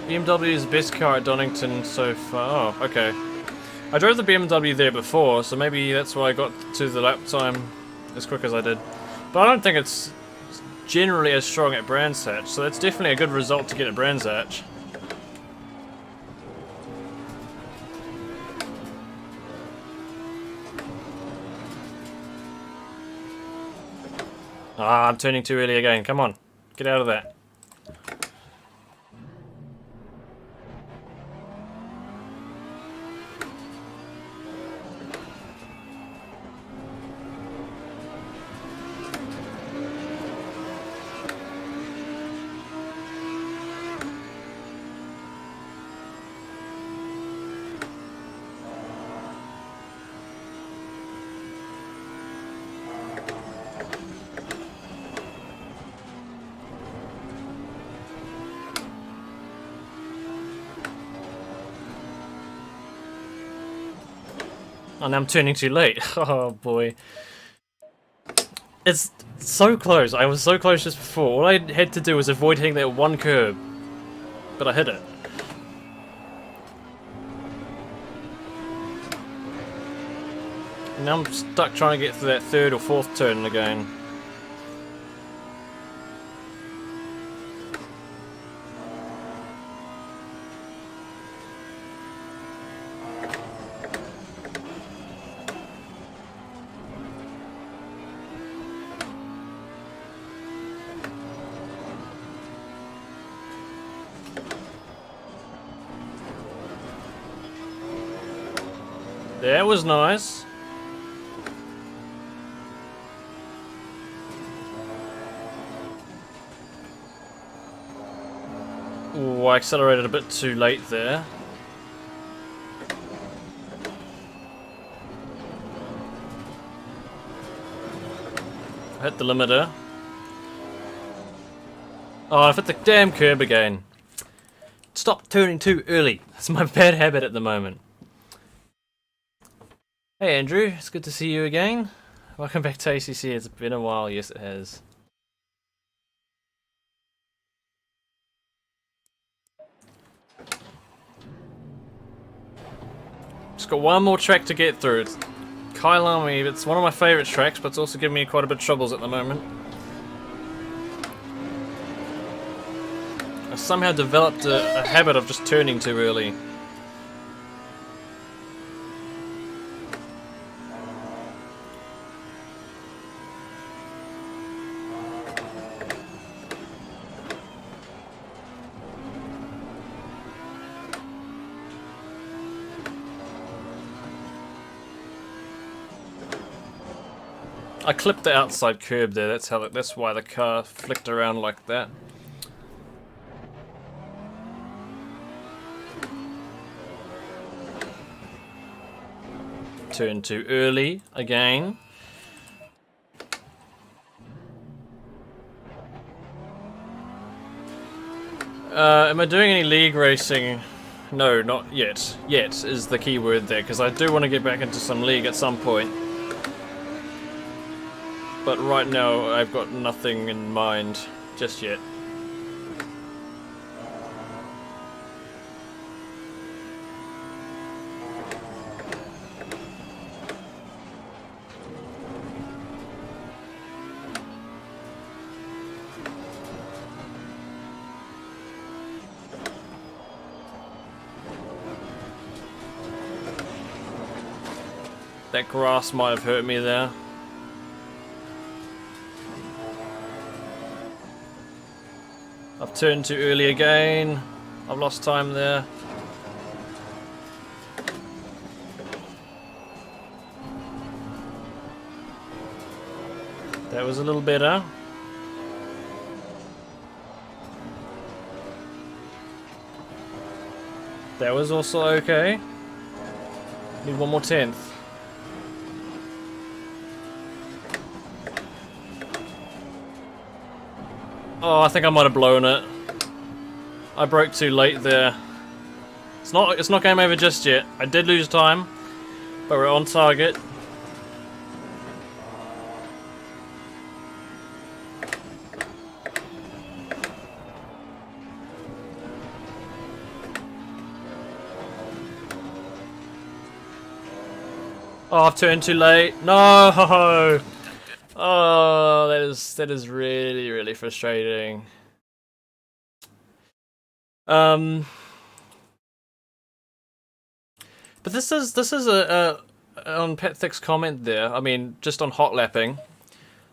BMW is the best car at Donington so far. Oh, okay. I drove the BMW there before, so maybe that's why I got to the lap time as quick as I did. But I don't think it's generally as strong at Brands Hatch, so that's definitely a good result to get at Brands Hatch. Ah, I'm turning too early again. Come on, get out of that. Oh, now I'm turning too late. Oh boy. It's so close. I was so close just before. All I had to do was avoid hitting that one curb. But I hit it. Now I'm stuck trying to get through that third or fourth turn again. That was nice. Ooh, I accelerated a bit too late there. I hit the limiter. Oh, I've hit the damn curb again. Stop turning too early. That's my bad habit at the moment. Hey Andrew, it's good to see you again. Welcome back to ACC. It's been a while. Yes, it has. Just got one more track to get through. It's Kailami. It's one of my favourite tracks, but it's also giving me quite a bit of troubles at the moment. I somehow developed a habit of just turning too early. I clipped the outside curb there. That's why the car flicked around like that. Turn too early again. Am I doing any league racing? No, not yet. Yet is the key word there, because I do want to get back into some league at some point. But right now, I've got nothing in mind just yet. That grass might have hurt me there. I've turned too early again. I've lost time there. That was a little better. That was also okay. Need one more tenth. Oh, I think I might have blown it. I broke too late there. It's not game over just yet. I did lose time, but we're on target. Oh, I've turned too late. No! Oh, that is really, really frustrating. But this is a on Pat Thick's comment there. I mean, just on hot lapping.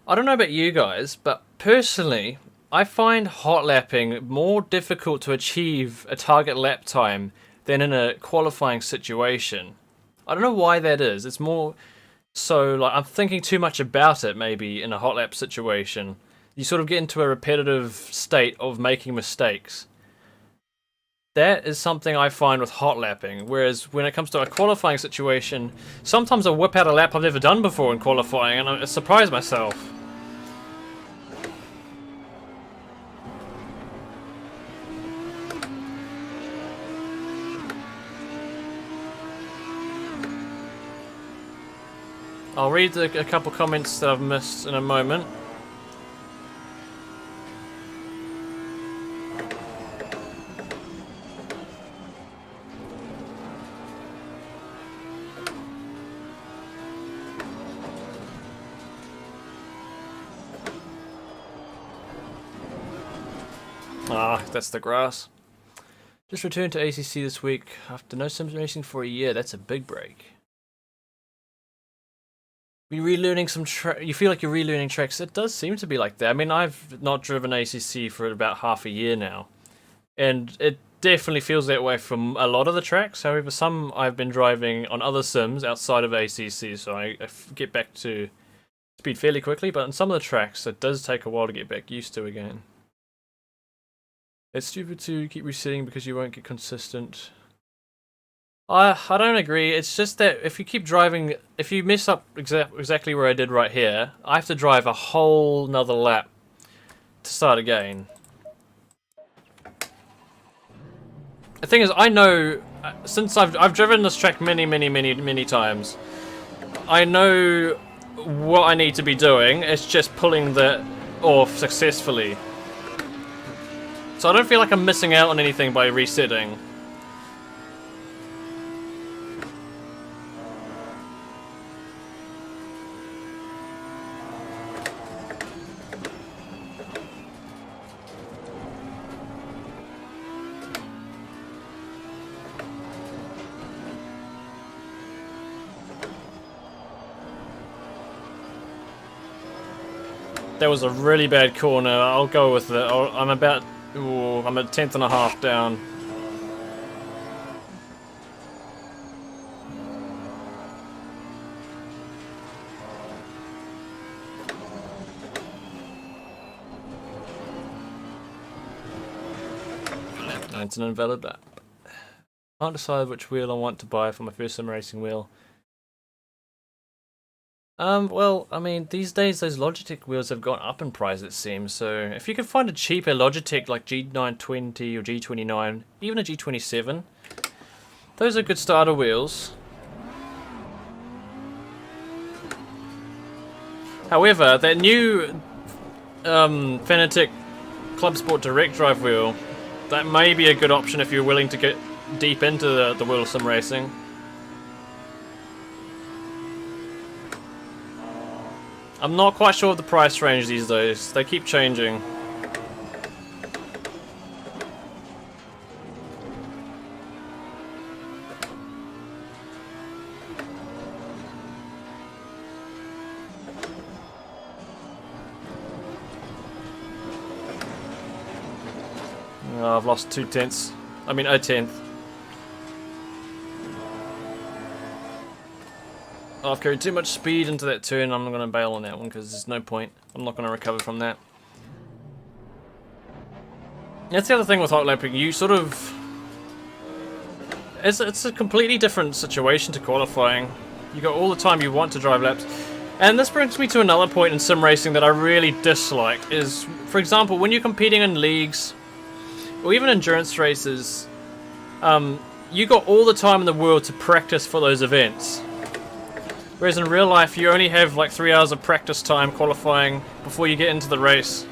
I don't know about you guys, but personally, I find hot lapping more difficult to achieve a target lap time than in a qualifying situation. I don't know why that is. It's more so like I'm thinking too much about it maybe in a hot lap situation. You sort of get into a repetitive state of making mistakes. That is something I find with hot lapping, whereas when it comes to a qualifying situation, sometimes I whip out a lap I've never done before in qualifying and I surprise myself. I'll read a couple comments that I've missed in a moment. Ah, that's the grass. Just returned to ACC this week after no sim racing for a year. That's a big break. You're relearning some you feel like you're relearning tracks. It does seem to be like that. I mean, I've not driven ACC for about half a year now, and it definitely feels that way from a lot of the tracks. However, some I've been driving on other sims outside of ACC, so I get back to speed fairly quickly. But on some of the tracks, it does take a while to get back used to again. It's stupid to keep resetting because you won't get consistent. I don't agree. It's just that if you keep driving, if you mess up exactly where I did right here, I have to drive a whole nother lap to start again. The thing is, I know, since I've driven this track many times, I know what I need to be doing. It's just pulling the off successfully. So I don't feel like I'm missing out on anything by resetting. That was a really bad corner. I'll go with it. I'm about... Ooh, I'm at 10th and a half down. It's an invalid lap. Can't decide which wheel I want to buy for my first sim racing wheel. Well, I mean, these days those Logitech wheels have gone up in price, it seems, so if you can find a cheaper Logitech like G920 or G29, even a G27, those are good starter wheels. However, that new Fanatec Club Sport Direct Drive wheel, that may be a good option if you're willing to get deep into the world of sim racing. I'm not quite sure of the price range these days. They keep changing. Oh, I've lost 2 tenths. I mean, a tenth. I've carried too much speed into that turn. I'm not going to bail on that one because there's no point. I'm not going to recover from that. That's the other thing with hot lapping. You sort of... It's a completely different situation to qualifying. You got all the time you want to drive laps. And this brings me to another point in sim racing that I really dislike. Is, for example, when you're competing in leagues or even endurance races, you got all the time in the world to practice for those events. Whereas in real life, you only have like 3 hours of practice time qualifying before you get into the race.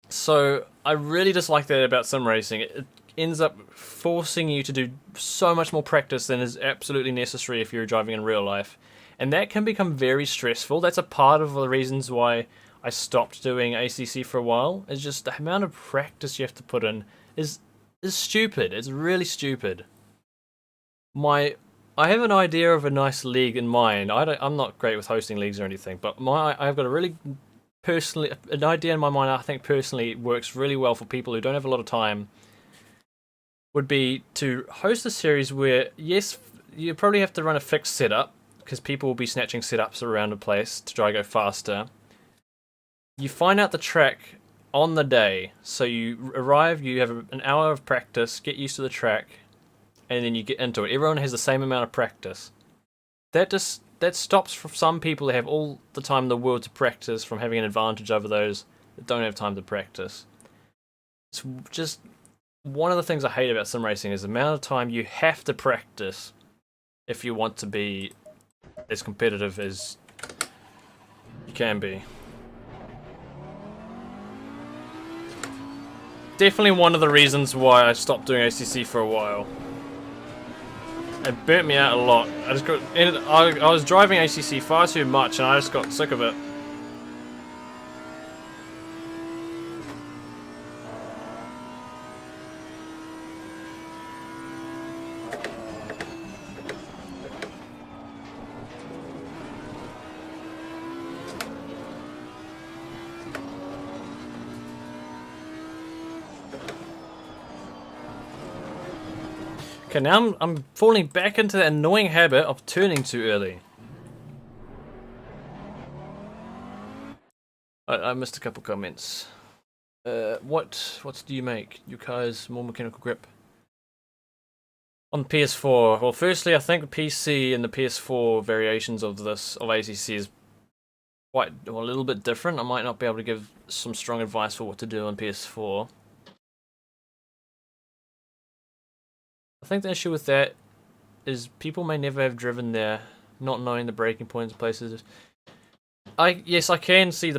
So I really dislike that about sim racing. It ends up forcing you to do so much more practice than is absolutely necessary if you're driving in real life. And that can become very stressful. That's a part of the reasons why I stopped doing ACC for a while. It's just the amount of practice you have to put in is stupid. It's really stupid. I have an idea of a nice league in mind. I'm not great with hosting leagues or anything, but I've got a really an idea in my mind I think personally works really well for people who don't have a lot of time. Would be to host a series where, yes, you probably have to run a fixed setup because people will be snatching setups around the place to try to go faster. You find out the track on the day, so you arrive, you have an hour of practice, get used to the track, and then you get into it. Everyone has the same amount of practice. That stops for some people who have all the time in the world to practice from having an advantage over those that don't have time to practice. It's just one of the things I hate about sim racing is the amount of time you have to practice if you want to be as competitive as you can be. Definitely one of the reasons why I stopped doing ACC for a while. It burnt me out a lot. I was driving ACC far too much and I just got sick of it. Okay, now I'm falling back into that annoying habit of turning too early. I missed a couple comments. What do you make? Your car's more mechanical grip. On PS4, well, firstly, I think the PC and the PS4 variations of this of ACC is quite a little bit different. I might not be able to give some strong advice for what to do on PS4. I think the issue with that is people may never have driven there, not knowing the braking points and places. Yes, I can see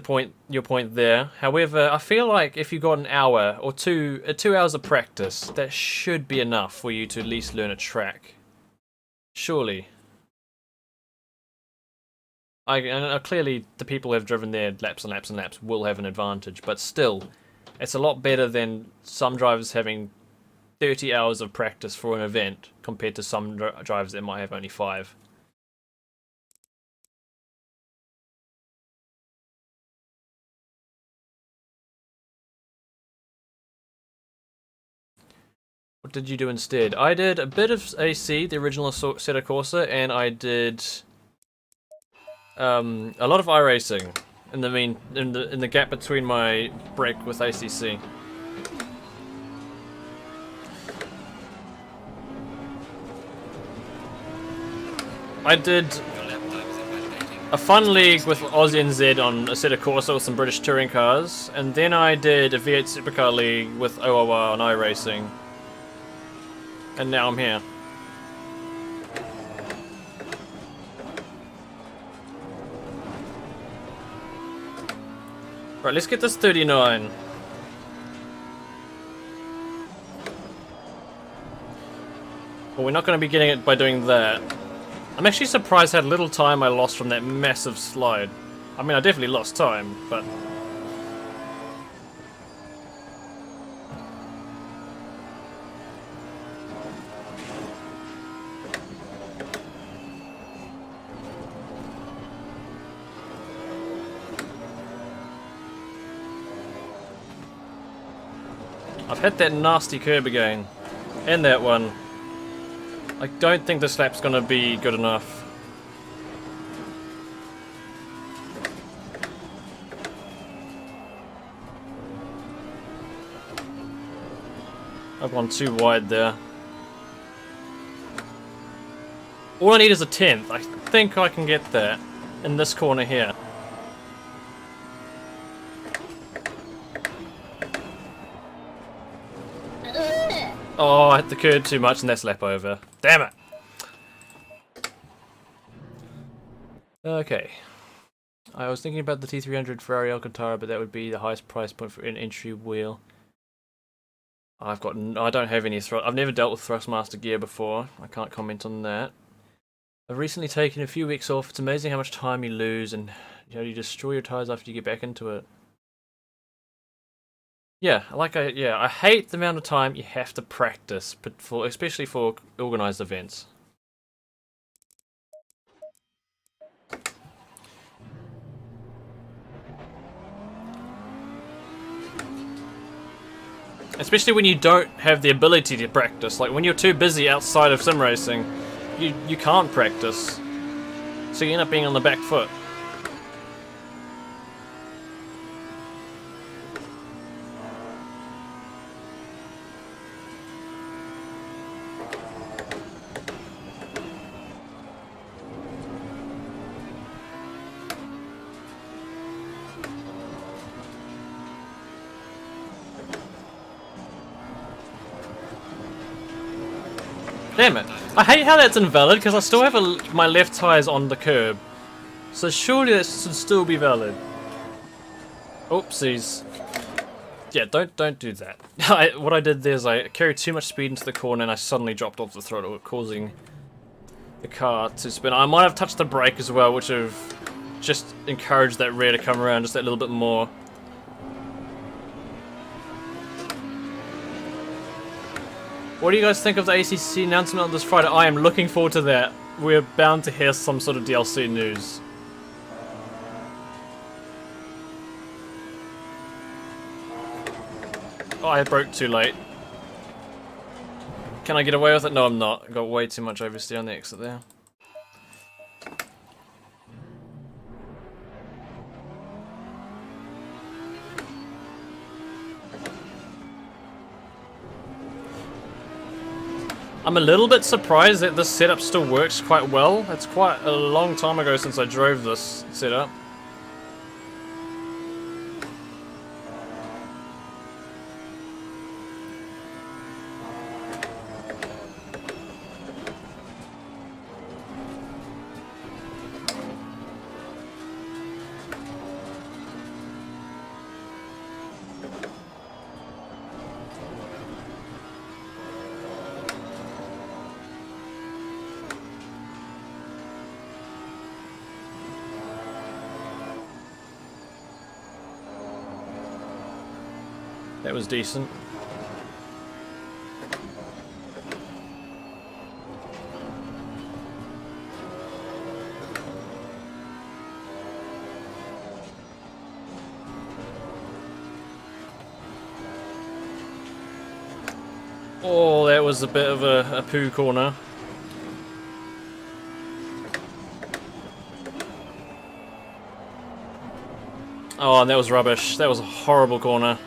your point there. However, I feel like if you got an hour or 2 hours of practice, that should be enough for you to at least learn a track. Surely. Clearly, the people who have driven there laps and laps and laps will have an advantage, but still, it's a lot better than some drivers having 30 hours of practice for an event compared to some drivers that might have only 5. What did you do instead? I did a bit of AC, the original Assetto Corsa, and I did a lot of iRacing in the gap between my break with ACC. I did a fun league with Aussie and Z on Assetto Corsa with some British touring cars, and then I did a V8 Supercar league with OOR on iRacing. And now I'm here. Right, let's get this 39. Well, we're not going to be getting it by doing that. I'm actually surprised how little time I lost from that massive slide. I mean, I definitely lost time, but... I've hit that nasty curb again. And that one. I don't think this lap's gonna be good enough. I've gone too wide there. All I need is a 10th. I think I can get that in this corner here. Oh, I hit the curb too much and that's lap over. Damn it! Okay. I was thinking about the T300 Ferrari Alcantara, but that would be the highest price point for an entry wheel. I don't have any I've never dealt with Thrustmaster gear before. I can't comment on that. I've recently taken a few weeks off. It's amazing how much time you lose and you destroy your tires after you get back into it. Yeah, I hate the amount of time you have to practice, but especially for organised events. Especially when you don't have the ability to practice. Like when you're too busy outside of sim racing, you can't practice. So you end up being on the back foot. Damn it. I hate how that's invalid because I still have my left tyres on the curb. So surely that should still be valid. Oopsies. Yeah, don't do that. What I did there is I carried too much speed into the corner and I suddenly dropped off the throttle, causing the car to spin. I might have touched the brake as well, which have just encouraged that rear to come around just that little bit more. What do you guys think of the ACC announcement on this Friday? I am looking forward to that. We're bound to hear some sort of DLC news. Oh, I broke too late. Can I get away with it? No, I'm not. I got way too much oversteer on the exit there. I'm a little bit surprised that this setup still works quite well. It's quite a long time ago since I drove this setup. That was decent. Oh, that was a bit of a poo corner. Oh, and that was rubbish. That was a horrible corner.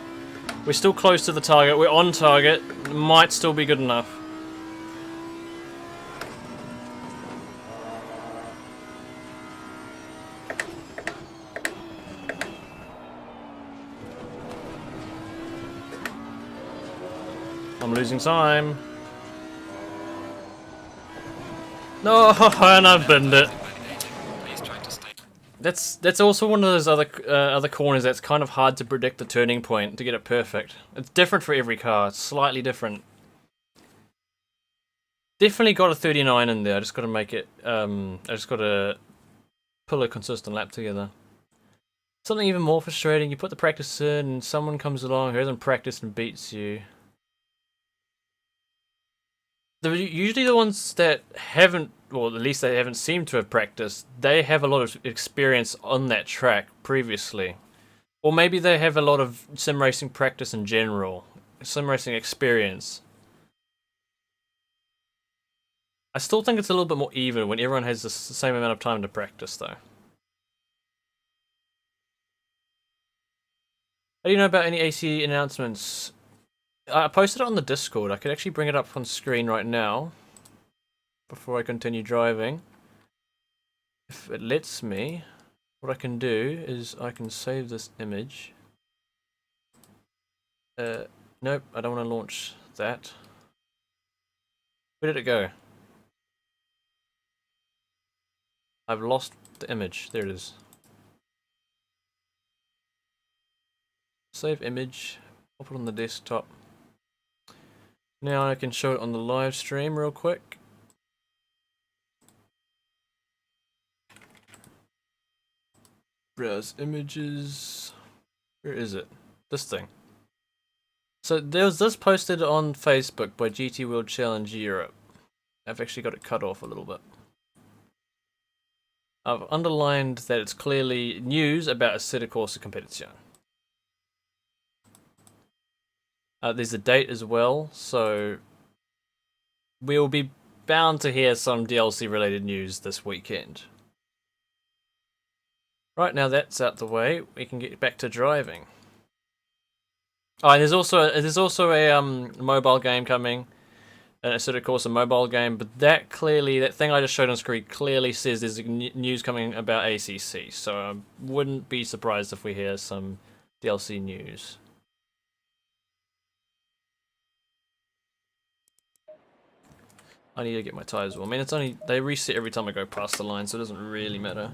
We're still close to the target. We're on target. Might still be good enough. I'm losing time. No, and I've binned it. Please try to stay. That's also one of those other corners that's kind of hard to predict the turning point to get it perfect. It's different for every car. It's slightly different. Definitely got a 39 in there. I just got to make it. I just got to pull a consistent lap together. Something even more frustrating. You put the practice in, and someone comes along who hasn't practiced and beats you. They're usually the ones that haven't, or at least they haven't seemed to have practiced. They have a lot of experience on that track previously. Or maybe they have a lot of sim racing practice in general. Sim racing experience. I still think it's a little bit more even when everyone has the same amount of time to practice though. How do you know about any AC announcements? I posted it on the Discord. I could actually bring it up on screen right now before I continue driving. If it lets me, what I can do is I can save this image. Nope, I don't want to launch that. Where did it go? I've lost the image. There it is. Save image. I'll put it on the desktop. Now I can show it on the live stream real quick. Browse images. Where is it? This thing. So there was this posted on Facebook by GT World Challenge Europe. I've actually got it cut off a little bit. I've underlined that it's clearly news about Assetto Corsa Competizione. There's a date as well, so we'll be bound to hear some DLC related news this weekend. Right, now that's out the way, we can get back to driving. Oh, and there's also a mobile game coming, an Assetto Corsa mobile game, but that thing I just showed on screen clearly says there's news coming about ACC, so I wouldn't be surprised if we hear some DLC news. I need to get my tyres warm. I mean, they reset every time I go past the line, so it doesn't really matter.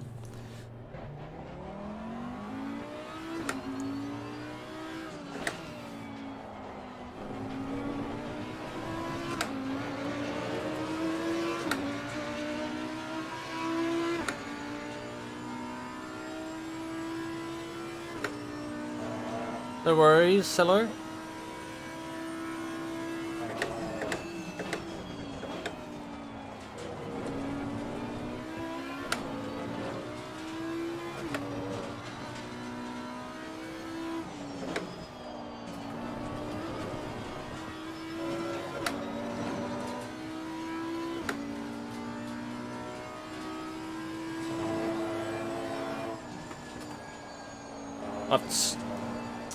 No worries, hello.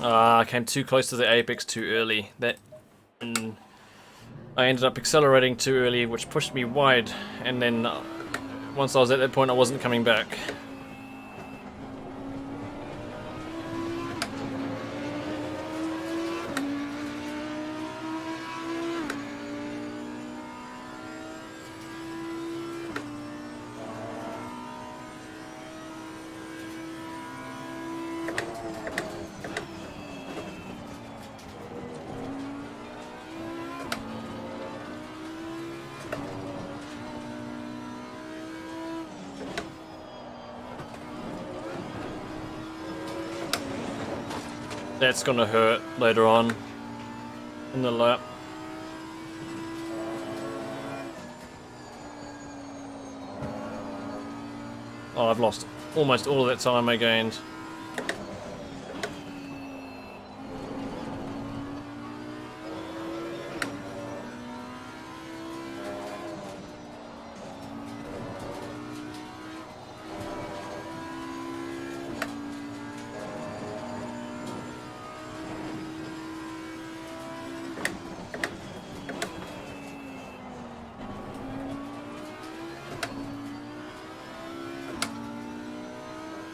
I came too close to the apex too early. I ended up accelerating too early, which pushed me wide, and then once I was at that point I wasn't coming back. That's gonna hurt later on in the lap. Oh, I've lost almost all of that time I gained.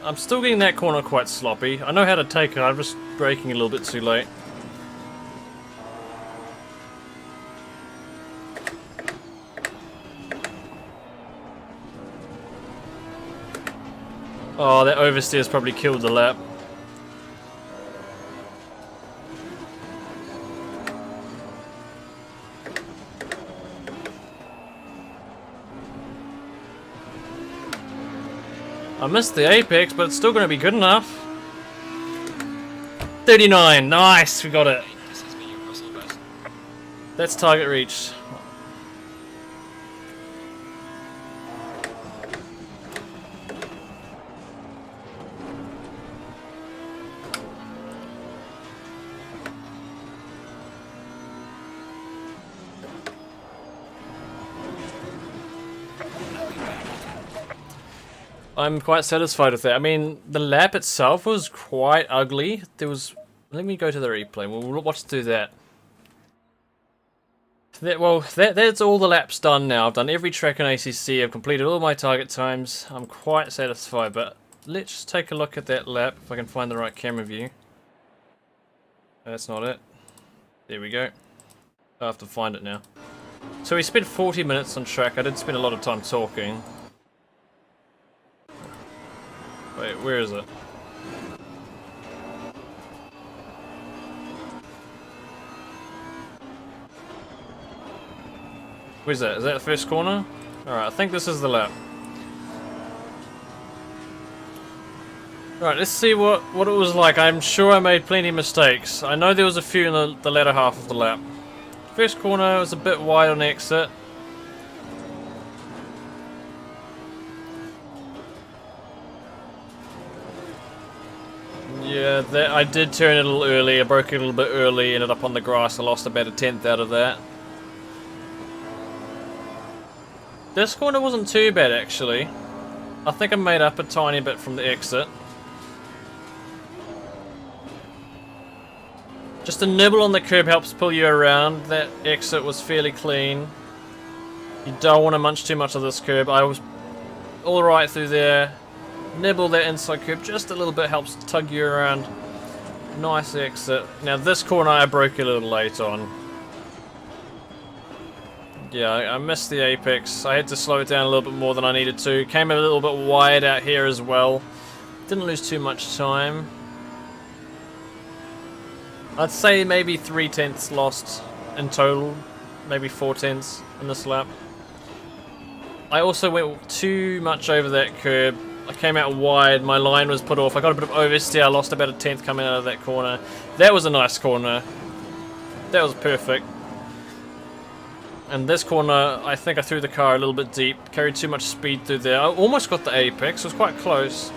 I'm still getting that corner quite sloppy. I know how to take it, I'm just braking a little bit too late. Oh, that oversteer's probably killed the lap. I missed the apex, but it's still going to be good enough. 39, nice, we got it. This has been your personal best. That's target reached. I'm quite satisfied with that. I mean, the lap itself was quite ugly. There was... Let me go to the replay. We'll watch through that. That's all the laps done now. I've done every track in ACC. I've completed all my target times. I'm quite satisfied, but let's just take a look at that lap, if I can find the right camera view. That's not it. There we go. I have to find it now. So we spent 40 minutes on track. I did spend a lot of time talking. Wait, where is it? Where's that? Is that the first corner? Alright, I think this is the lap. Alright, let's see what it was like. I'm sure I made plenty of mistakes. I know there was a few in the latter half of the lap. First corner was a bit wide on exit. Yeah, I did turn it a little early. I broke it a little bit early, ended up on the grass. I lost about a tenth out of that. This corner wasn't too bad, actually. I think I made up a tiny bit from the exit. Just a nibble on the curb helps pull you around. That exit was fairly clean. You don't want to munch too much of this curb. I was alright through there. Nibble that inside curb just a little bit, helps tug you around. Nice exit. Now this corner I broke a little late on. Yeah, I missed the apex. I had to slow it down a little bit more than I needed to. Came a little bit wide out here as well. Didn't lose too much time. I'd say maybe 3/10 lost in total. Maybe 4/10 in this lap. I also went too much over that curb. I came out wide, my line was put off. I got a bit of oversteer, I lost about a tenth coming out of that corner. That was a nice corner. That was perfect. And this corner, I think I threw the car a little bit deep. Carried too much speed through there. I almost got the apex, it was quite close.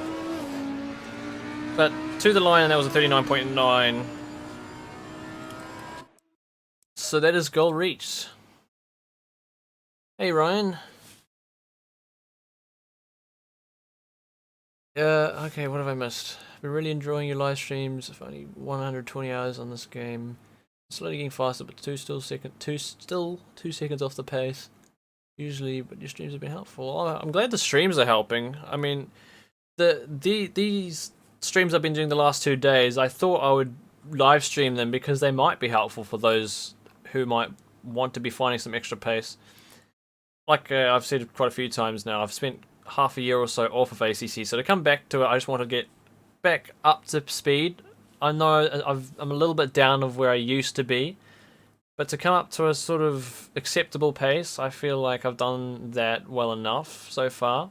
But to the line, and that was a 39.9. So that is goal reached. Hey Ryan. Okay, what have I missed? I've been really enjoying your live streams. I've only 120 hours on this game. Slowly getting faster, but two still 2 seconds off the pace. Usually, but your streams have been helpful. Oh, I'm glad the streams are helping. I mean, these streams I've been doing the last 2 days, I thought I would live stream them because they might be helpful for those who might want to be finding some extra pace. Like I've said quite a few times now, I've spent half a year or so off of ACC, so to come back to it, I just want to get back up to speed. I know I'm a little bit down of where I used to be, but to come up to a sort of acceptable pace, I feel like I've done that well enough so far.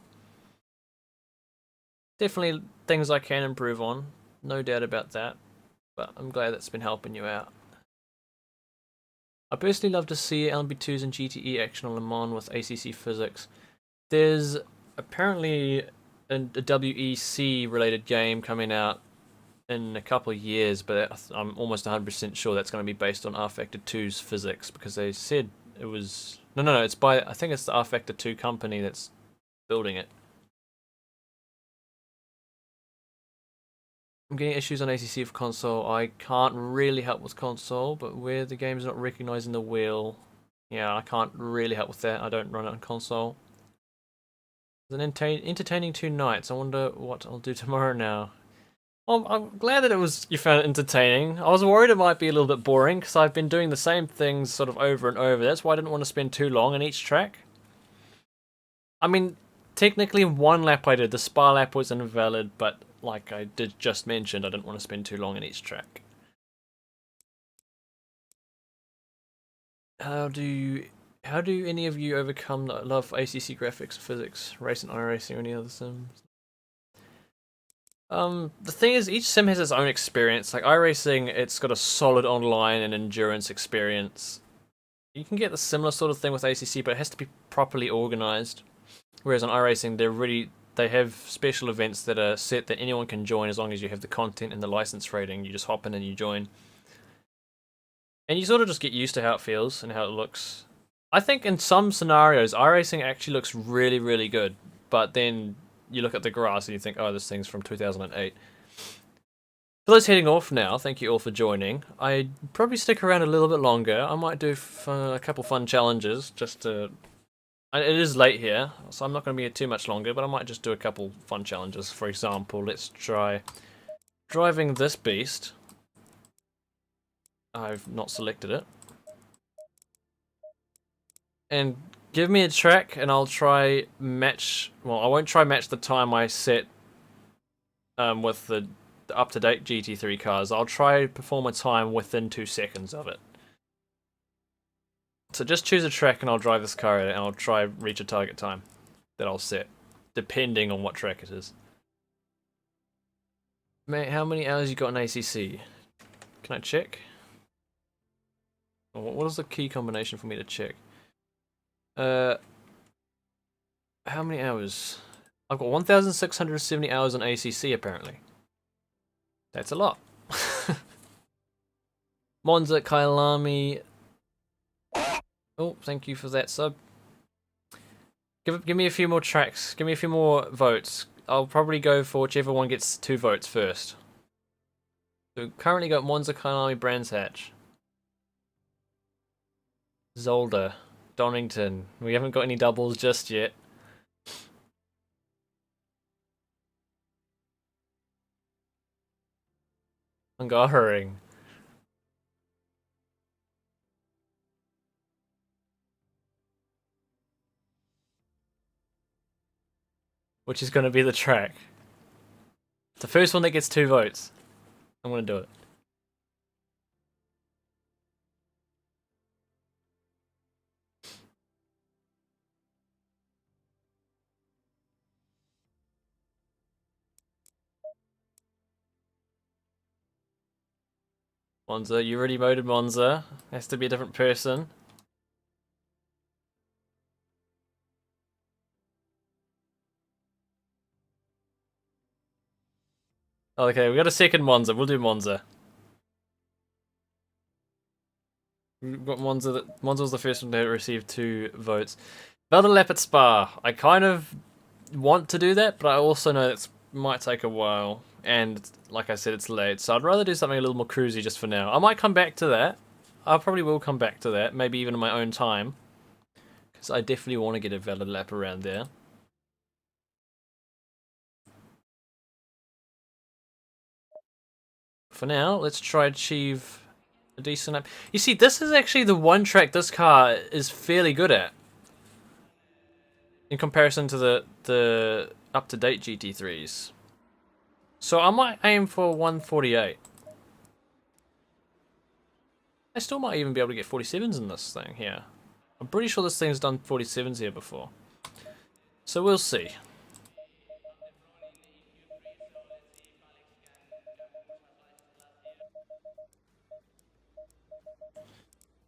Definitely things I can improve on, no doubt about that, but I'm glad that's been helping you out. I personally love to see LMP2s and GTE action on Le Mans with ACC physics. There's apparently a WEC related game coming out in a couple of years, but I'm almost 100% sure that's going to be based on R-Factor 2's physics, because they said it was... No, it's by... I think it's the R-Factor 2 company that's building it. I'm getting issues on ACC for console. I can't really help with console, but where the game's not recognizing the wheel, yeah, I can't really help with that. I don't run it on console. It's an entertaining 2 nights. I wonder what I'll do tomorrow now. Well, I'm glad that you found it entertaining. I was worried it might be a little bit boring, because I've been doing the same things sort of over and over. That's why I didn't want to spend too long on each track. I mean, technically 1 lap I did. The spa lap was invalid, but like I did just mention, I didn't want to spend too long in each track. How do any of you overcome the love for ACC graphics, physics, racing, iRacing, or any other sims? The thing is, each sim has its own experience. Like iRacing, it's got a solid online and endurance experience. You can get the similar sort of thing with ACC, but it has to be properly organized. Whereas on iRacing, they have special events that are set that anyone can join as long as you have the content and the license rating. You just hop in and you join. And you sort of just get used to how it feels and how it looks. I think in some scenarios, iRacing actually looks really, really good. But then you look at the grass and you think, oh, this thing's from 2008. For those heading off now, thank you all for joining. I'd probably stick around a little bit longer. I might do a couple fun challenges just to... It is late here, so I'm not going to be here too much longer, but I might just do a couple fun challenges. For example, let's try driving this beast. I've not selected it. And give me a track and I'll try match... Well, I won't try match the time I set with the up-to-date GT3 cars. I'll try perform a time within 2 seconds of it. So just choose a track and I'll drive this car and I'll try reach a target time that I'll set, depending on what track it is. Mate, how many hours you got in ACC? Can I check? What is the key combination for me to check? How many hours? I've got 1,670 hours on ACC apparently. That's a lot. Monza, Kailami. Oh, thank you for that sub. Give me a few more tracks. Give me a few more votes. I'll probably go for whichever one gets 2 votes first. So currently got Monza, Kailami, Brands Hatch, Zolder, Donington. We haven't got any doubles just yet. Hungaroring. Which is going to be the track. The first one that gets 2 votes. I'm going to do it. Monza, you already voted Monza. Has to be a different person. Okay, we got a second Monza. We'll do Monza. We've got Monza. Monza was the first one to receive 2 votes. Another lap at Spa. I kind of want to do that, but I also know it might take a while. And like I said, it's late. So I'd rather do something a little more cruisy just for now. I might come back to that. I probably will come back to that, maybe even in my own time. Because I definitely want to get a valid lap around there. For now, let's try achieve a decent lap. You see, this is actually the one track this car is fairly good at. In comparison to the up-to-date GT3s. So I might aim for 148. I still might even be able to get 47s in this thing here. I'm pretty sure this thing's done 47s here before. So we'll see.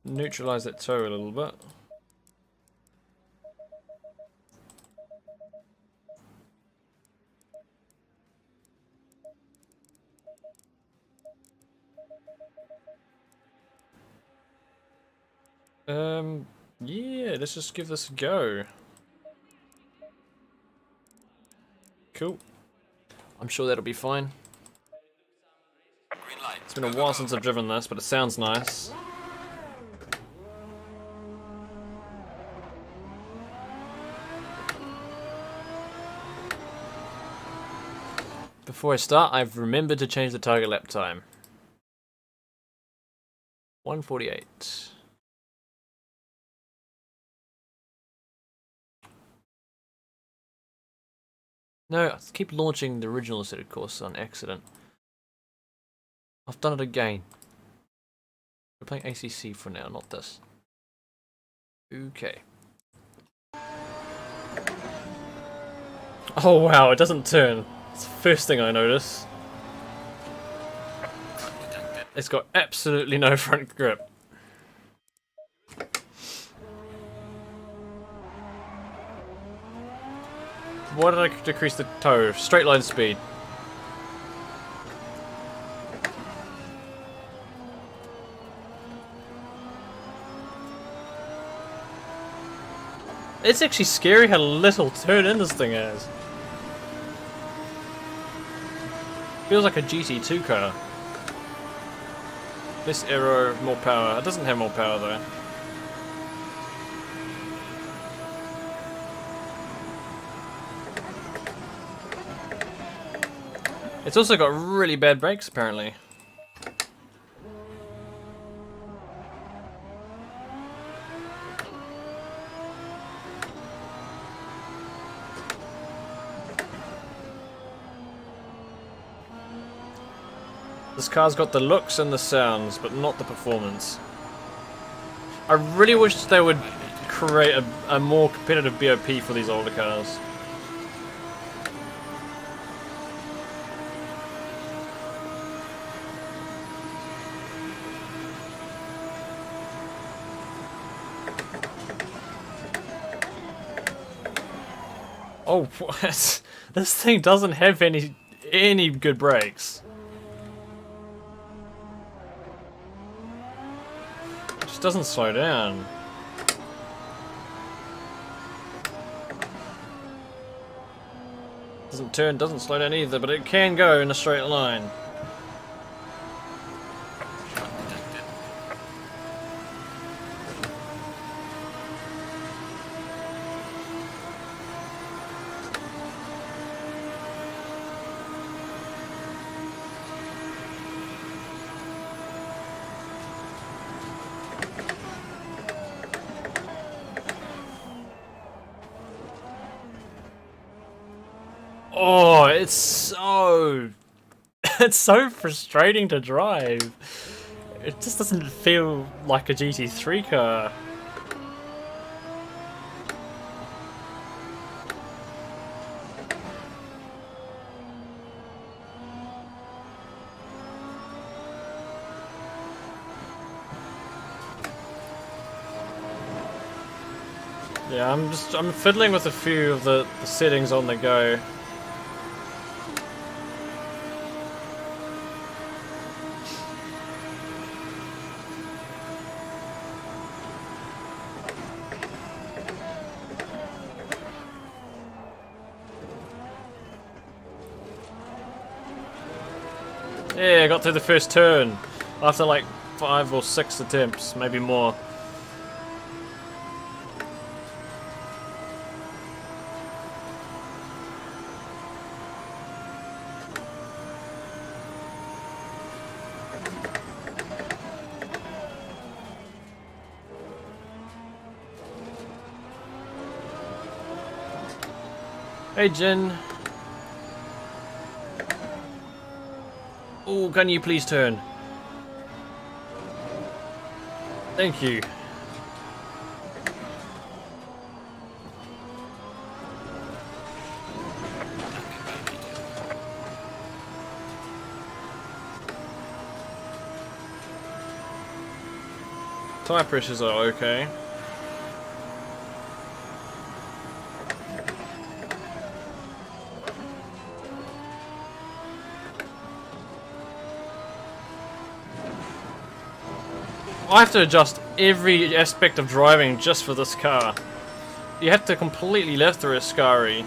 Neutralize that toe a little bit. Yeah, let's just give this a go. Cool. I'm sure that'll be fine. Green light. It's been a while since I've driven this, but it sounds nice. Before I start, I've remembered to change the target lap time. 148. No, I keep launching the original Assetto Corsa on accident. I've done it again. We're playing ACC for now, not this. Okay. Oh wow, it doesn't turn. It's the first thing I notice. It's got absolutely no front grip. Why did I decrease the toe? Straight line speed. It's actually scary how little turn in this thing has. Feels like a GT2 car. Less aero, more power. It doesn't have more power though. It's also got really bad brakes apparently. This car's got the looks and the sounds, but not the performance. I really wish they would create a more competitive BOP for these older cars. Oh, what? This thing doesn't have any good brakes. It just doesn't slow down. Doesn't turn, doesn't slow down either, but it can go in a straight line. Oh, it's so frustrating to drive. It just doesn't feel like a GT3 car. Yeah, I'm fiddling with a few of the settings on the go. Yeah, I got through the first turn after like 5 or 6 attempts, maybe more. Hey Jin. Oh, can you please turn? Thank you. Tire pressures are okay. I have to adjust every aspect of driving just for this car. You have to completely lift the Riscari. You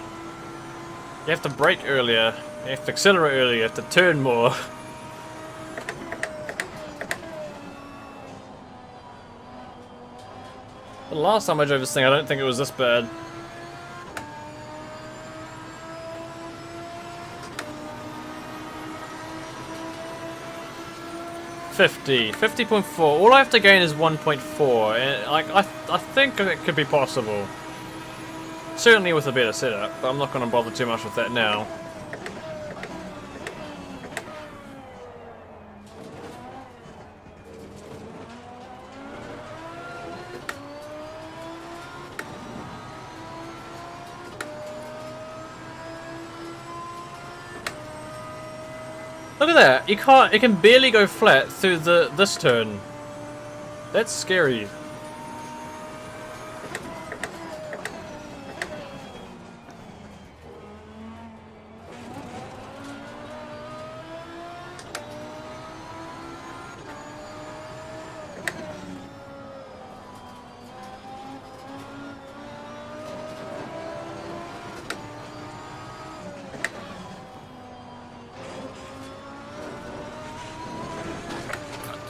have to brake earlier. You have to accelerate earlier. You have to turn more. The last time I drove this thing, I don't think it was this bad. 50.4. All I have to gain is 1.4, and I think it could be possible. Certainly with a better setup, but I'm not going to bother too much with that now. Look at that! You can't. It can barely go flat through this turn. That's scary.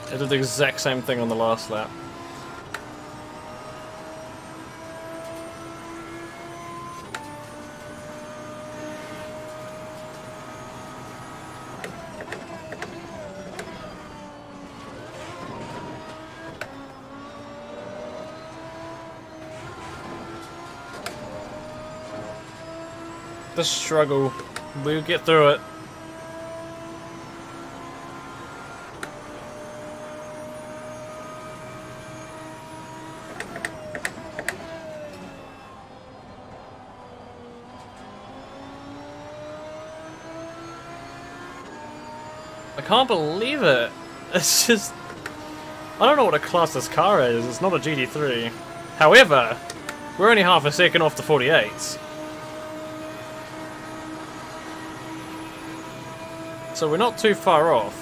I did the exact same thing on the last lap. The struggle. We'll get through it. I can't believe it. It's just... I don't know what a class this car is. It's not a GT3. However, we're only half a second off the 48s. So we're not too far off.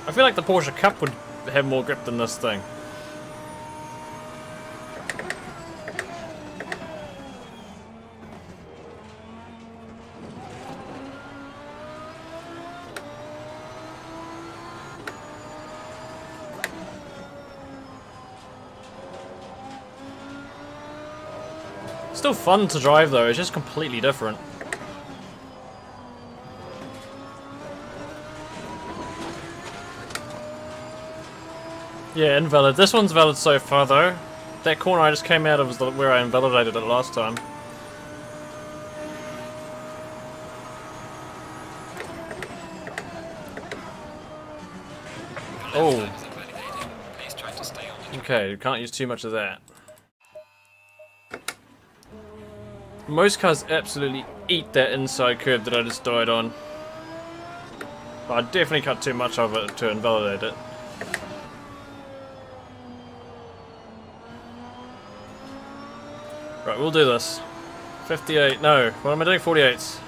I feel like the Porsche Cup would have more grip than this thing. Still fun to drive though, it's just completely different. Yeah, invalid. This one's valid so far though. That corner I just came out of was where I invalidated it last time. Oh. Okay, you can't use too much of that. Most cars absolutely eat that inside curve that I just died on. But I definitely cut too much of it to invalidate it. Right, we'll do this. 58, no, what am I doing? 48s.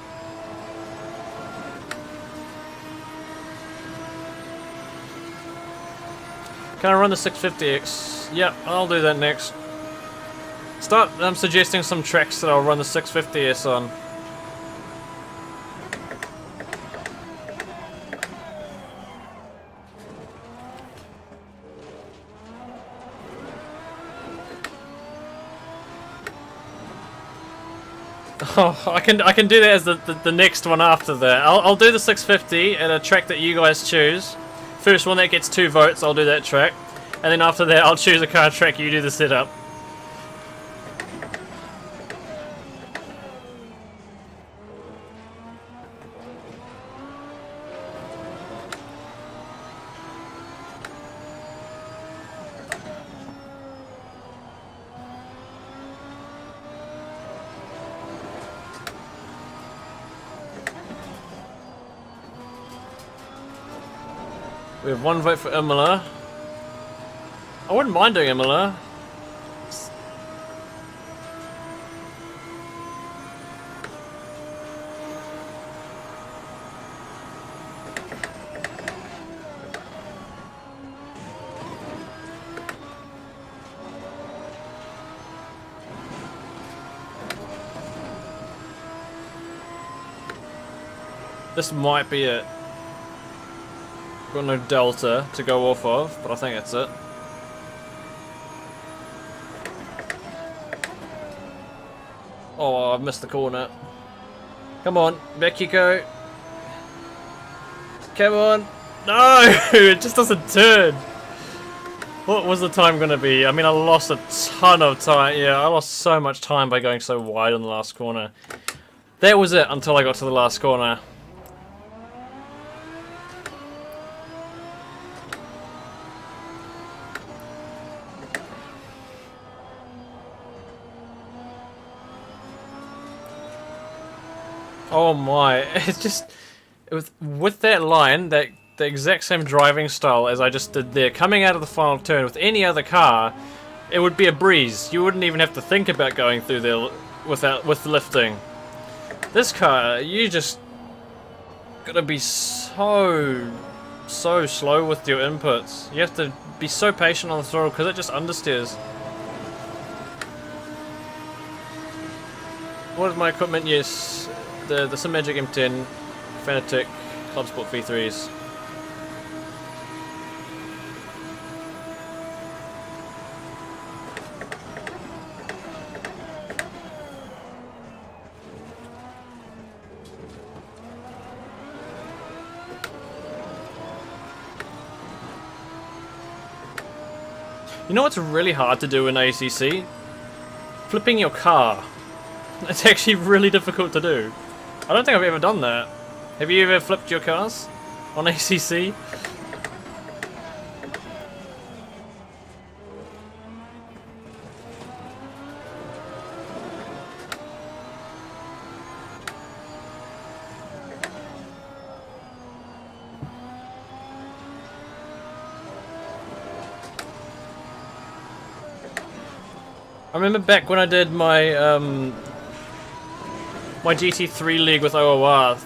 Can I run the 650X? Yep, I'll do that next. Start suggesting some tracks that I'll run the 650S on. Oh, I can do that as the next one after that. I'll do the 650 at a track that you guys choose. First one that gets 2 votes, I'll do that track. And then after that, I'll choose a car track, you do the setup. We have 1 vote for Imola. I wouldn't mind doing Imola. This might be it. Got no delta to go off of, but I think that's it. Oh, I've missed the corner. Come on, back you go. Come on. No! It just doesn't turn. What was the time going to be? I mean, I lost a ton of time. Yeah, I lost so much time by going so wide on the last corner. That was it until I got to the last corner. Oh my, it's just, it was, with that line, the exact same driving style as I just did there, coming out of the final turn with any other car, it would be a breeze. You wouldn't even have to think about going through there with lifting. This car, you just gotta be so slow with your inputs. You have to be so patient on the throttle because it just understeers. What is my equipment? Yes. The Magic M10, Fanatec, Club Sport V3s. You know what's really hard to do in ACC? Flipping your car. It's actually really difficult to do. I don't think I've ever done that. Have you ever flipped your cars on ACC? I remember back when I did my my GT3 league with OOR,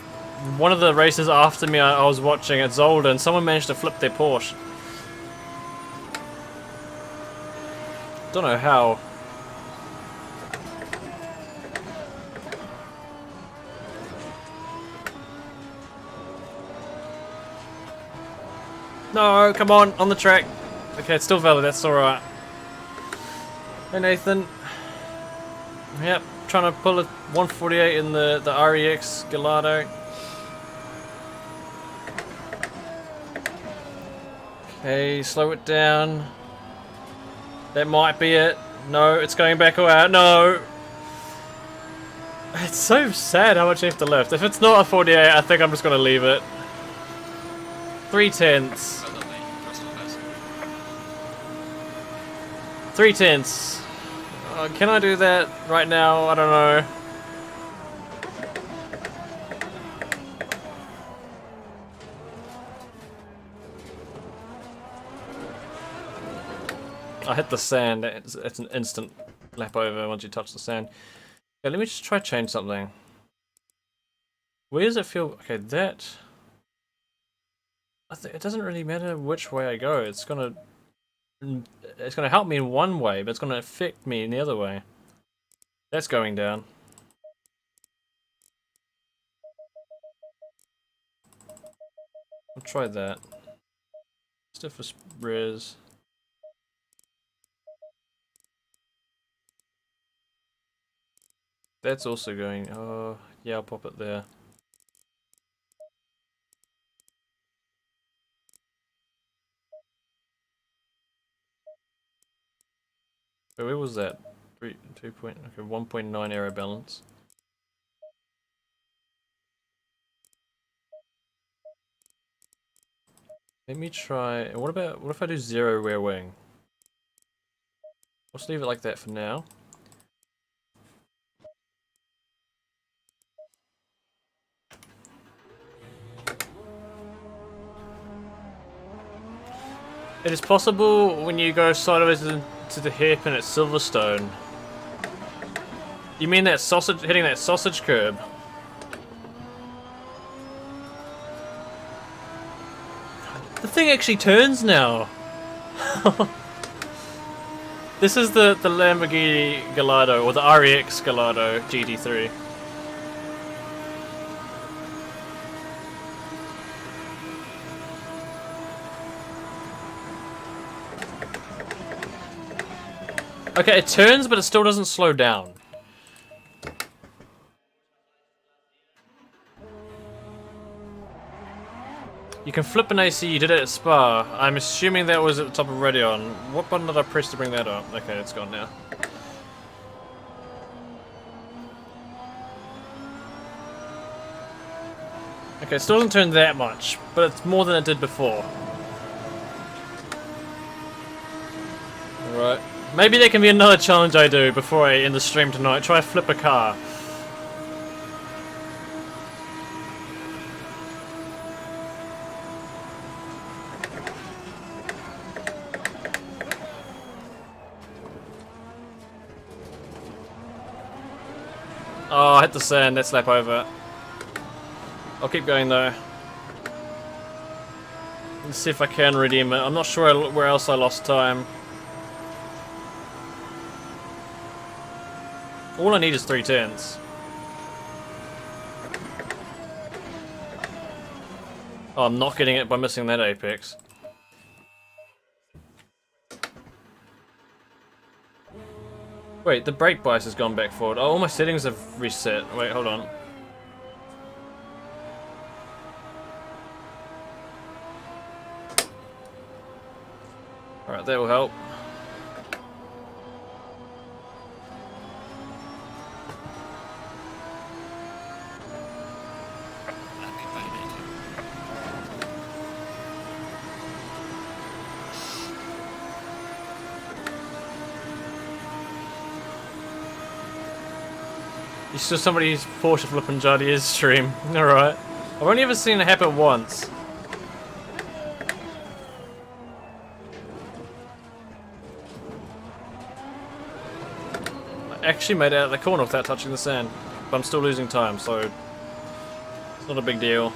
one of the races after me I was watching at Zolder, and someone managed to flip their Porsche. Don't know how. No, come on the track. Okay, it's still valid, that's alright. Hey Nathan. Yep. Trying to pull a 148 in the REX Gallardo. Okay, slow it down. That might be it. No, it's going back out. No! It's so sad how much you have to lift. If it's not a 48, I think I'm just going to leave it. 3/10. 3/10. Can I do that right now? I don't know. I hit the sand. It's an instant lap over once you touch the sand. Okay, let me just try change something. Where does it feel? Okay, that. I think it doesn't really matter which way I go. It's gonna It's going to help me in one way, but it's going to affect me in the other way. That's going down. I'll try that. Stiffest res. That's also going. Oh, yeah, I'll pop it there. Wait, where was that? 1.9 aero balance. Let me try. What if I do 0 rear wing? Let's leave it like that for now. It is possible when you go sideways to the hairpin at Silverstone. You mean that sausage, hitting that sausage curb? The thing actually turns now. This is the Lamborghini Gallardo, or the REX Gallardo GT3. Okay, it turns, but it still doesn't slow down. You can flip an AC, you did it at Spa. I'm assuming that was at the top of Radeon. What button did I press to bring that up? Okay, it's gone now. Okay, it still doesn't turn that much, but it's more than it did before. Alright. Maybe there can be another challenge I do before I end the stream tonight. Try to flip a car. Oh, I hit the sand, that's lap over. I'll keep going though. Let's see if I can redeem it. I'm not sure where else I lost time. All I need is 3/10. Oh, I'm not getting it by missing that apex. Wait, the brake bias has gone back forward. Oh, all my settings have reset. Wait, hold on. Alright, that will help. You saw somebody's Porsche flipping Jardier's stream. Alright. I've only ever seen it happen once. I actually made it out of the corner without touching the sand. But I'm still losing time, so it's not a big deal.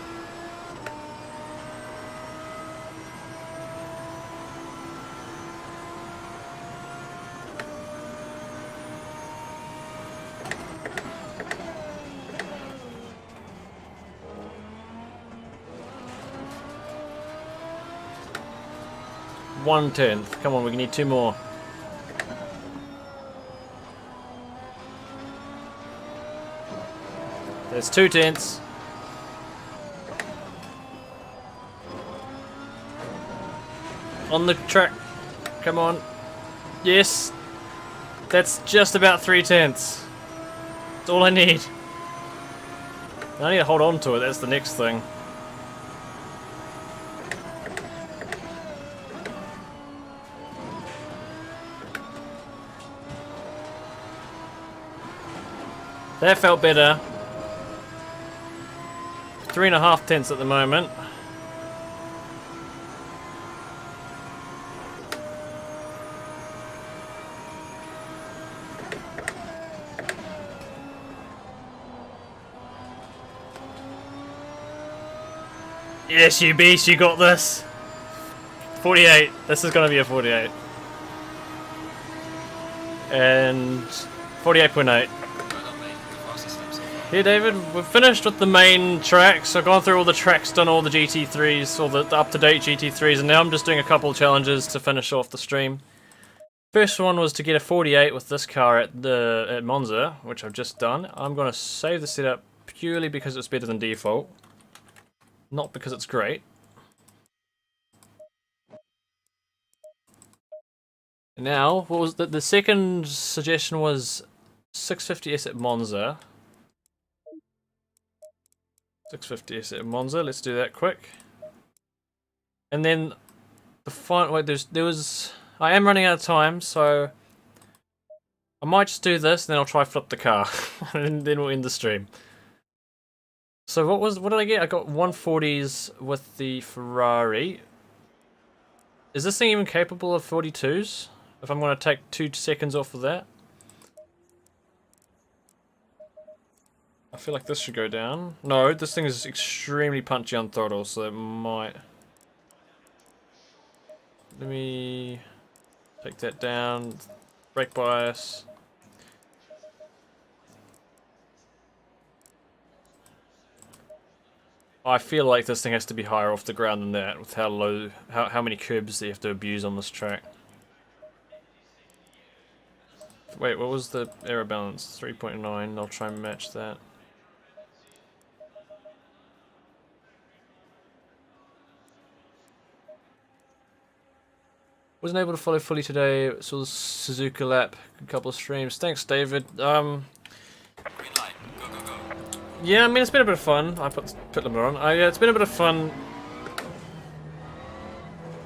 One-tenth. Come on, we need 2 more. There's 2/10. On the track. Come on. Yes. That's just about 3/10. That's all I need. I need to hold on to it. That's the next thing. That felt better. 3.5 tenths at the moment. Yes, you beast, you got this. 48. This is gonna be a 48. And 48.8. Well done, mate. The fastest lap so far. Here, David, we've finished with the main tracks. I've gone through all the tracks, done all the GT3s, all the up-to-date GT3s, and now I'm just doing a couple challenges to finish off the stream. First one was to get a 48 with this car at Monza, which I've just done. I'm going to save the setup purely because it's better than default, not because it's great. Now, what was the second suggestion was 650S at Monza. 650S at Monza. Let's do that quick. And then the final. Wait, there was. I am running out of time, so I might just do this, and then I'll try flip the car, and then we'll end the stream. So what did I get? I got 140s with the Ferrari. Is this thing even capable of 42s? If I'm going to take 2 seconds off of that. I feel like this should go down. No, this thing is extremely punchy on throttle, so it might... Let me take that down. Brake bias. I feel like this thing has to be higher off the ground than that, with how low, how many curbs you have to abuse on this track. Wait, what was the aero balance? 3.9. I'll try and match that. Wasn't able to follow fully today. Saw the Suzuka lap, a couple of streams. Thanks, David. Green light. Go, go, go. Yeah, I mean it's been a bit of fun. I put limit on. Yeah, it's been a bit of fun.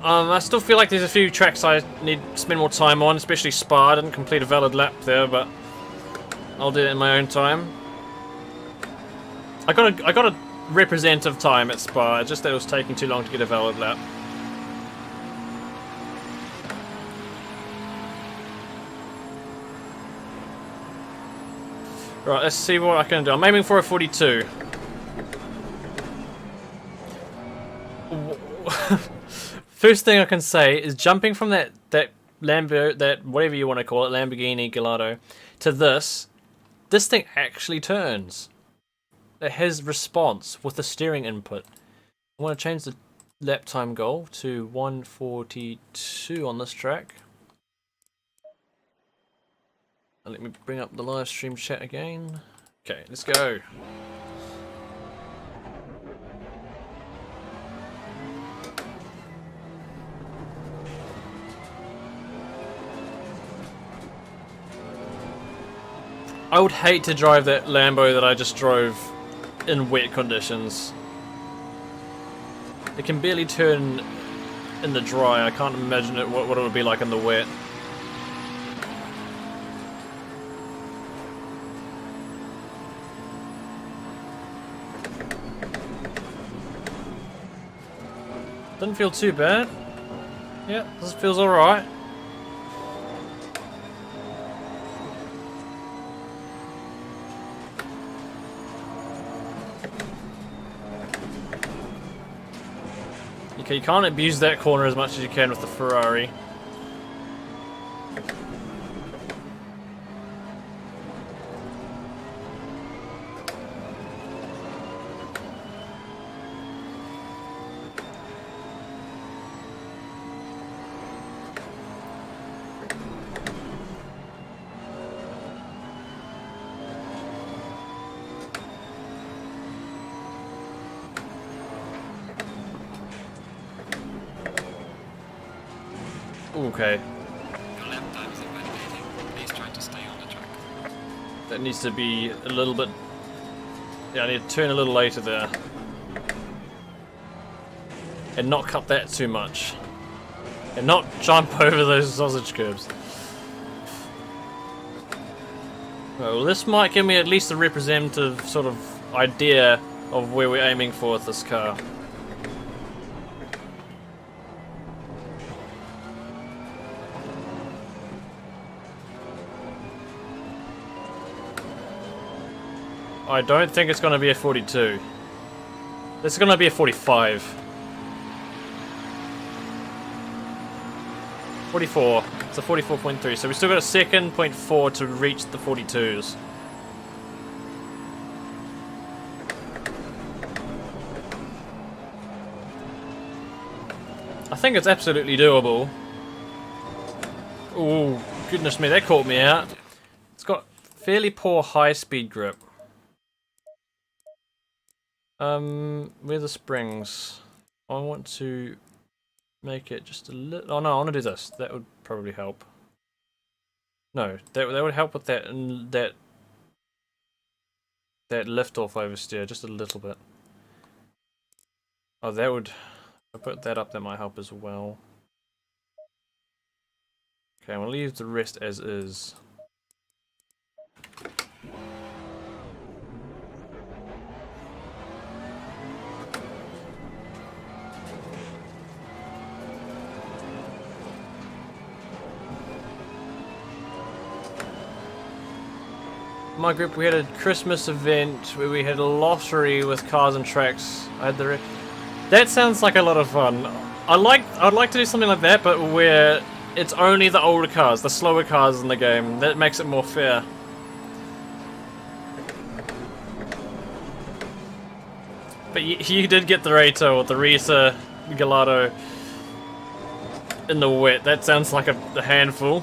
I still feel like there's a few tracks I need to spend more time on, especially Spa. I didn't complete a valid lap there, but I'll do it in my own time. I got a representative time at Spa, just that it was taking too long to get a valid lap. Right, let's see what I can do. I'm aiming for a 42. First thing I can say is jumping from that Lambo, that whatever you want to call it, Lamborghini Gallardo, to this thing actually turns. It has response with the steering input. I want to change the lap time goal to 1:42 on this track. And let me bring up the live stream chat again. Okay, let's go. I would hate to drive that Lambo that I just drove in wet conditions. It can barely turn in the dry. I can't imagine what it would be like in the wet. Doesn't feel too bad. Yeah, this feels alright. Okay, you can't abuse that corner as much as you can with the Ferrari. Okay. Your lap time is invalidating. Please try to stay on the track. That needs to be a little bit... Yeah, I need to turn a little later there. And not cut that too much. And not jump over those sausage curbs. Well, this might give me at least a representative sort of idea of where we're aiming for with this car. I don't think it's going to be a 42. This is going to be a 45. 44. It's a 44.3. So we still got a second, 0.4 to reach the 42s. I think it's absolutely doable. Oh, goodness me, that caught me out. It's got fairly poor high-speed grip. Where are the springs? I want to make it just a little... Oh no, I want to do this. That would probably help. No, that would help with that lift-off oversteer just a little bit. Oh, that would... If I put that up, that might help as well. Okay, I'm going to leave the rest as is. My group, we had a Christmas event where we had a lottery with cars and tracks. I had the... That sounds like a lot of fun. I'd like to do something like that, but where it's only the older cars, the slower cars in the game. That makes it more fair. But you did get the Rato or the Risa Gallardo in the wet. That sounds like a handful.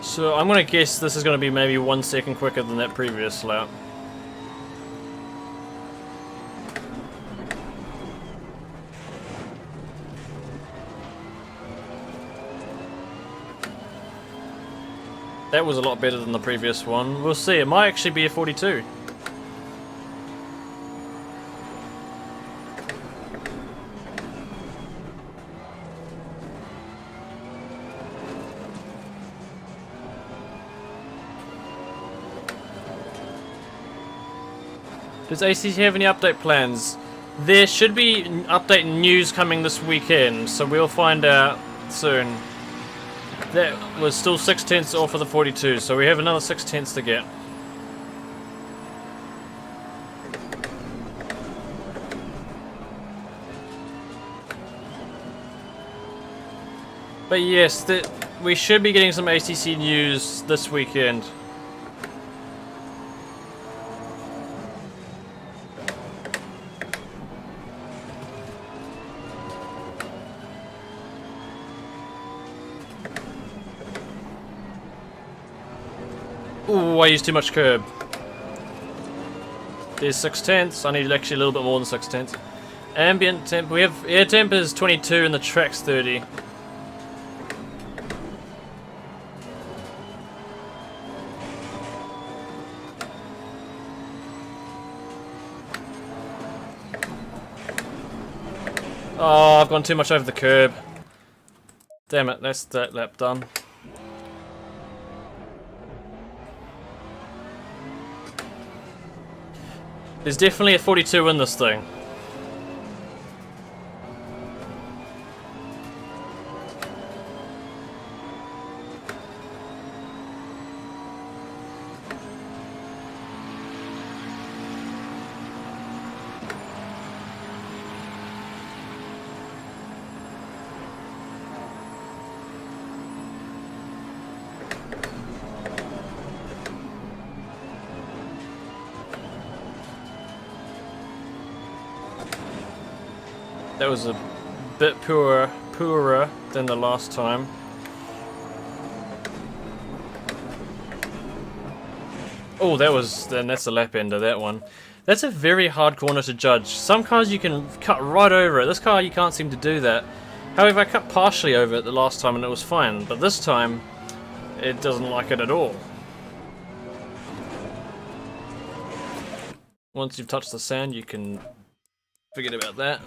So I'm gonna guess this is gonna be maybe 1 second quicker than that previous lap. That was a lot better than the previous one. We'll see, it might actually be a 42. Does ACC have any update plans? There should be update news coming this weekend, so we'll find out soon. That was still 6/10 off of the 42, so we have another 6/10 to get. But yes, we should be getting some ACC news this weekend. Ooh, I used too much curb. There's 6/10. I need actually a little bit more than 6/10. Ambient temp. We have air temp is 22 and the track's 30. Oh, I've gone too much over the curb. Damn it, that's that lap done. There's definitely a 42 in this thing. That was a bit poorer than the last time. Oh, that's a lap ender, that one. That's a very hard corner to judge. Some cars you can cut right over it. This car you can't seem to do that. However, I cut partially over it the last time and it was fine. But this time, it doesn't like it at all. Once you've touched the sand, you can forget about that.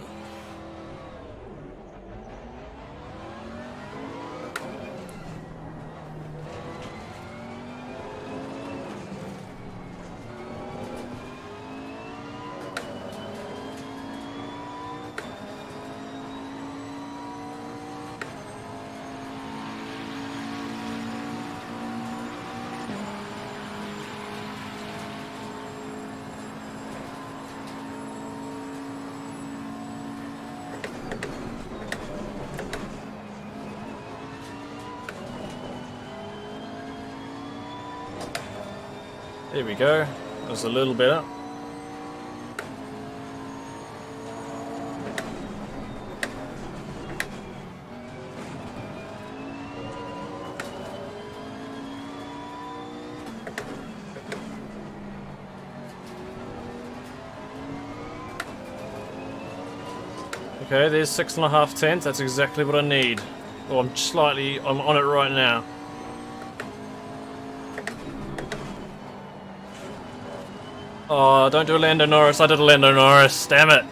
There we go. That's a little better. Okay, there's 6.5 tenths. That's exactly what I need. Oh, I'm on it right now. Oh, don't do a Lando Norris. I did a Lando Norris. Damn it.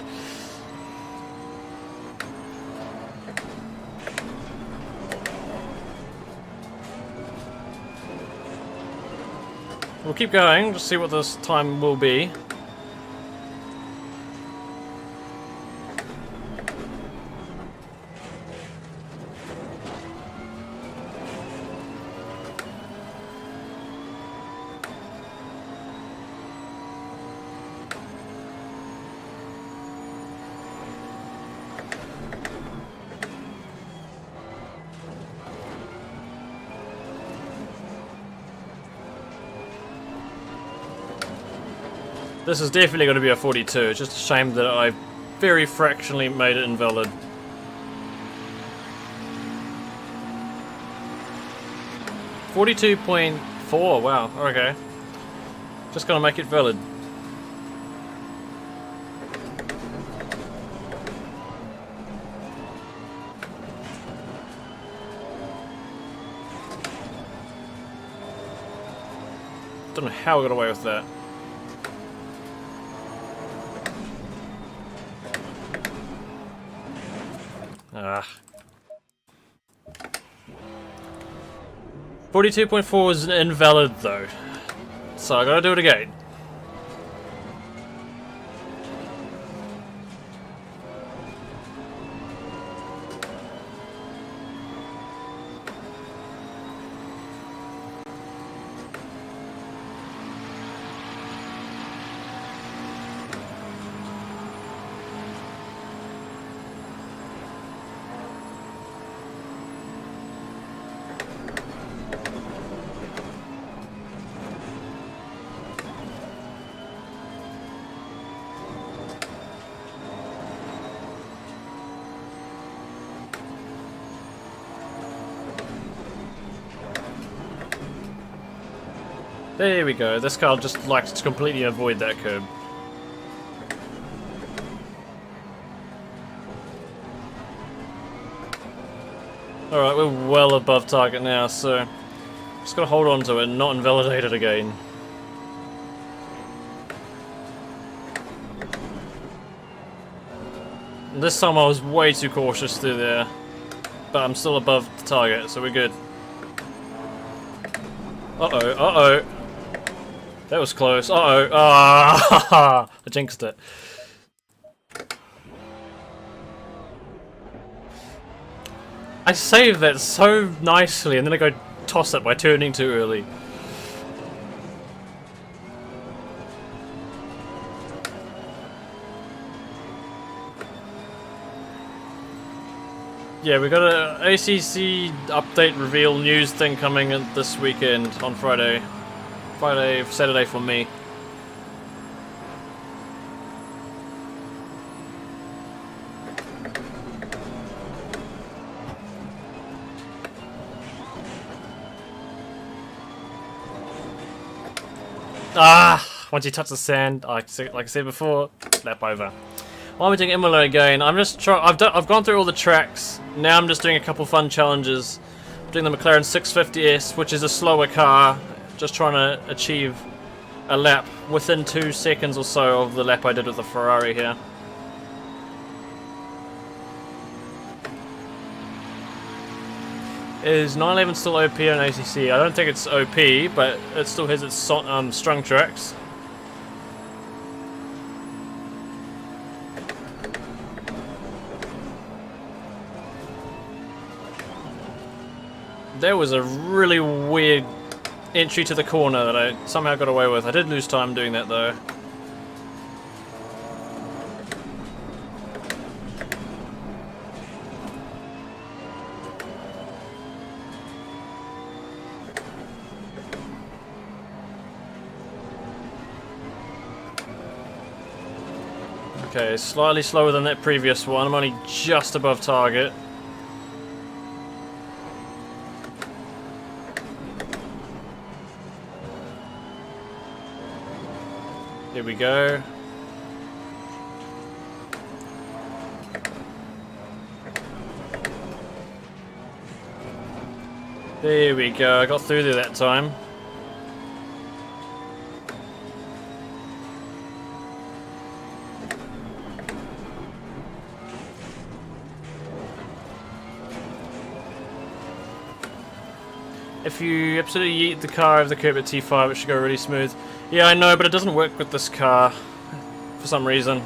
We'll keep going, just see what this time will be. This is definitely going to be a 42. It's just a shame that I very fractionally made it invalid. .4, wow, okay. Just gonna make it valid. Don't know how I got away with that. Ah. 42.4 is invalid though, so I gotta do it again. There we go, this car just likes to completely avoid that curb. Alright, we're well above target now, so just gotta hold on to it and not invalidate it again. And this time I was way too cautious through there, but I'm still above the target, so we're good. Uh-oh, uh-oh. That was close. Uh-oh. Ah, I jinxed it. I saved that so nicely and then I go toss it by turning too early. Yeah, we got a ACC update reveal news thing coming in this weekend on Friday. Saturday for me. Ah! Once you touch the sand, like I said before, lap over. Why am I doing Imola again? I'm just I've gone through all the tracks. Now I'm just doing a couple fun challenges. doing the McLaren 650S, which is a slower car, just trying to achieve a lap within 2 seconds or so of the lap I did with the Ferrari here. Is 911 still OP on ACC? I don't think it's OP, but it still has its strung tracks. There was a really weird entry to the corner that I somehow got away with. I did lose time doing that though. Okay, slightly slower than that previous one. I'm only just above target. Here we go. There we go. I got through there that time. If you absolutely yeet the car over the curb at T5, it should go really smooth. Yeah, I know, but it doesn't work with this car for some reason.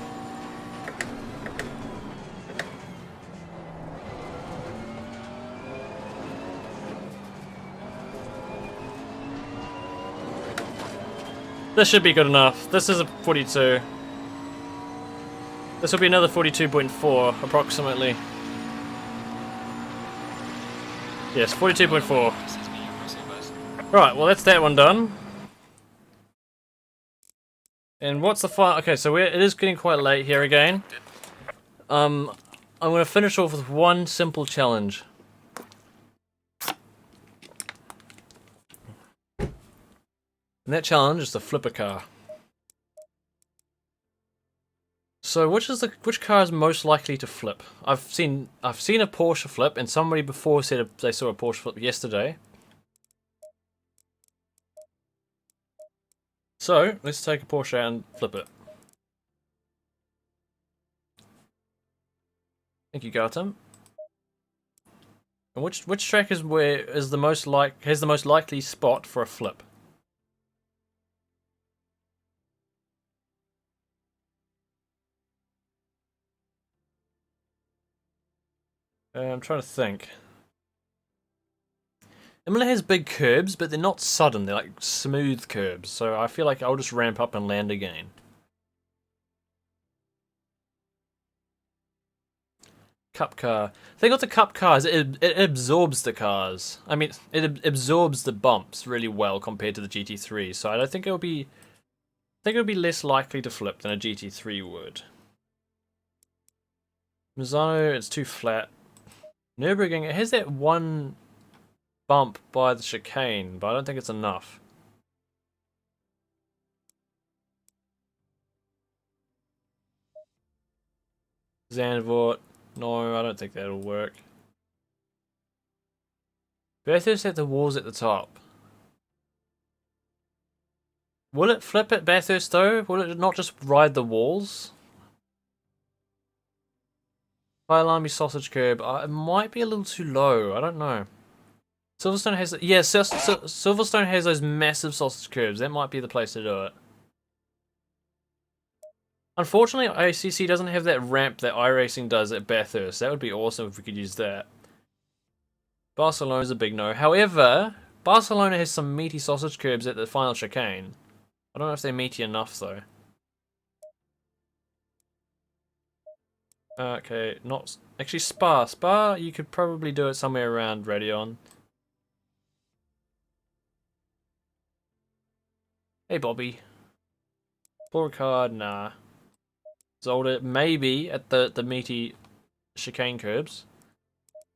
This should be good enough. This is a 42. This will be another 42.4 approximately. Yes, 42.4. Right, well that's that one done. And what's the final? Okay, so it is getting quite late here again. I'm going to finish off with one simple challenge. And that challenge is to flip a car. So which car is most likely to flip? I've seen a Porsche flip, and somebody before said they saw a Porsche flip yesterday. So let's take a Porsche and flip it. Thank you, Gartham. And which track has the most likely spot for a flip? I'm trying to think. Imola has big curbs, but they're not sudden. They're like smooth curbs. So I feel like I'll just ramp up and land again. Cup car. The thing with the cup cars, it absorbs the cars. I mean, it absorbs the bumps really well compared to the GT3. So I think it would be less likely to flip than a GT3 would. Misano, it's too flat. Nurburgring, it has that one bump by the chicane, but I don't think it's enough. Zandvoort, no, I don't think that'll work. Bathurst had the walls at the top. Will it flip at Bathurst though? Will it not just ride the walls? High sausage curb. It might be a little too low. I don't know. Silverstone has, yeah, Silverstone has those massive sausage curbs. That might be the place to do it. Unfortunately, ACC doesn't have that ramp that iRacing does at Bathurst. That would be awesome if we could use that. Barcelona's a big no. However, Barcelona has some meaty sausage curbs at the final chicane. I don't know if they're meaty enough though. Okay, not actually Spa. Spa, you could probably do it somewhere around Radeon. Hey Bobby. Ricard, nah. Zolder, maybe at the meaty chicane curbs.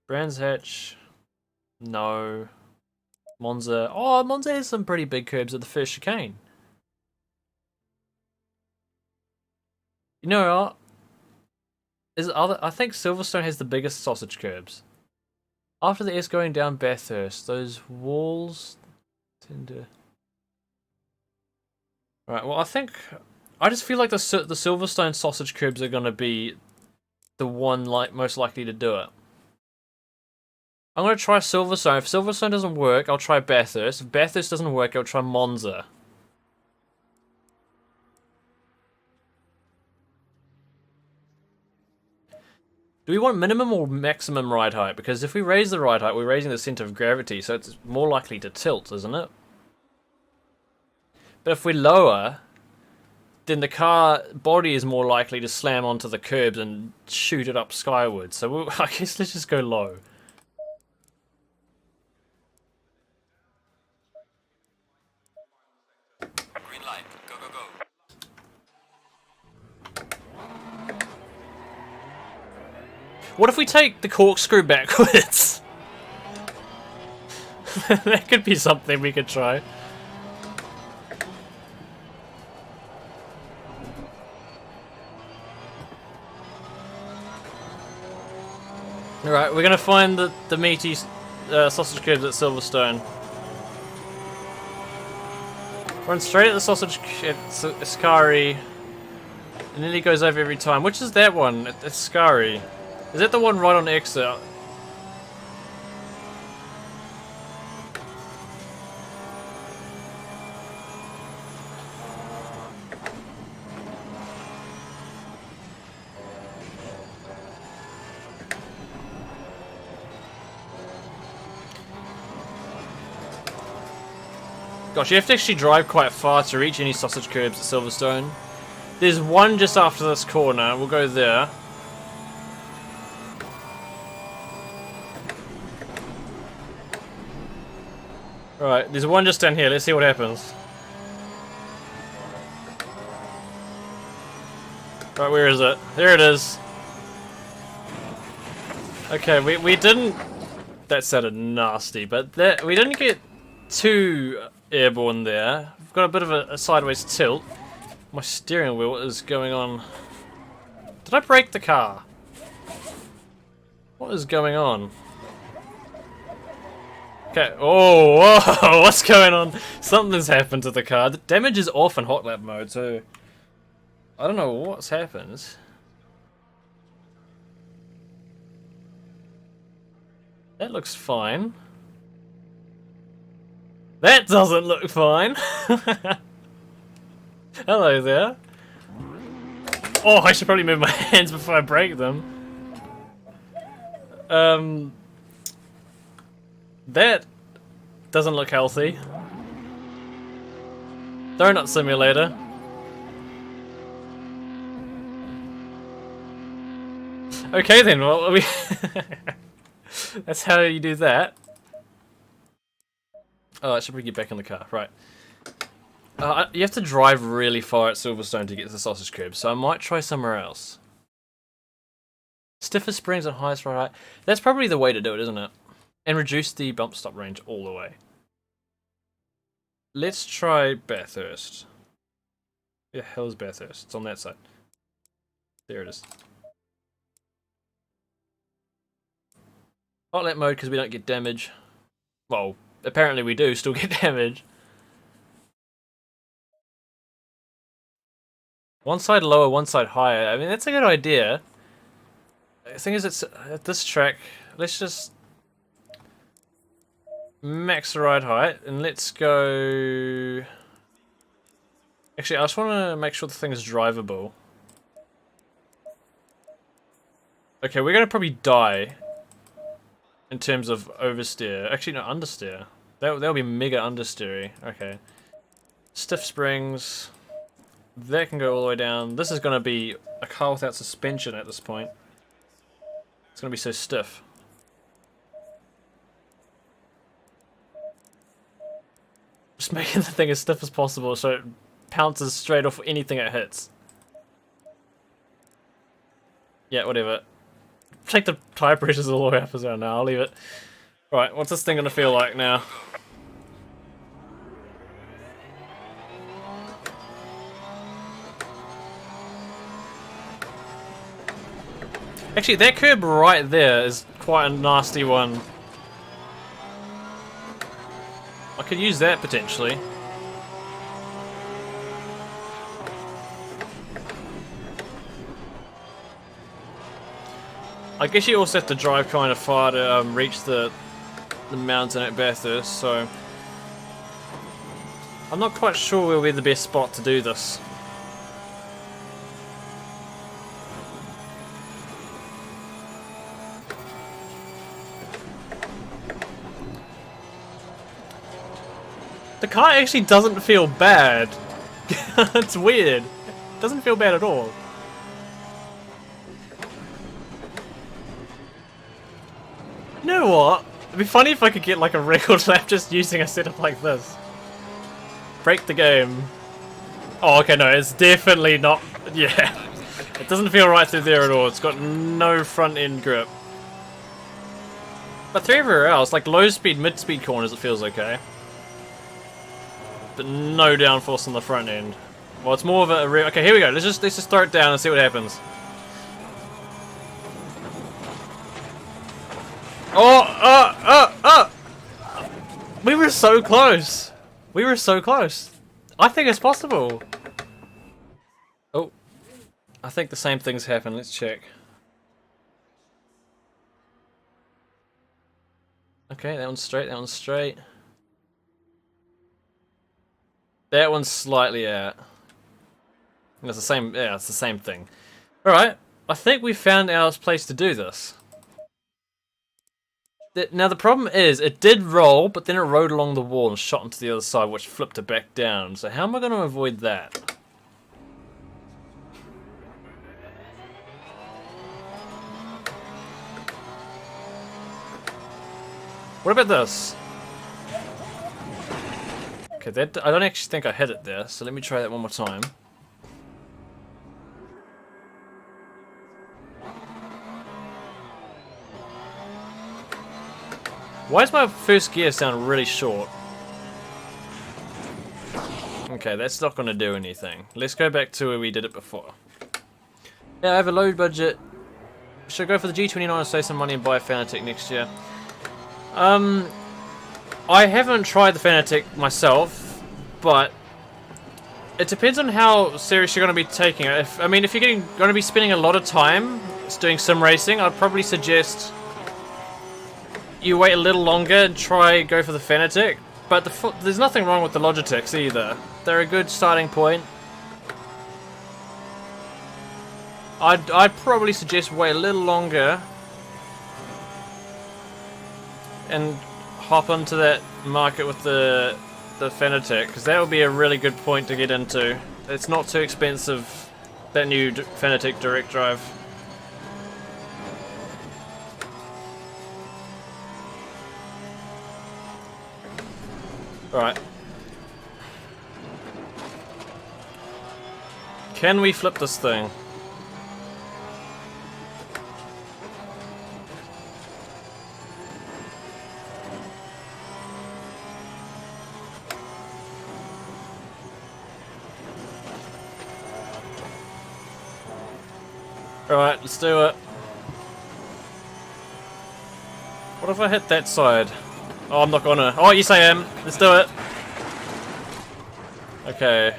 Brands Hatch, no. Monza, oh, Monza has some pretty big curbs at the first chicane. You know, I think Silverstone has the biggest sausage curbs. After the S going down Bathurst, those walls tend to... Right, well I think... I just feel like the Silverstone sausage curbs are going to be the one most likely to do it. I'm going to try Silverstone. If Silverstone doesn't work, I'll try Bathurst. If Bathurst doesn't work, I'll try Monza. Do we want minimum or maximum ride height? Because if we raise the ride height, we're raising the centre of gravity, so it's more likely to tilt, isn't it? But if we lower, then the car body is more likely to slam onto the curbs and shoot it up skyward. So I guess let's just go low. Green light. Go, go, go. What if we take the corkscrew backwards? That could be something we could try. Alright, we're gonna find the meaty sausage curbs at Silverstone. Run straight at the sausage at Ascari, and then he goes over every time. Which is that one at Ascari? Is that the one right on exit? Gosh, you have to actually drive quite far to reach any sausage curbs at Silverstone. There's one just after this corner. We'll go there. Right, there's one just down here. Let's see what happens. Right, where is it? There it is. Okay, we didn't... That sounded nasty, but we didn't get too airborne there. We've got a bit of a sideways tilt. My steering wheel is going on... Did I break the car? What is going on? Okay, oh, whoa, what's going on? Something's happened to the car. The damage is off in hot lap mode, so I don't know what's happened. That looks fine. That doesn't look fine. Hello there. Oh, I should probably move my hands before I break them. That doesn't look healthy. Donut simulator. Okay then, well, that's how you do that. Oh, I should probably get back in the car. Right. You have to drive really far at Silverstone to get to the sausage curb, so I might try somewhere else. Stiffer springs and highest ride height. That's probably the way to do it, isn't it? And reduce the bump stop range all the way. Let's try Bathurst. Where the hell is Bathurst? It's on that side. There it is. Hot lap mode because we don't get damage. Well, apparently we do still get damage. One side lower, one side higher. I mean, that's a good idea. The thing is, it's at this track. Let's just max the ride height and let's go. Actually, I just want to make sure the thing is drivable. Okay, we're gonna probably die in terms of oversteer. Actually, no, understeer. That'll be mega understeery. Okay. Stiff springs. That can go all the way down. This is gonna be a car without suspension at this point. It's gonna be so stiff. Just making the thing as stiff as possible so it pounces straight off anything it hits. Yeah, whatever. Take the tire pressures all the way up as well now, I'll leave it. Right, what's this thing gonna feel like now? Actually, that curb right there is quite a nasty one could use that potentially. I guess you also have to drive kind of far to reach the mountain at Bathurst, so I'm not quite sure where will be the best spot to do this. The car actually doesn't feel bad. It's weird. It doesn't feel bad at all. You know what? It'd be funny if I could get like a record lap just using a setup like this. Break the game. Oh, okay, no, it's definitely not. Yeah. It doesn't feel right through there at all. It's got no front end grip. But through everywhere else, like low speed, mid speed corners, it feels okay. But no downforce on the front end. Well, it's more of a okay, here we go. Let's just throw it down and see what happens. Oh! We were so close. We were so close. I think it's possible. Oh, I think the same thing's happened. Let's check. Okay, that one's straight. That one's straight. That one's slightly out. It's the same. Yeah, it's the same thing. All right. I think we found our place to do this. Now the problem is, it did roll, but then it rode along the wall and shot onto the other side, which flipped it back down. So how am I going to avoid that? What about this? Okay, that I don't actually think I hit it there, so let me try that one more time. Why does my first gear sound really short? Okay, that's not going to do anything. Let's go back to where we did it before. Yeah, I have a low budget. Should I go for the G29 and save some money and buy a Fanatec next year? I haven't tried the Fanatec myself, but it depends on how serious you're going to be taking it. If you're going to be spending a lot of time doing sim racing, I'd probably suggest you wait a little longer and go for the Fanatec. But there's nothing wrong with the Logitechs either. They're a good starting point. I'd probably suggest wait a little longer and hop onto that market with the Fanatec, because that would be a really good point to get into. It's not too expensive, that new Fanatec direct drive. Alright. Can we flip this thing? Alright, let's do it. What if I hit that side? Oh, I'm not gonna. Oh, yes I am. Let's do it. Okay.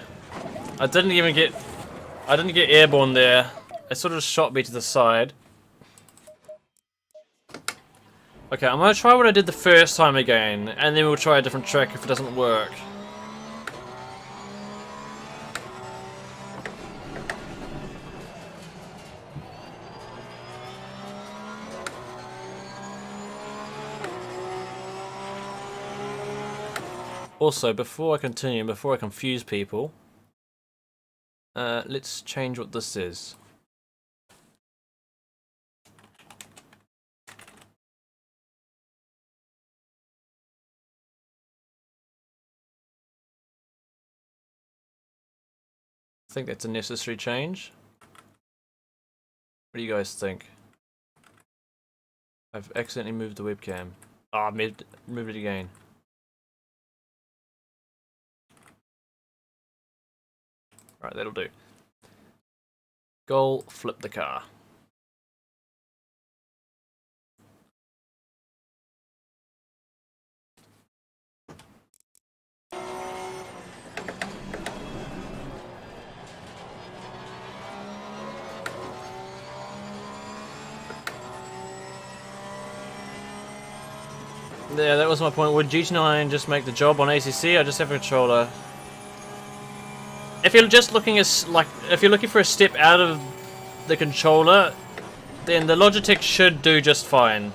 I didn't get airborne there. It sort of shot me to the side. Okay, I'm gonna try what I did the first time again, and then we'll try a different track if it doesn't work. Also, before I continue, before I confuse people, let's change what this is. I think that's a necessary change. What do you guys think? I've accidentally moved the webcam. Ah, moved it again. Right, that'll do. Goal, flip the car. Yeah, that was my point. Would GT9 just make the job on ACC? I just have a controller. If you're just looking if you're looking for a step out of the controller, then the Logitech should do just fine.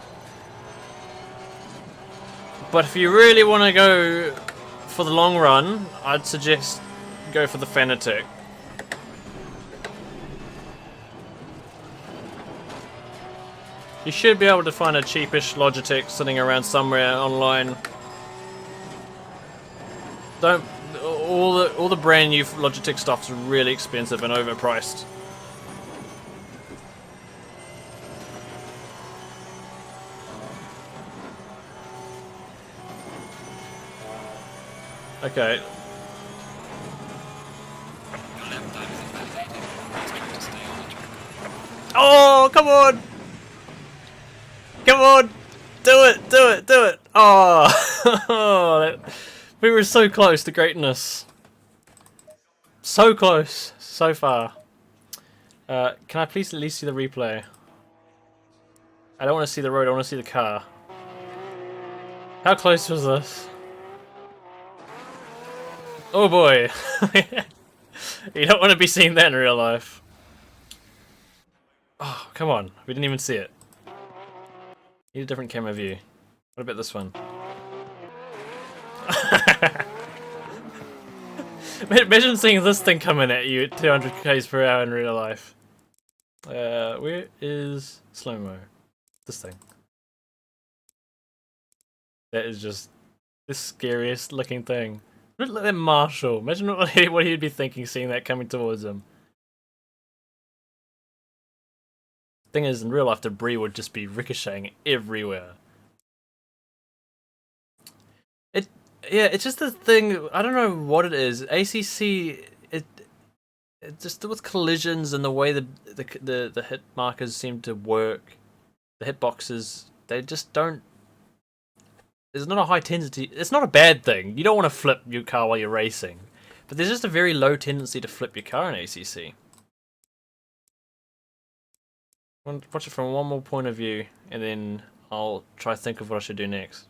But if you really want to go for the long run, I'd suggest go for the Fanatec. You should be able to find a cheapish Logitech sitting around somewhere online. All the brand new Logitech stuff is really expensive and overpriced. Okay. Oh, come on! Come on! Do it! Do it! Do it! Oh! We were so close to greatness. So close. So far. Can I please at least see the replay? I don't want to see the road, I want to see the car. How close was this? Oh boy. You don't want to be seeing that in real life. Oh, come on. We didn't even see it. Need a different camera view. What about this one? Imagine seeing this thing coming at you at 200 km per hour in real life. Where is slow-mo? This thing. That is just the scariest looking thing. Look at that Marshall. Imagine what he'd be thinking seeing that coming towards him. Thing is, in real life, debris would just be ricocheting everywhere. Yeah, it's just the thing. I don't know what it is. ACC, it just with collisions and the way the hit markers seem to work, the hitboxes, they just don't. There's not a high tendency. It's not a bad thing. You don't want to flip your car while you're racing, but there's just a very low tendency to flip your car in ACC. Watch it from one more point of view, and then I'll try to think of what I should do next.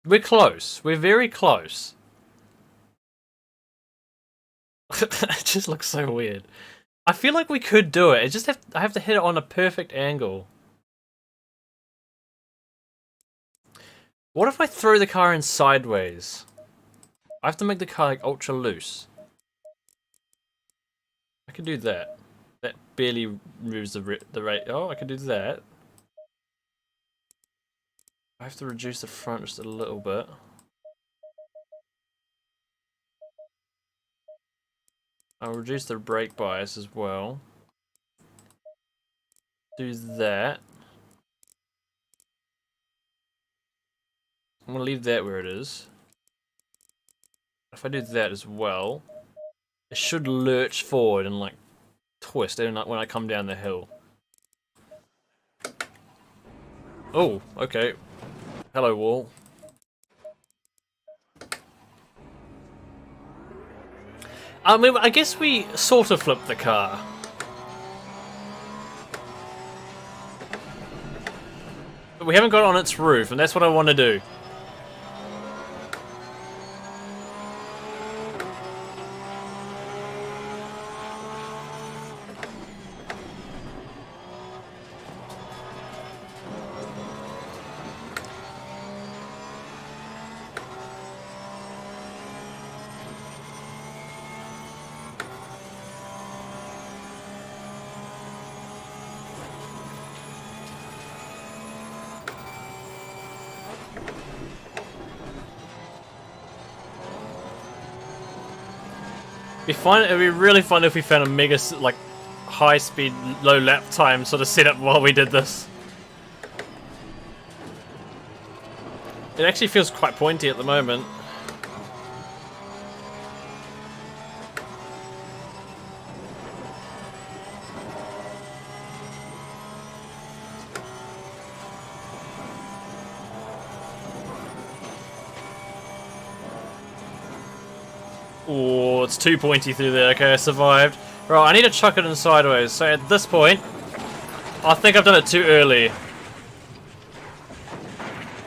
We're close. We're very close. It just looks so weird. I feel like we could do it. I have to hit it on a perfect angle. What if I throw the car in sideways? I have to make the car like ultra loose. I can do that. That barely moves the rate. Oh, I can do that. I have to reduce the front just a little bit. I'll reduce the brake bias as well. Do that. I'm gonna leave that where it is. If I do that as well, it should lurch forward and like twist when I come down the hill. Oh, okay. Hello, wall. I mean, I guess we sort of flipped the car. But we haven't got it on its roof, and that's what I want to do. It'd be really fun if we found a mega, like, high speed, low lap time sort of setup while we did this. It actually feels quite pointy at the moment. Oh, it's too pointy through there. Okay, I survived. Right, I need to chuck it in sideways. So at this point, I think I've done it too early.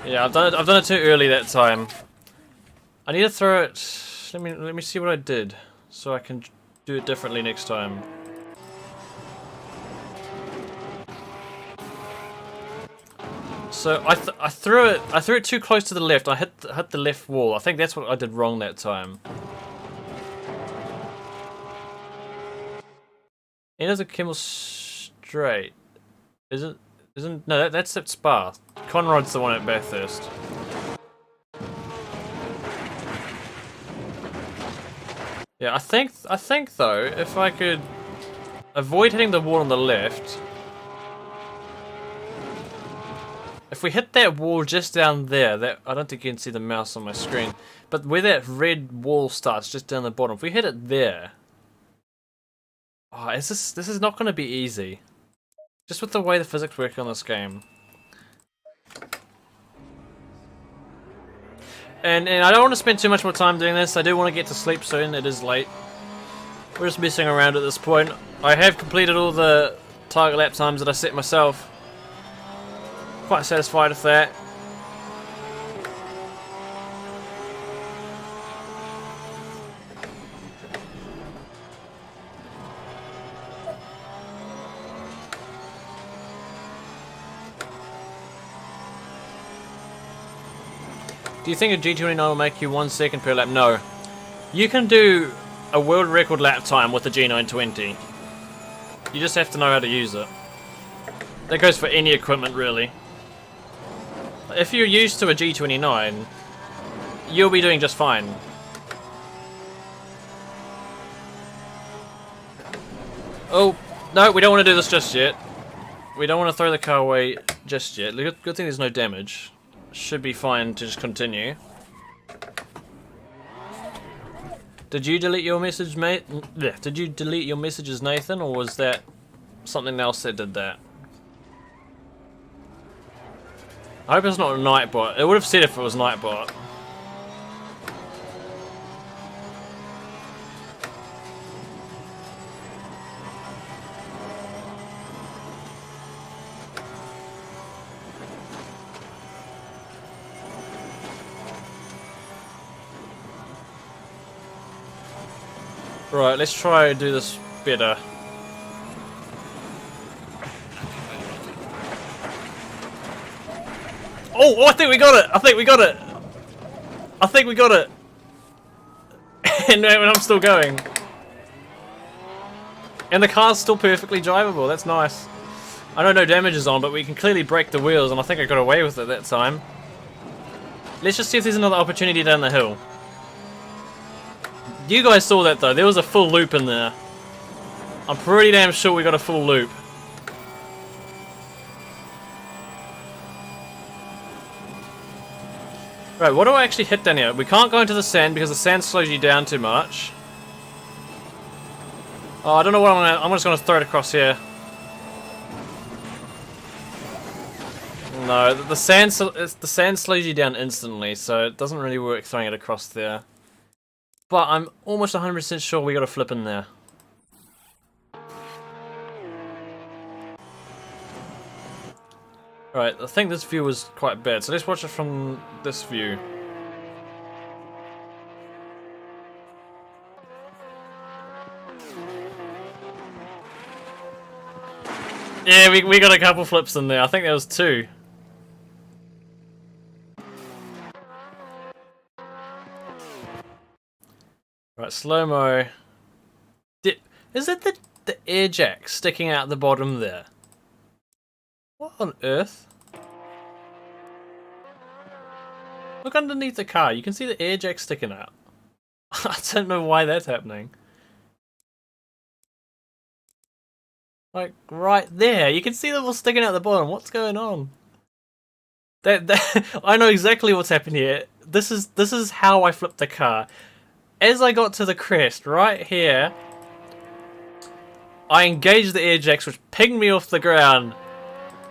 Yeah, I've done it too early that time. I need to throw it. Let me see what I did, so I can do it differently next time. So I threw it too close to the left. I hit the left wall. I think that's what I did wrong that time. End of the Kimmel Straight. Isn't no, that's at Spa. Conrod's the one at Bathurst. Yeah, I think though, if I could avoid hitting the wall on the left, if we hit that wall just down there, that I don't think you can see the mouse on my screen, but where that red wall starts, just down the bottom, if we hit it there, oh, this is not going to be easy, just with the way the physics work on this game. And I don't want to spend too much more time doing this. I do want to get to sleep soon. It is late. We're just messing around at this point. I have completed all the target lap times that I set myself. Quite satisfied with that. Do you think a G29 will make you 1 second per lap? No. You can do a world record lap time with the G920. You just have to know how to use it. That goes for any equipment, really. If you're used to a G29, you'll be doing just fine. Oh, no, we don't want to do this just yet. We don't want to throw the car away just yet. Good thing there's no damage. Should be fine to just continue. Did you delete your message, mate? Yeah. Did you delete your messages, Nathan, or was that something else that did that? I hope it's not a Nightbot. It would have said if it was Nightbot. Right, let's try and do this better. Oh, I think we got it! I think we got it! I think we got it! And I'm still going. And the car's still perfectly drivable, that's nice. I know no damage is on, but we can clearly break the wheels, and I think I got away with it that time. Let's just see if there's another opportunity down the hill. You guys saw that though, there was a full loop in there. I'm pretty damn sure we got a full loop. Right, what do I actually hit down here? We can't go into the sand because the sand slows you down too much. Oh, I don't know what I'm just gonna throw it across here. No, the sand slows you down instantly, so it doesn't really work throwing it across there. But I'm almost 100% sure we got a flip in there. Right, I think this view was quite bad, so let's watch it from this view. Yeah, we got a couple flips in there. I think there was 2. Right, slow-mo. Is it the air jack sticking out the bottom there? What on earth? Look underneath the car, you can see the air jack sticking out. I don't know why that's happening. Like, right there, you can see them all sticking out the bottom. What's going on? I know exactly what's happened here. This is how I flipped the car. As I got to the crest, right here, I engaged the air jacks, which pinged me off the ground,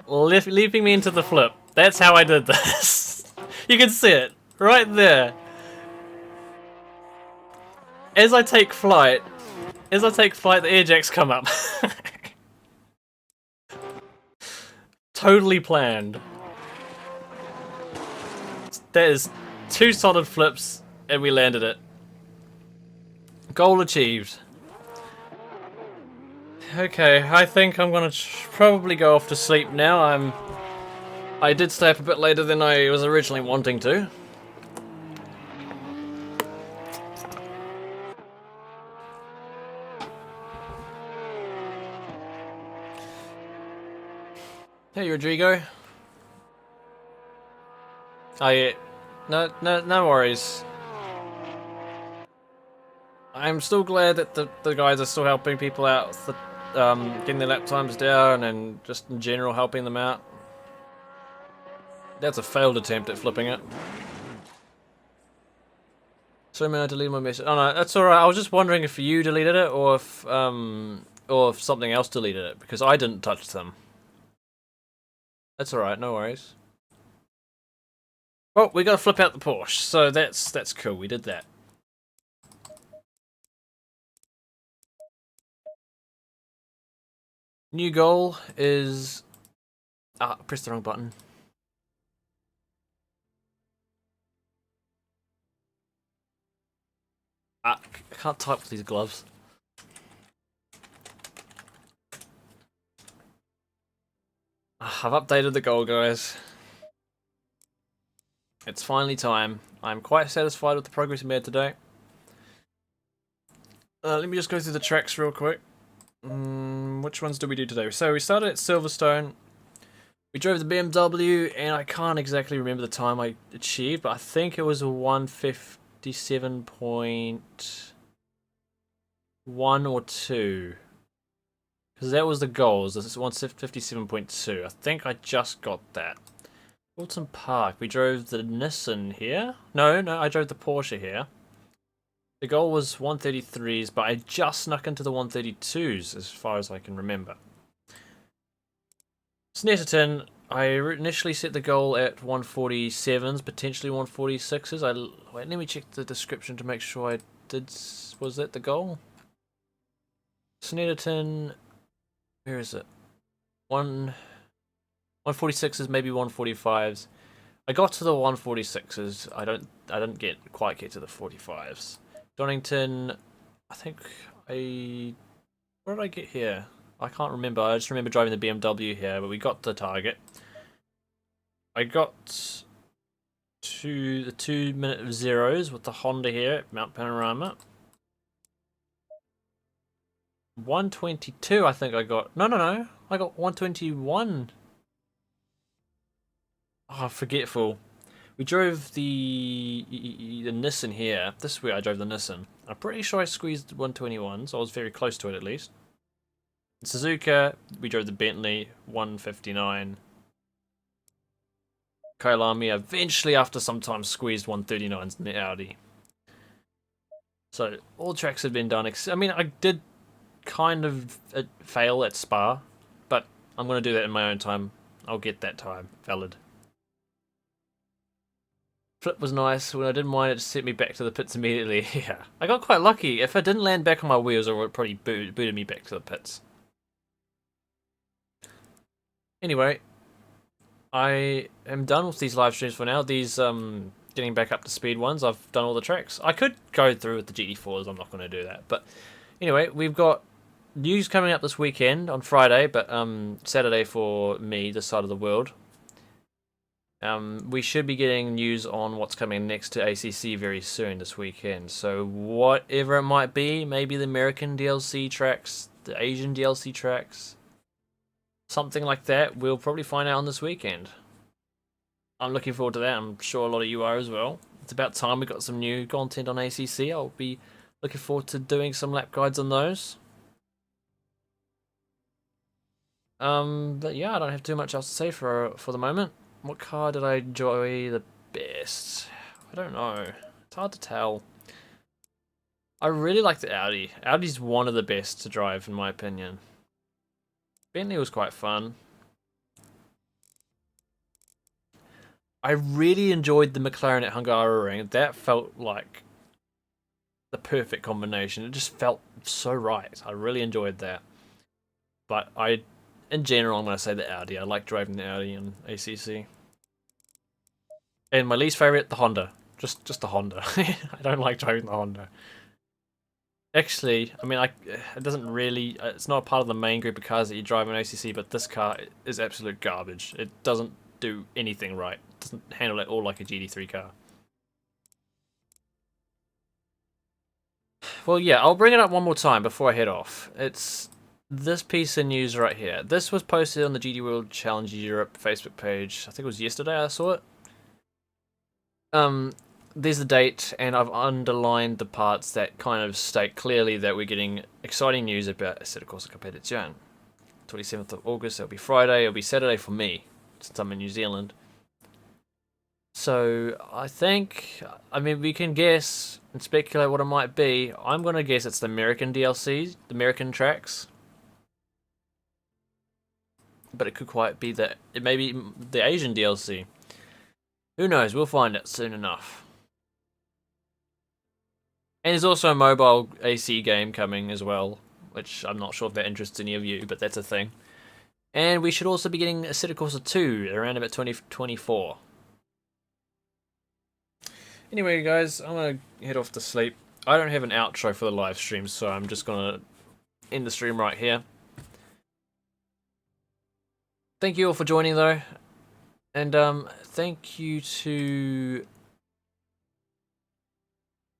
leaping me into the flip. That's how I did this. You can see it, right there. As I take flight, the air jacks come up. Totally planned. That is 2 solid flips, and we landed it. Goal achieved. Okay, I think I'm gonna probably go off to sleep now. I did stay up a bit later than I was originally wanting to. Hey, Rodrigo. Oh yeah, no worries. I'm still glad that the guys are still helping people out, getting their lap times down, and just in general helping them out. That's a failed attempt at flipping it. Sorry, man, I deleted my message. Oh no, that's alright. I was just wondering if you deleted it or if something else deleted it, because I didn't touch them. That's alright, no worries. Well, we gotta flip out the Porsche, so that's cool. We did that. New goal is... I pressed the wrong button. I can't type with these gloves. I've updated the goal, guys. It's finally time. I'm quite satisfied with the progress we made today. Let me just go through the tracks real quick. Which ones did we do today? So we started at Silverstone. We drove the BMW, and I can't exactly remember the time I achieved, but I think it was a 157.1 or 2. Because that was the goals. This is 157.2. I think I just got that. Oulton Park. We drove the Nissan here. No, I drove the Porsche here. The goal was 133s, but I just snuck into the 132s as far as I can remember. Snetterton, I initially set the goal at 147s, potentially 146s. Wait, let me check the description to make sure I did. Was that the goal? Snetterton, where is it? 146s, maybe 145s. I got to the 146s. I didn't quite get to the 45s. Donington, I think what did I get here? I can't remember. I just remember driving the BMW here, but we got the target. I got to the 2-minute zeros with the Honda here at Mount Panorama. 122, I think I got. No. I got 121. Oh, forgetful. We drove the Nissan here. This is where I drove the Nissan. I'm pretty sure I squeezed 121, so I was very close to it at least. In Suzuka, we drove the Bentley 159. Kyalami eventually, after some time, squeezed 139s in the Audi. So all tracks had been done. I mean, I did kind of fail at Spa, but I'm going to do that in my own time. I'll get that time valid. Flip was nice. When I didn't mind, it just sent me back to the pits immediately. Yeah, I got quite lucky. If I didn't land back on my wheels, it would probably booted me back to the pits. Anyway, I am done with these live streams for now. These getting back up to speed ones, I've done all the tracks. I could go through with the GT4s. I'm not going to do that. But anyway, we've got news coming up this weekend on Friday, but Saturday for me, this side of the world. We should be getting news on what's coming next to ACC very soon this weekend. So whatever it might be, maybe the American DLC tracks, the Asian DLC tracks, something like that, we'll probably find out on this weekend. I'm looking forward to that. I'm sure a lot of you are as well. It's about time we got some new content on ACC. I'll be looking forward to doing some lap guides on those. But yeah, I don't have too much else to say for the moment. What car did I enjoy the best? I don't know. It's hard to tell. I really like the Audi. Audi's one of the best to drive in my opinion. Bentley was quite fun. I really enjoyed the McLaren at Hungaroring. That felt like the perfect combination. It just felt so right. I really enjoyed that. But in general, I'm going to say the Audi. I like driving the Audi in ACC. And my least favorite, the Honda. Just the Honda. I don't like driving the Honda. Actually, I mean, it doesn't really. It's not a part of the main group of cars that you drive in ACC, but this car is absolute garbage. It doesn't do anything right. It doesn't handle it all like a GT3 car. Well, yeah, I'll bring it up one more time before I head off. It's this piece of news right here. This was posted on the GT World Challenge Europe Facebook page. I think it was yesterday I saw it. There's the date, and I've underlined the parts that kind of state clearly that we're getting exciting news about Assetto Corsa Competizione. 27th of August, it'll be Friday, it'll be Saturday for me, since I'm in New Zealand. So, I mean, we can guess and speculate what it might be. I'm going to guess it's the American DLC, the American tracks. But it could quite be that, it may be the Asian DLC. Who knows, we'll find it soon enough. And there's also a mobile AC game coming as well, which I'm not sure if that interests any of you, but that's a thing. And we should also be getting Assetto Corsa 2 around about 2024. Anyway, guys, I'm going to head off to sleep. I don't have an outro for the live stream, so I'm just going to end the stream right here. Thank you all for joining, though. And thank you to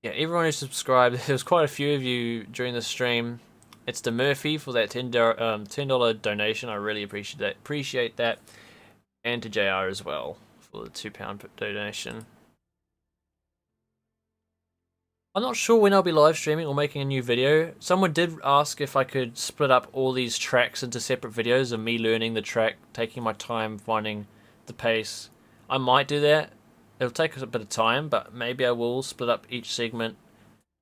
everyone who subscribed. There was quite a few of you during the stream. It's to Murphy for that $10 donation. I really appreciate that. And to JR as well for the £2 donation. I'm not sure when I'll be live streaming or making a new video. Someone did ask if I could split up all these tracks into separate videos of me learning the track, taking my time, finding the pace. I might do that. It'll take us a bit of time, but maybe I will split up each segment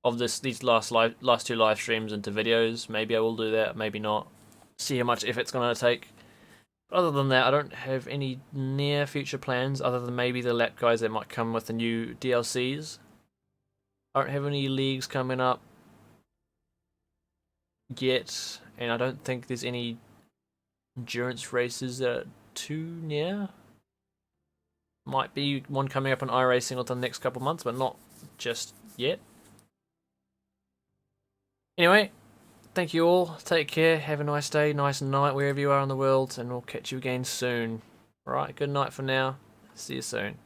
of these last two live streams into videos. Maybe I will do that, maybe not. See how much effort it's going to take. Other than that, I don't have any near future plans other than maybe the lap guys that might come with the new DLCs. I don't have any leagues coming up yet, and I don't think there's any endurance races that are too near. Might be one coming up on iRacing within the next couple of months, but not just yet. Anyway, thank you all. Take care. Have a nice day, nice night wherever you are in the world, and we'll catch you again soon. Alright, good night for now. See you soon.